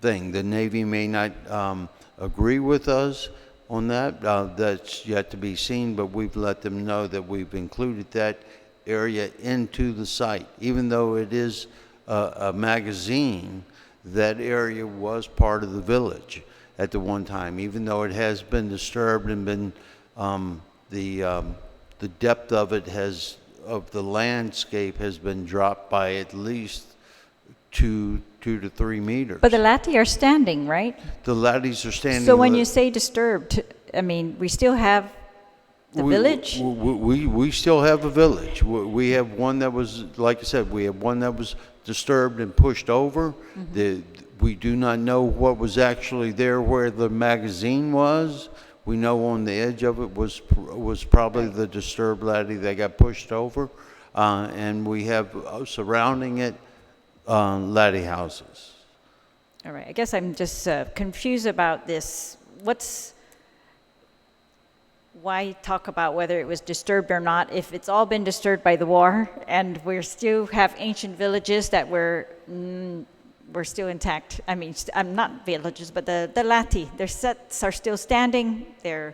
thing. The Navy may not agree with us on that. That's yet to be seen, but we've let them know that we've included that area into the site. Even though it is a magazine, that area was part of the village at the one time, even though it has been disturbed and been the depth of it of the landscape has been dropped by at least 2 to 3 meters. But the Lati are standing, right? The Latis are standing. So when you say disturbed, I mean, we still have the village? We still have a village. We have one that was, like I said, we have one that was disturbed and pushed over. We do not know what was actually there where the magazine was. We know on the edge of it was probably the disturbed laddie that got pushed over, and we have surrounding it laddie houses. All right, I guess I'm just confused about this. Why talk about whether it was disturbed or not if it's all been disturbed by the war and we still have ancient villages that were still intact? I mean, I'm not villages, but the lati, their sets are still standing. You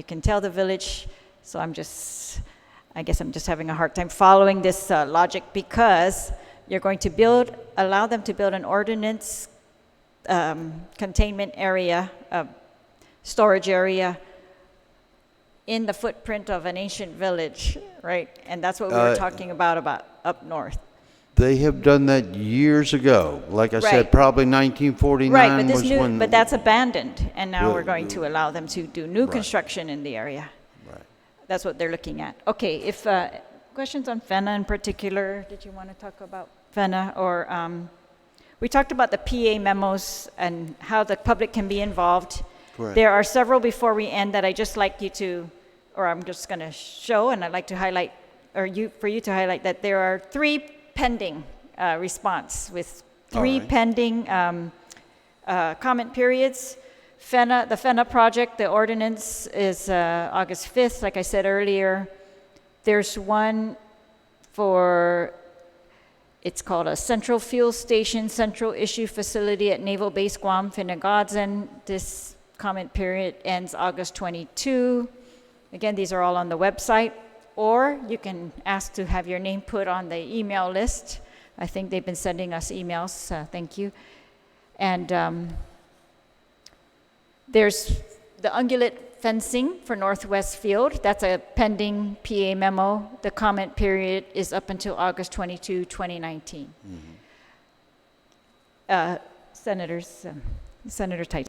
can tell the village. So I guess I'm just having a hard time following this logic, because you're going to allow them to build an ordinance containment area, storage area in the footprint of an ancient village, right? And that's what we were talking about up north. They have done that years ago. Like I said, Right. probably 1949 Right, was when. but that's abandoned, and now Well, we're going to allow them to do new Right. construction in the area. Right. That's what they're looking at. Okay, if questions on FENA in particular, did you want to talk about FENA? Or we talked about the PA memos and how the public can be involved. Correct. There are several before we end that I just like you to, or I'm just going to show, and I'd like to highlight, for you to highlight that there are 3 pending response with 3 All right. pending comment periods. The FENA project, the ordinance is August 5th, like I said earlier. There's one it's called a Central Fuel Station, Central Issue Facility at Naval Base Guam, Finnegadzen. This comment period ends August 22. Again, these are all on the website. Or you can ask to have your name put on the email list. I think they've been sending us emails, thank you. And there's the ungulate fencing for Northwest Field. That's a pending PA memo. The comment period is up until August 22, 2019. Senator Tice.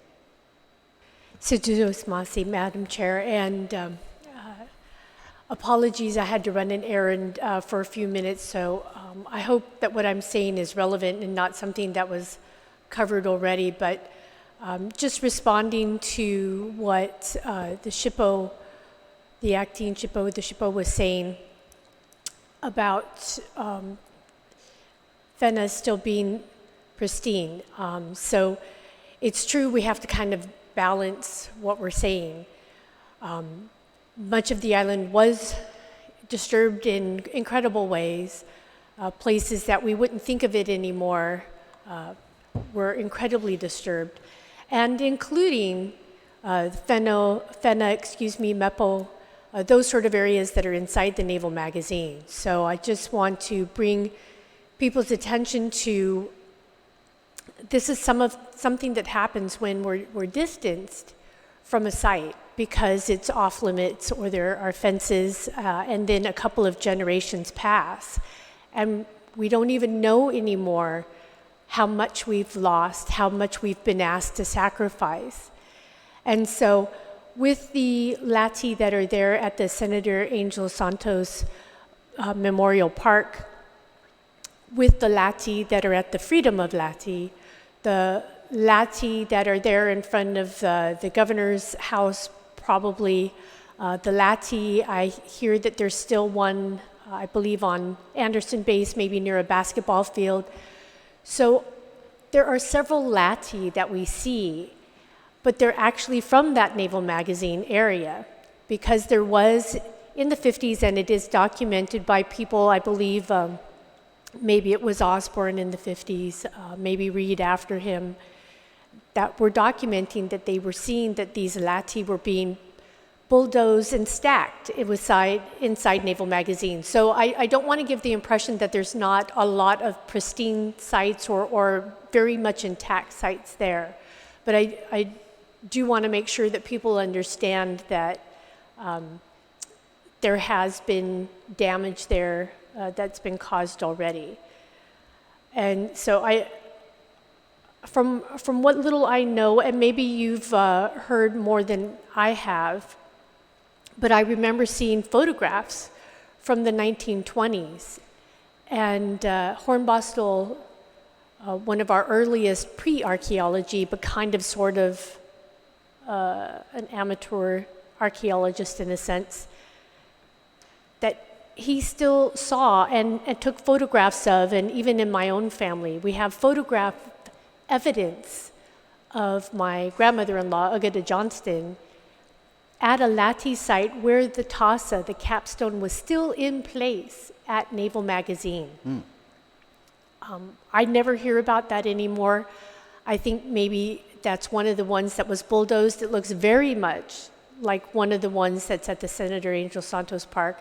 Therese, Madam Chair, and apologies, I had to run an errand for a few minutes, so I hope that what I'm saying is relevant and not something that was covered already, but just responding to what the acting SHPO was saying about FENA still being pristine. So it's true we have to kind of balance what we're saying. Much of the island was disturbed in incredible ways. Places that we wouldn't think of it anymore were incredibly disturbed, and including FENA, MEPO, those sort of areas that are inside the naval magazine. So I just want to bring people's attention to this is something that happens when we're distanced from a site because it's off limits or there are fences, and then a couple of generations pass. And we don't even know anymore how much we've lost, how much we've been asked to sacrifice. And so with the Lati that are there at the Senator Angel Santos Memorial Park, with the Lati that are at the Freedom of Lati, the Lati that are there in front of the governor's house, probably. The Lati, I hear that there's still one, I believe, on Anderson Base, maybe near a basketball field. So there are several Lati that we see, but they're actually from that naval magazine area because there was in the 50s, and it is documented by people, I believe, maybe it was Osborne in the 50s, maybe Reed after him, that were documenting that they were seeing that these Lati were being bulldozed and stacked inside naval magazines. So I don't want to give the impression that there's not a lot of pristine sites or very much intact sites there. But I do want to make sure that people understand that there has been damage there that's been caused already. And so from what little I know, and maybe you've heard more than I have, but I remember seeing photographs from the 1920s. And Hornbostel, one of our earliest pre-archaeology, but kind of sort of an amateur archaeologist in a sense, that he still saw and took photographs of, and even in my own family, we have photograph evidence of my grandmother-in-law, Agata Johnston, at a Lati site where the tassa, the capstone, was still in place at Naval Magazine. I never hear about that anymore. I think maybe that's one of the ones that was bulldozed. It looks very much like one of the ones that's at the Senator Angel Santos Park.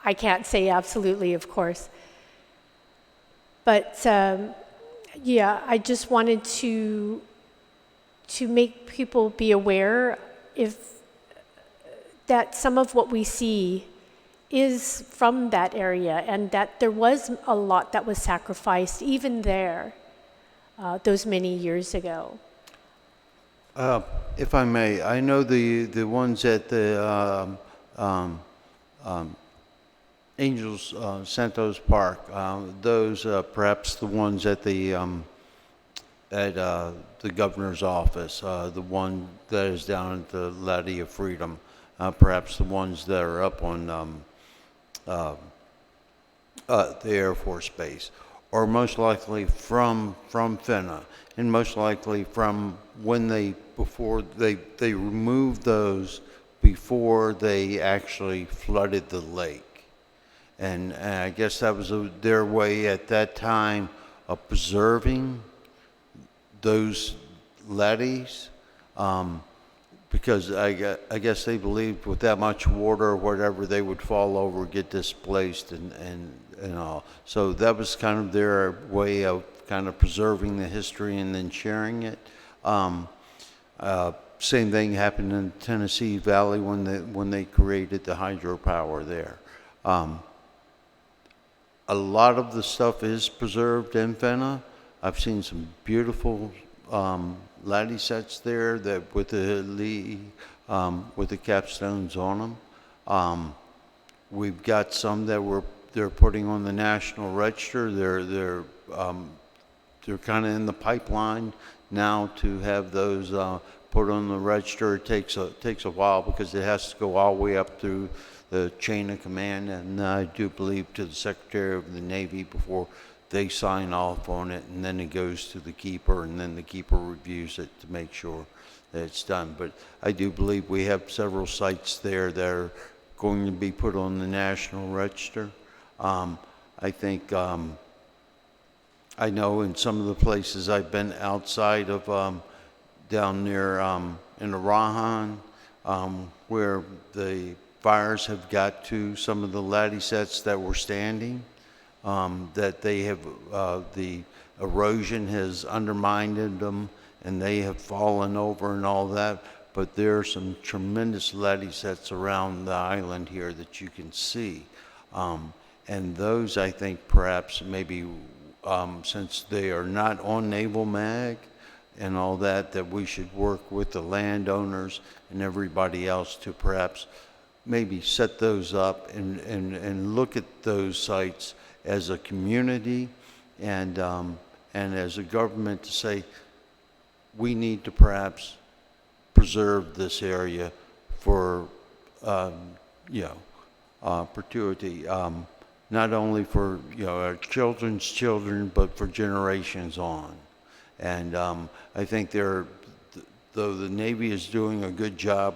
I can't say absolutely, of course. But yeah, I just wanted to make people be aware that some of what we see is from that area, and that there was a lot that was sacrificed even there those many years ago. If I may, I know the ones at the Angels Santos Park. Those perhaps the ones at the governor's office. The one that is down at the Lady of Freedom. Perhaps the ones that are up on the Air Force Base, or most likely from FINA, and most likely from when before they removed those before they actually flooded the lake, and I guess that was their way at that time of preserving those levees. Because I guess they believed with that much water or whatever, they would fall over, get displaced, and all. So that was kind of their way of kind of preserving the history and then sharing it. Same thing happened in the Tennessee Valley when they created the hydropower there. A lot of the stuff is preserved in Fenna. I've seen some beautiful lattice sets there that with the capstones on them. We've got some that they're putting on the National Register. They're kind of in the pipeline now to have those put on the register. It takes a while because it has to go all the way up through the chain of command, and I do believe to the Secretary of the Navy before they sign off on it, and then it goes to the keeper, and then the keeper reviews it to make sure that it's done. But I do believe we have several sites there that are going to be put on the National Register. I think I know in some of the places I've been outside of down near in Arahan, where the fires have got to some of the lattice sets that were standing. That they have, the erosion has undermined them and they have fallen over and all that. But there are some tremendous lattice sets around the island here that you can see. And those, I think, perhaps maybe since they are not on Naval Mag and all that, that we should work with the landowners and everybody else to perhaps maybe set those up and look at those sites as a community and as a government to say we need to perhaps preserve this area for perpetuity, not only for our children's children but for generations on. And I think though the Navy is doing a good job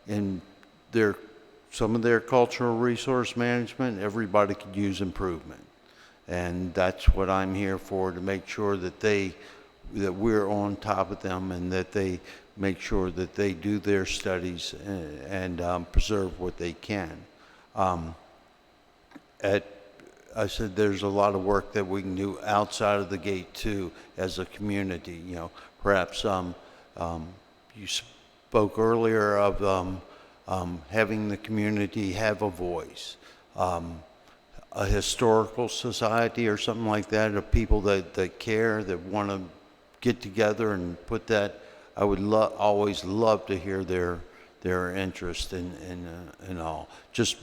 in some of their cultural resource management, everybody could use improvement. And that's what I'm here for, to make sure that we're on top of them and that they make sure that they do their studies and preserve what they can. I said there's a lot of work that we can do outside of the gate too as a community. Perhaps you spoke earlier of having the community have a voice. A historical society or something like that, of people that care, that want to get together and put that. I would always love to hear their interest in all. Just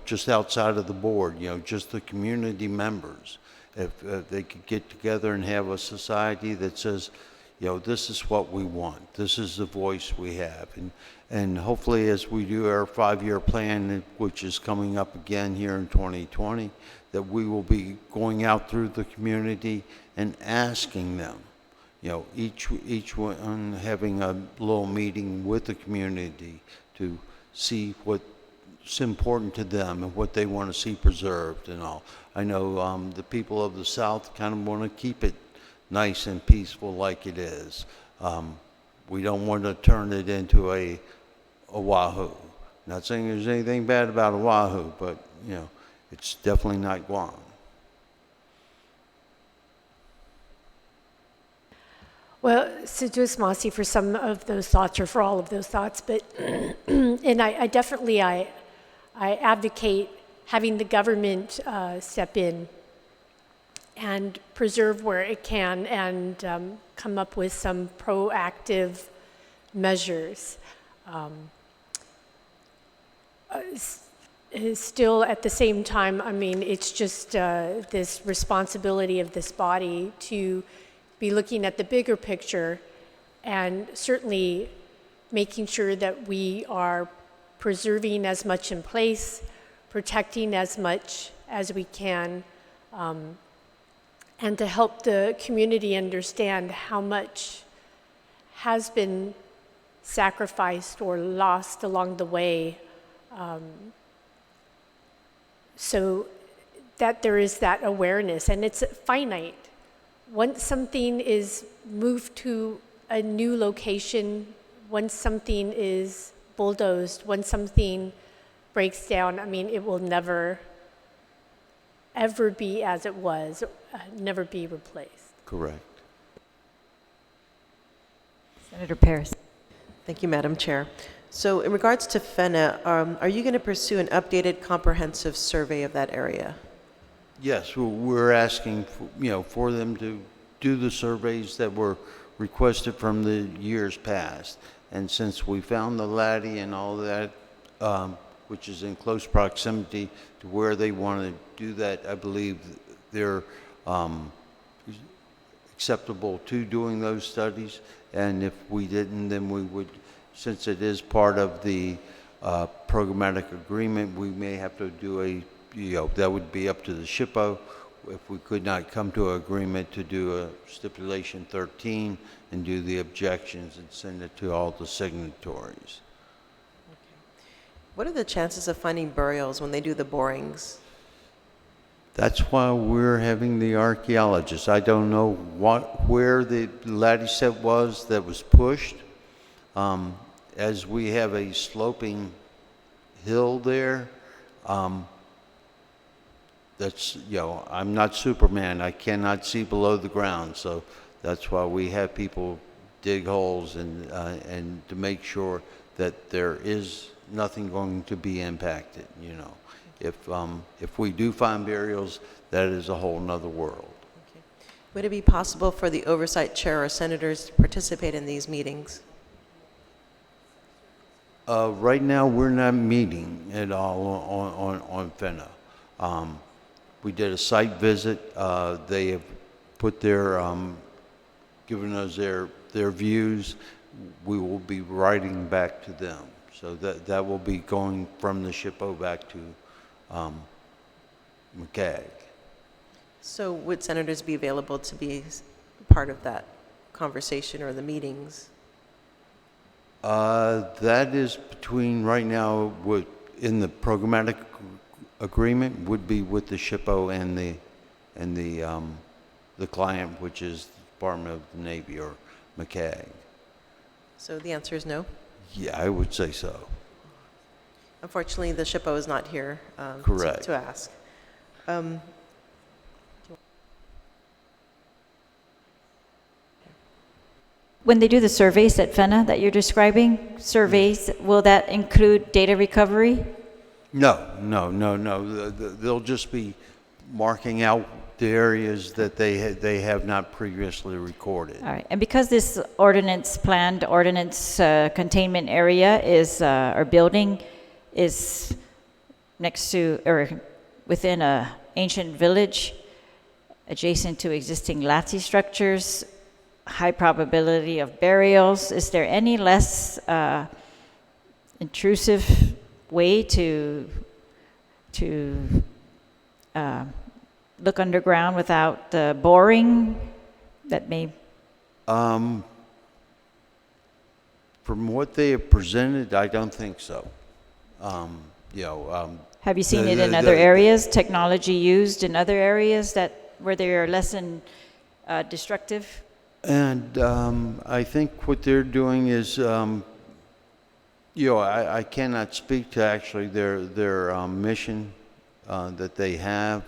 just outside of the board, just the community members. If they could get together and have a society that says, this is what we want. This is the voice we have. And hopefully as we do our 5-year plan, which is coming up again here in 2020, that we will be going out through the community and asking them, each one having a little meeting with the community to see what's important to them and what they want to see preserved and all. I know the people of the South kind of want to keep it nice and peaceful like it is. We don't want to turn it into a Oahu. Not saying there's anything bad about Oahu, but it's definitely not Guam. Well, Seduis Masi for some of those thoughts, or for all of those thoughts, but and I definitely advocate having the government step in and preserve where it can, and come up with some proactive measures. Still, at the same time, I mean, it's just this responsibility of this body to be looking at the bigger picture, and certainly making sure that we are preserving as much in place, protecting as much as we can, and to help the community understand how much has been sacrificed or lost along the way, so that there is that awareness, and it's finite. Once something is moved to a new location, once something is bulldozed, once something breaks down, I mean, it will never, ever be as it was, never be replaced. Correct. Senator Paris. Thank you, Madam Chair. So in regards to FENA, are you going to pursue an updated comprehensive survey of that area? Yes, we're asking for them to do the surveys that were requested from the years past. And since we found the laddie and all that, which is in close proximity to where they want to do that, I believe they're acceptable to doing those studies. And if we didn't, then we would, since it is part of the programmatic agreement, we may have to do that would be up to the SHPO if we could not come to an agreement to do a stipulation 13 and do the objections and send it to all the signatories. What are the chances of finding burials when they do the borings? That's why we're having the archaeologists. I don't know where the laddie set was that was pushed. As we have a sloping hill there, that's, I'm not Superman. I cannot see below the ground. So that's why we have people dig holes and to make sure that there is nothing going to be impacted, If we do find burials, that is a whole nother world. Okay. Would it be possible for the Oversight Chair or senators to participate in these meetings? Right now, we're not meeting at all on FENA. We did a site visit. They have put given us their views. We will be writing back to them. So that will be going from the SHPO back to McCagg. So would senators be available to be part of that conversation or the meetings? That is between right now in the programmatic agreement would be with the SHPO and the client, which is the Department of the Navy or McCagg. So the answer is no? Yeah, I would say so. Unfortunately, the SHPO is not here Correct. to ask. When they do the surveys at FENA that you're describing, will that include data recovery? No. They'll just be marking out the areas that they have not previously recorded. All right, and because this planned ordinance containment area or building is next to or within a ancient village adjacent to existing LATSI structures, high probability of burials. Is there any less intrusive way to look underground without boring that may? From what they have presented, I don't think so. Have you seen it in other areas? Technology used in other areas where they are less destructive? And I think what they're doing is, I cannot speak to actually their mission that they have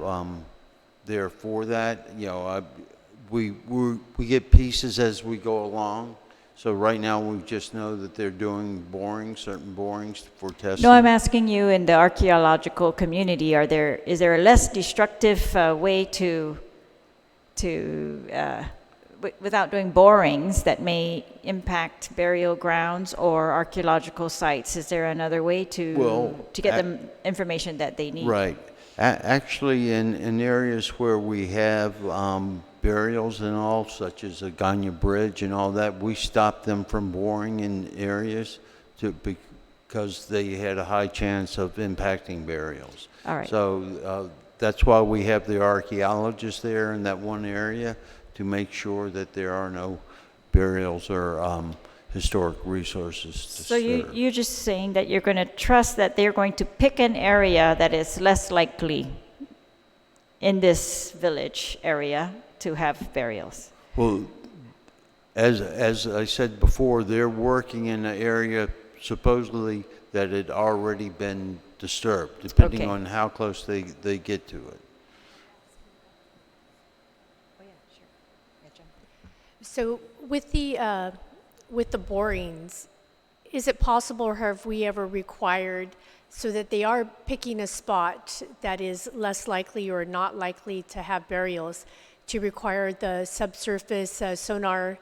there for that. We get pieces as we go along. So right now we just know that they're doing certain borings for testing. No, I'm asking you in the archaeological community, is there a less destructive way without doing borings that may impact burial grounds or archaeological sites? Is there another way to get them information that they need? Right. Actually, in areas where we have burials and all, such as the Ganya Bridge and all that, we stopped them from boring in areas because they had a high chance of impacting burials. All right. So that's why we have the archaeologists there in that one area to make sure that there are no burials or historic resources to So serve. you're just saying that you're going to trust that they're going to pick an area that is less likely in this village area to have burials. Well, as I said before, they're working in an area supposedly that had already been disturbed, depending Okay. on how close they get to it. So with the borings, is it possible, or have we ever required, so that they are picking a spot that is less likely or not likely to have burials, to require the subsurface sonar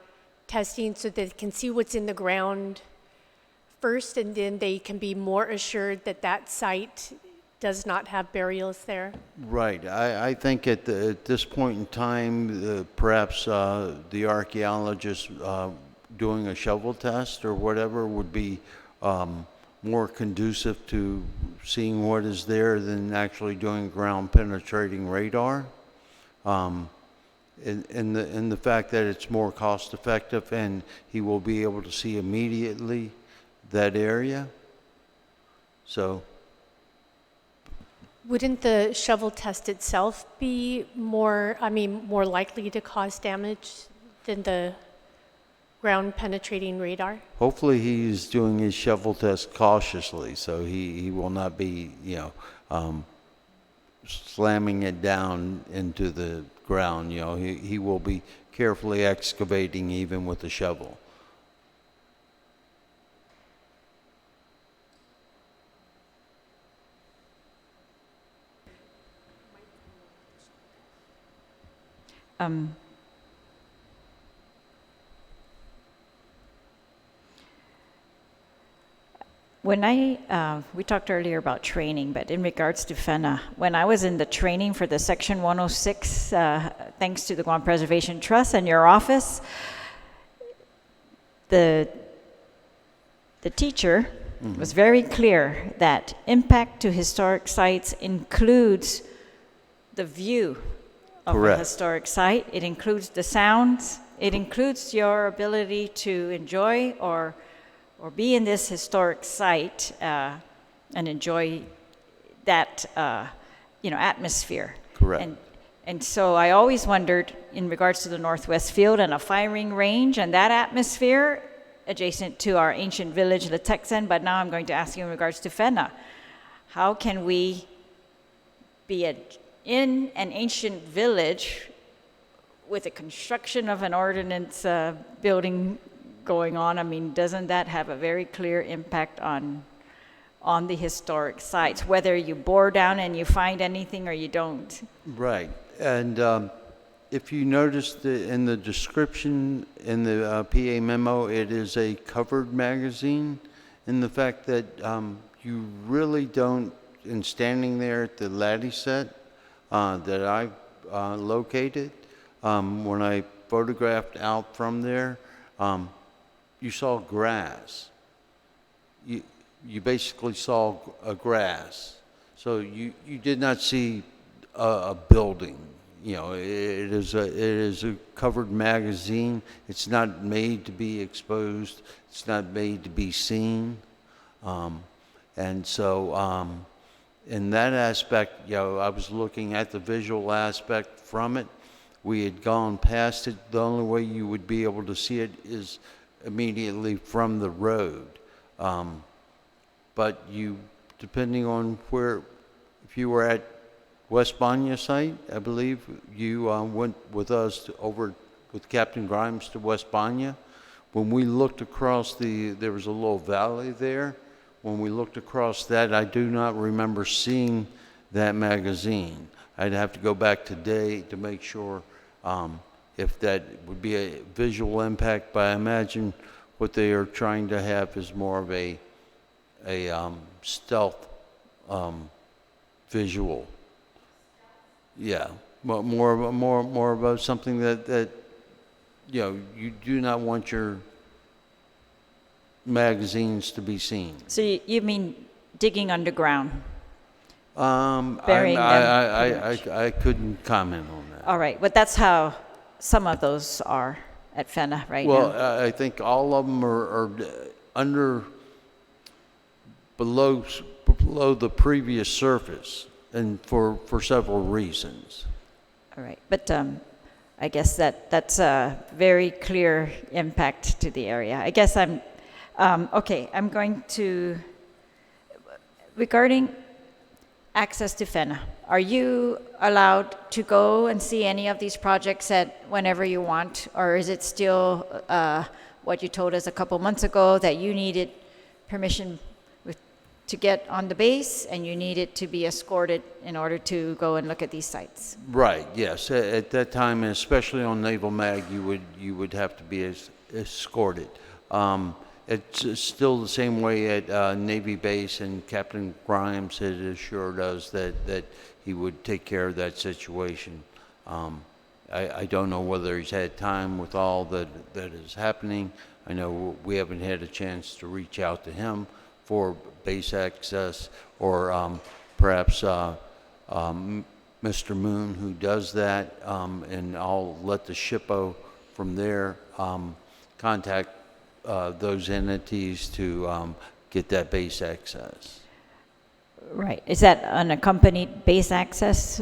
testing so that they can see what's in the ground first, and then they can be more assured that that site does not have burials there? Right. I think at this point in time, perhaps the archaeologist doing a shovel test or whatever would be more conducive to seeing what is there than actually doing ground penetrating radar. In the fact that it's more cost effective and he will be able to see immediately that area. So Wouldn't the shovel test itself be more likely to cause damage than the ground penetrating radar? hopefully he's doing his shovel test cautiously, so he will not be, slamming it down into the ground. He will be carefully excavating even with the shovel. When we talked earlier about training, but in regards to FENA, when I was in the training for the Section 106, thanks to the Guam Preservation Trust and your office, the teacher was very clear that impact to historic sites includes the view of a Correct. historic site. It includes the sounds. It includes your ability to enjoy or be in this historic site and enjoy that atmosphere. Correct. And so I always wondered in regards to the Northwest Field and a firing range and that atmosphere adjacent to our ancient village, the Texan, but now I'm going to ask you in regards to FENA. How can we be in an ancient village with the construction of an ordnance building going on? I mean, doesn't that have a very clear impact on the historic sites, whether you bore down and you find anything or you don't? Right. And if you noticed in the description in the PA memo, it is a covered magazine, in the fact that you really don't, in standing there at the latte set that I located, when I photographed out from there, you saw grass. You basically saw a grass. So you did not see a building. You know, it is a covered magazine. It's not made to be exposed. It's not made to be seen. And so in that aspect, you know, I was looking at the visual aspect from it. We had gone past it. The only way you would be able to see it is immediately from the road. But you, depending on where, if you were at West Banya site, I believe, you went with us over with Captain Grimes to West Banya. When we looked across there was a little valley there. When we looked across that, I do not remember seeing that magazine. I'd have to go back today to make sure if that would be a visual impact, but I imagine what they are trying to have is more of a stealth visual. Yeah, more about something that you know, you do not want your magazines to be seen. So you mean digging underground? Burying them, I couldn't comment on that. All right, but that's how some of those are at Fena right Well, now. I think all of them are below the previous surface, and for several reasons. All right, but I guess that's a very clear impact to the area. I guess I'm going to, regarding access to Fena, are you allowed to go and see any of these projects at whenever you want, or is it still what you told us a couple months ago, that you needed permission to get on the base and you needed to be escorted in order to go and look at these sites? Right. Yes. At that time, and especially on Naval Mag, you would have to be escorted. It's still the same way at Navy Base, and Captain Grimes had assured us that he would take care of that situation. I don't know whether he's had time with all that is happening. I know we haven't had a chance to reach out to him for base access, or perhaps Mr. Moon, who does that, and I'll let the SHPO from there contact those entities to get that base access. Right. Is that unaccompanied base access?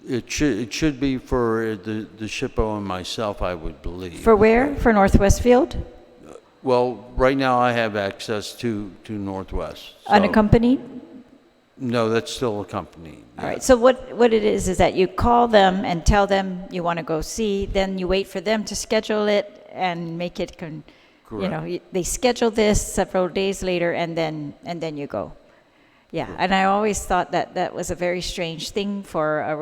It should be for the SHPO and myself, I would believe. For where? For Northwest Field? Well, right now I have access to Northwest. So- Unaccompanied? No, that's still accompanied. All right, so what it is that you call them and tell them you want to go see, then you wait for them to schedule it and make it, they schedule this several days later, and then you go. Yeah, Correct. and I always thought that was a very strange thing for a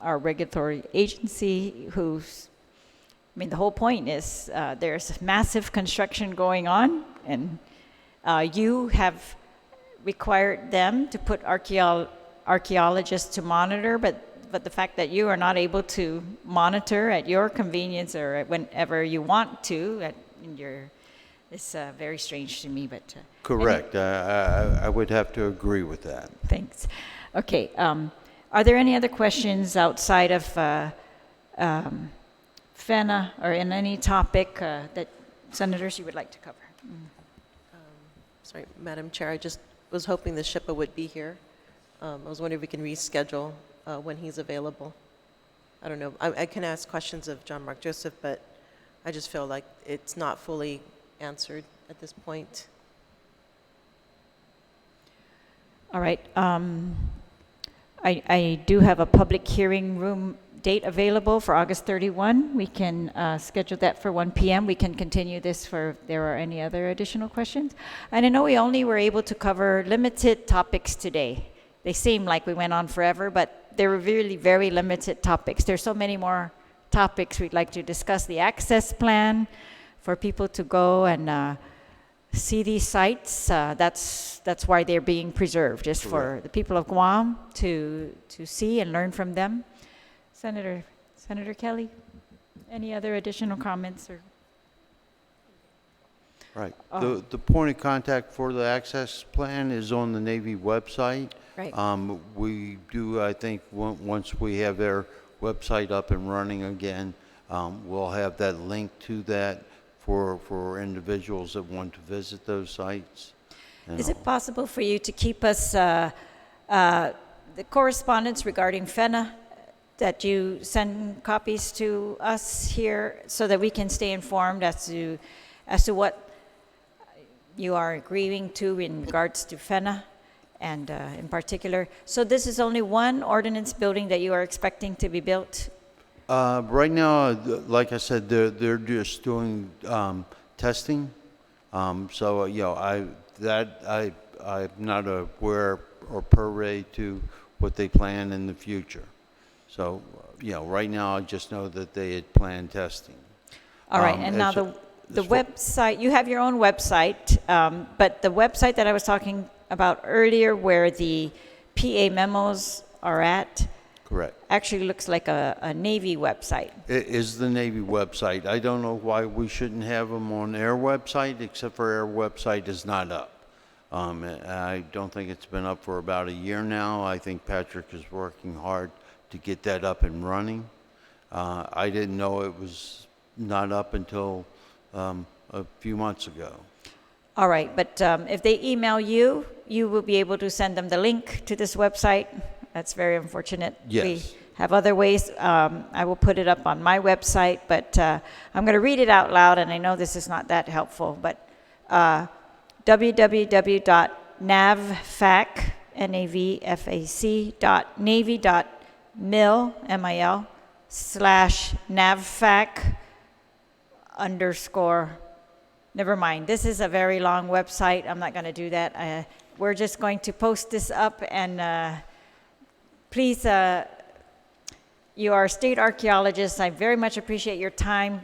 our regulatory agency the whole point is there's massive construction going on, and you have required them to put archaeologists to monitor, but the fact that you are not able to monitor at your convenience or whenever you want to, it's very strange to me. But Correct. I would have to agree with that. Thanks. Okay. Are there any other questions outside of FENA or in any topic that senators you would like to cover? Sorry, Madam Chair, I just was hoping the SHPO would be here. I was wondering if we can reschedule when he's available. I don't know. I can ask questions of John Mark Joseph, but I just feel like it's not fully answered at this point. All right. I do have a public hearing room date available for August 31. We can schedule that for 1 p.m. We can continue this for if there are any other additional questions. And I know we only were able to cover limited topics today. They seem like we went on forever, but they were really very limited topics. There's so many more topics we'd like to discuss. The access plan for people to go and see these sites. That's why they're being preserved, just for the people of Guam to see and learn from them. Senator Senator Kelly, any other additional comments or? Right. Oh. The point of contact for the access plan is on the Navy website. Right. We do, I think, once we have their website up and running again, we'll have that link to that for individuals that want to visit those sites. Is it possible for you to keep us the correspondence regarding FENA, that you send copies to us here so that we can stay informed as to what you are agreeing to in regards to FENA and in particular? So this is only one ordinance building that you are expecting to be built? Right now, like I said, they're just doing testing. So I'm not aware or privy to what they plan in the future. So right now I just know that they had planned testing. All right, and now the website, you have your own website, but the website that I was talking about earlier where the PA memos are at, Correct. actually looks like a Navy website. It is the Navy website. I don't know why we shouldn't have them on their website, except for our website is not up. I don't think it's been up for about a year now. I think Patrick is working hard to get that up and running. I didn't know it was not up until a few months ago. All right, but if they email you, you will be able to send them the link to this website. That's very unfortunate. Yes. We have other ways. I will put it up on my website, but I'm going to read it out loud, and I know this is not that helpful, but www.navfac, navfac.navy.mil, M-I-L, /navfac _ never mind. This is a very long website. I'm not going to do that. We're just going to post this up, and please, you are state archaeologists. I very much appreciate your time.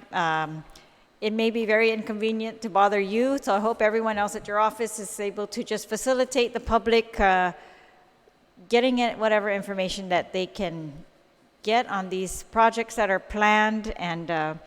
It may be very inconvenient to bother you, so I hope everyone else at your office is able to just facilitate the public getting it whatever information that they can get on these projects that are planned. And I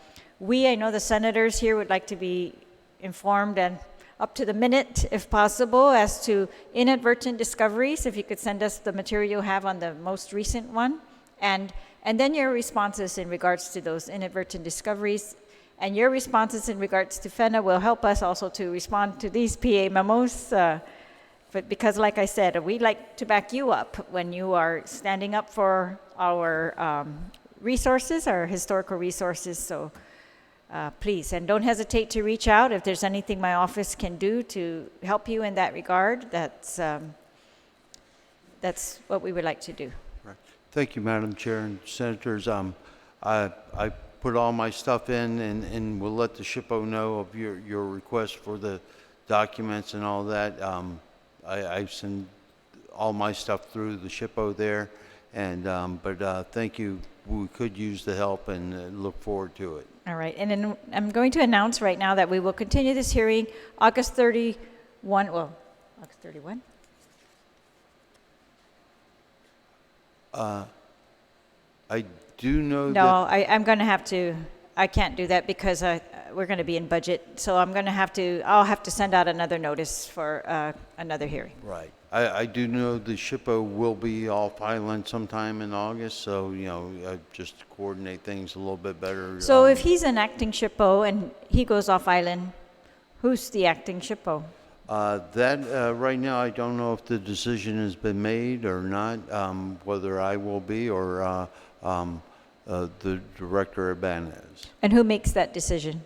know the senators here would like to be informed and up to the minute, if possible, as to inadvertent discoveries. If you could send us the material you have on the most recent one, and then your responses in regards to those inadvertent discoveries, and your responses in regards to FENA will help us also to respond to these PA memos. But because, like I said, we like to back you up when you are standing up for our resources, our historical resources. So. Please, and don't hesitate to reach out if there's anything my office can do to help you in that regard. That's what we would like to do. Right. Thank you, Madam Chair and Senators. I put all my stuff in, and we'll let the SHPO know of your request for the documents and all that. I send all my stuff through the SHPO there, and but thank you. We could use the help and look forward to it. All right, and then I'm going to announce right now that we will continue this hearing August 31. Well, August 31. I do know No, that. I'm going to have to. I can't do that because we're going to be in budget. So I'm going to have to. I'll have to send out another notice for another hearing. Right. I do know the SHPO will be off island sometime in August, so just to coordinate things a little bit better. So if he's an acting SHPO and he goes off island, who's the acting SHPO? Right now, I don't know if the decision has been made or not, whether I will be or the director Ibanez. And who makes that decision?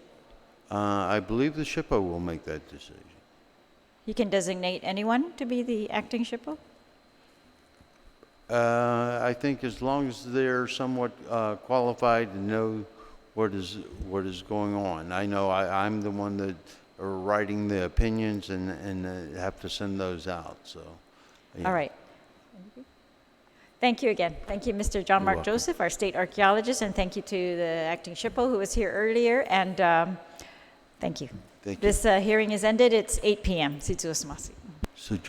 I believe the SHPO will make that decision. He can designate anyone to be the acting SHPO? I think as long as they're somewhat qualified and know what is going on. I know I'm the one that are writing the opinions and have to send those out. So. Yeah. All right. Thank you again. Thank you, Mr. John Mark welcome. Joseph, our state archaeologist, and thank you to the acting SHPO who was here earlier. And thank you. Thank you. This hearing is ended. It's 8 p.m. Situasmasi. So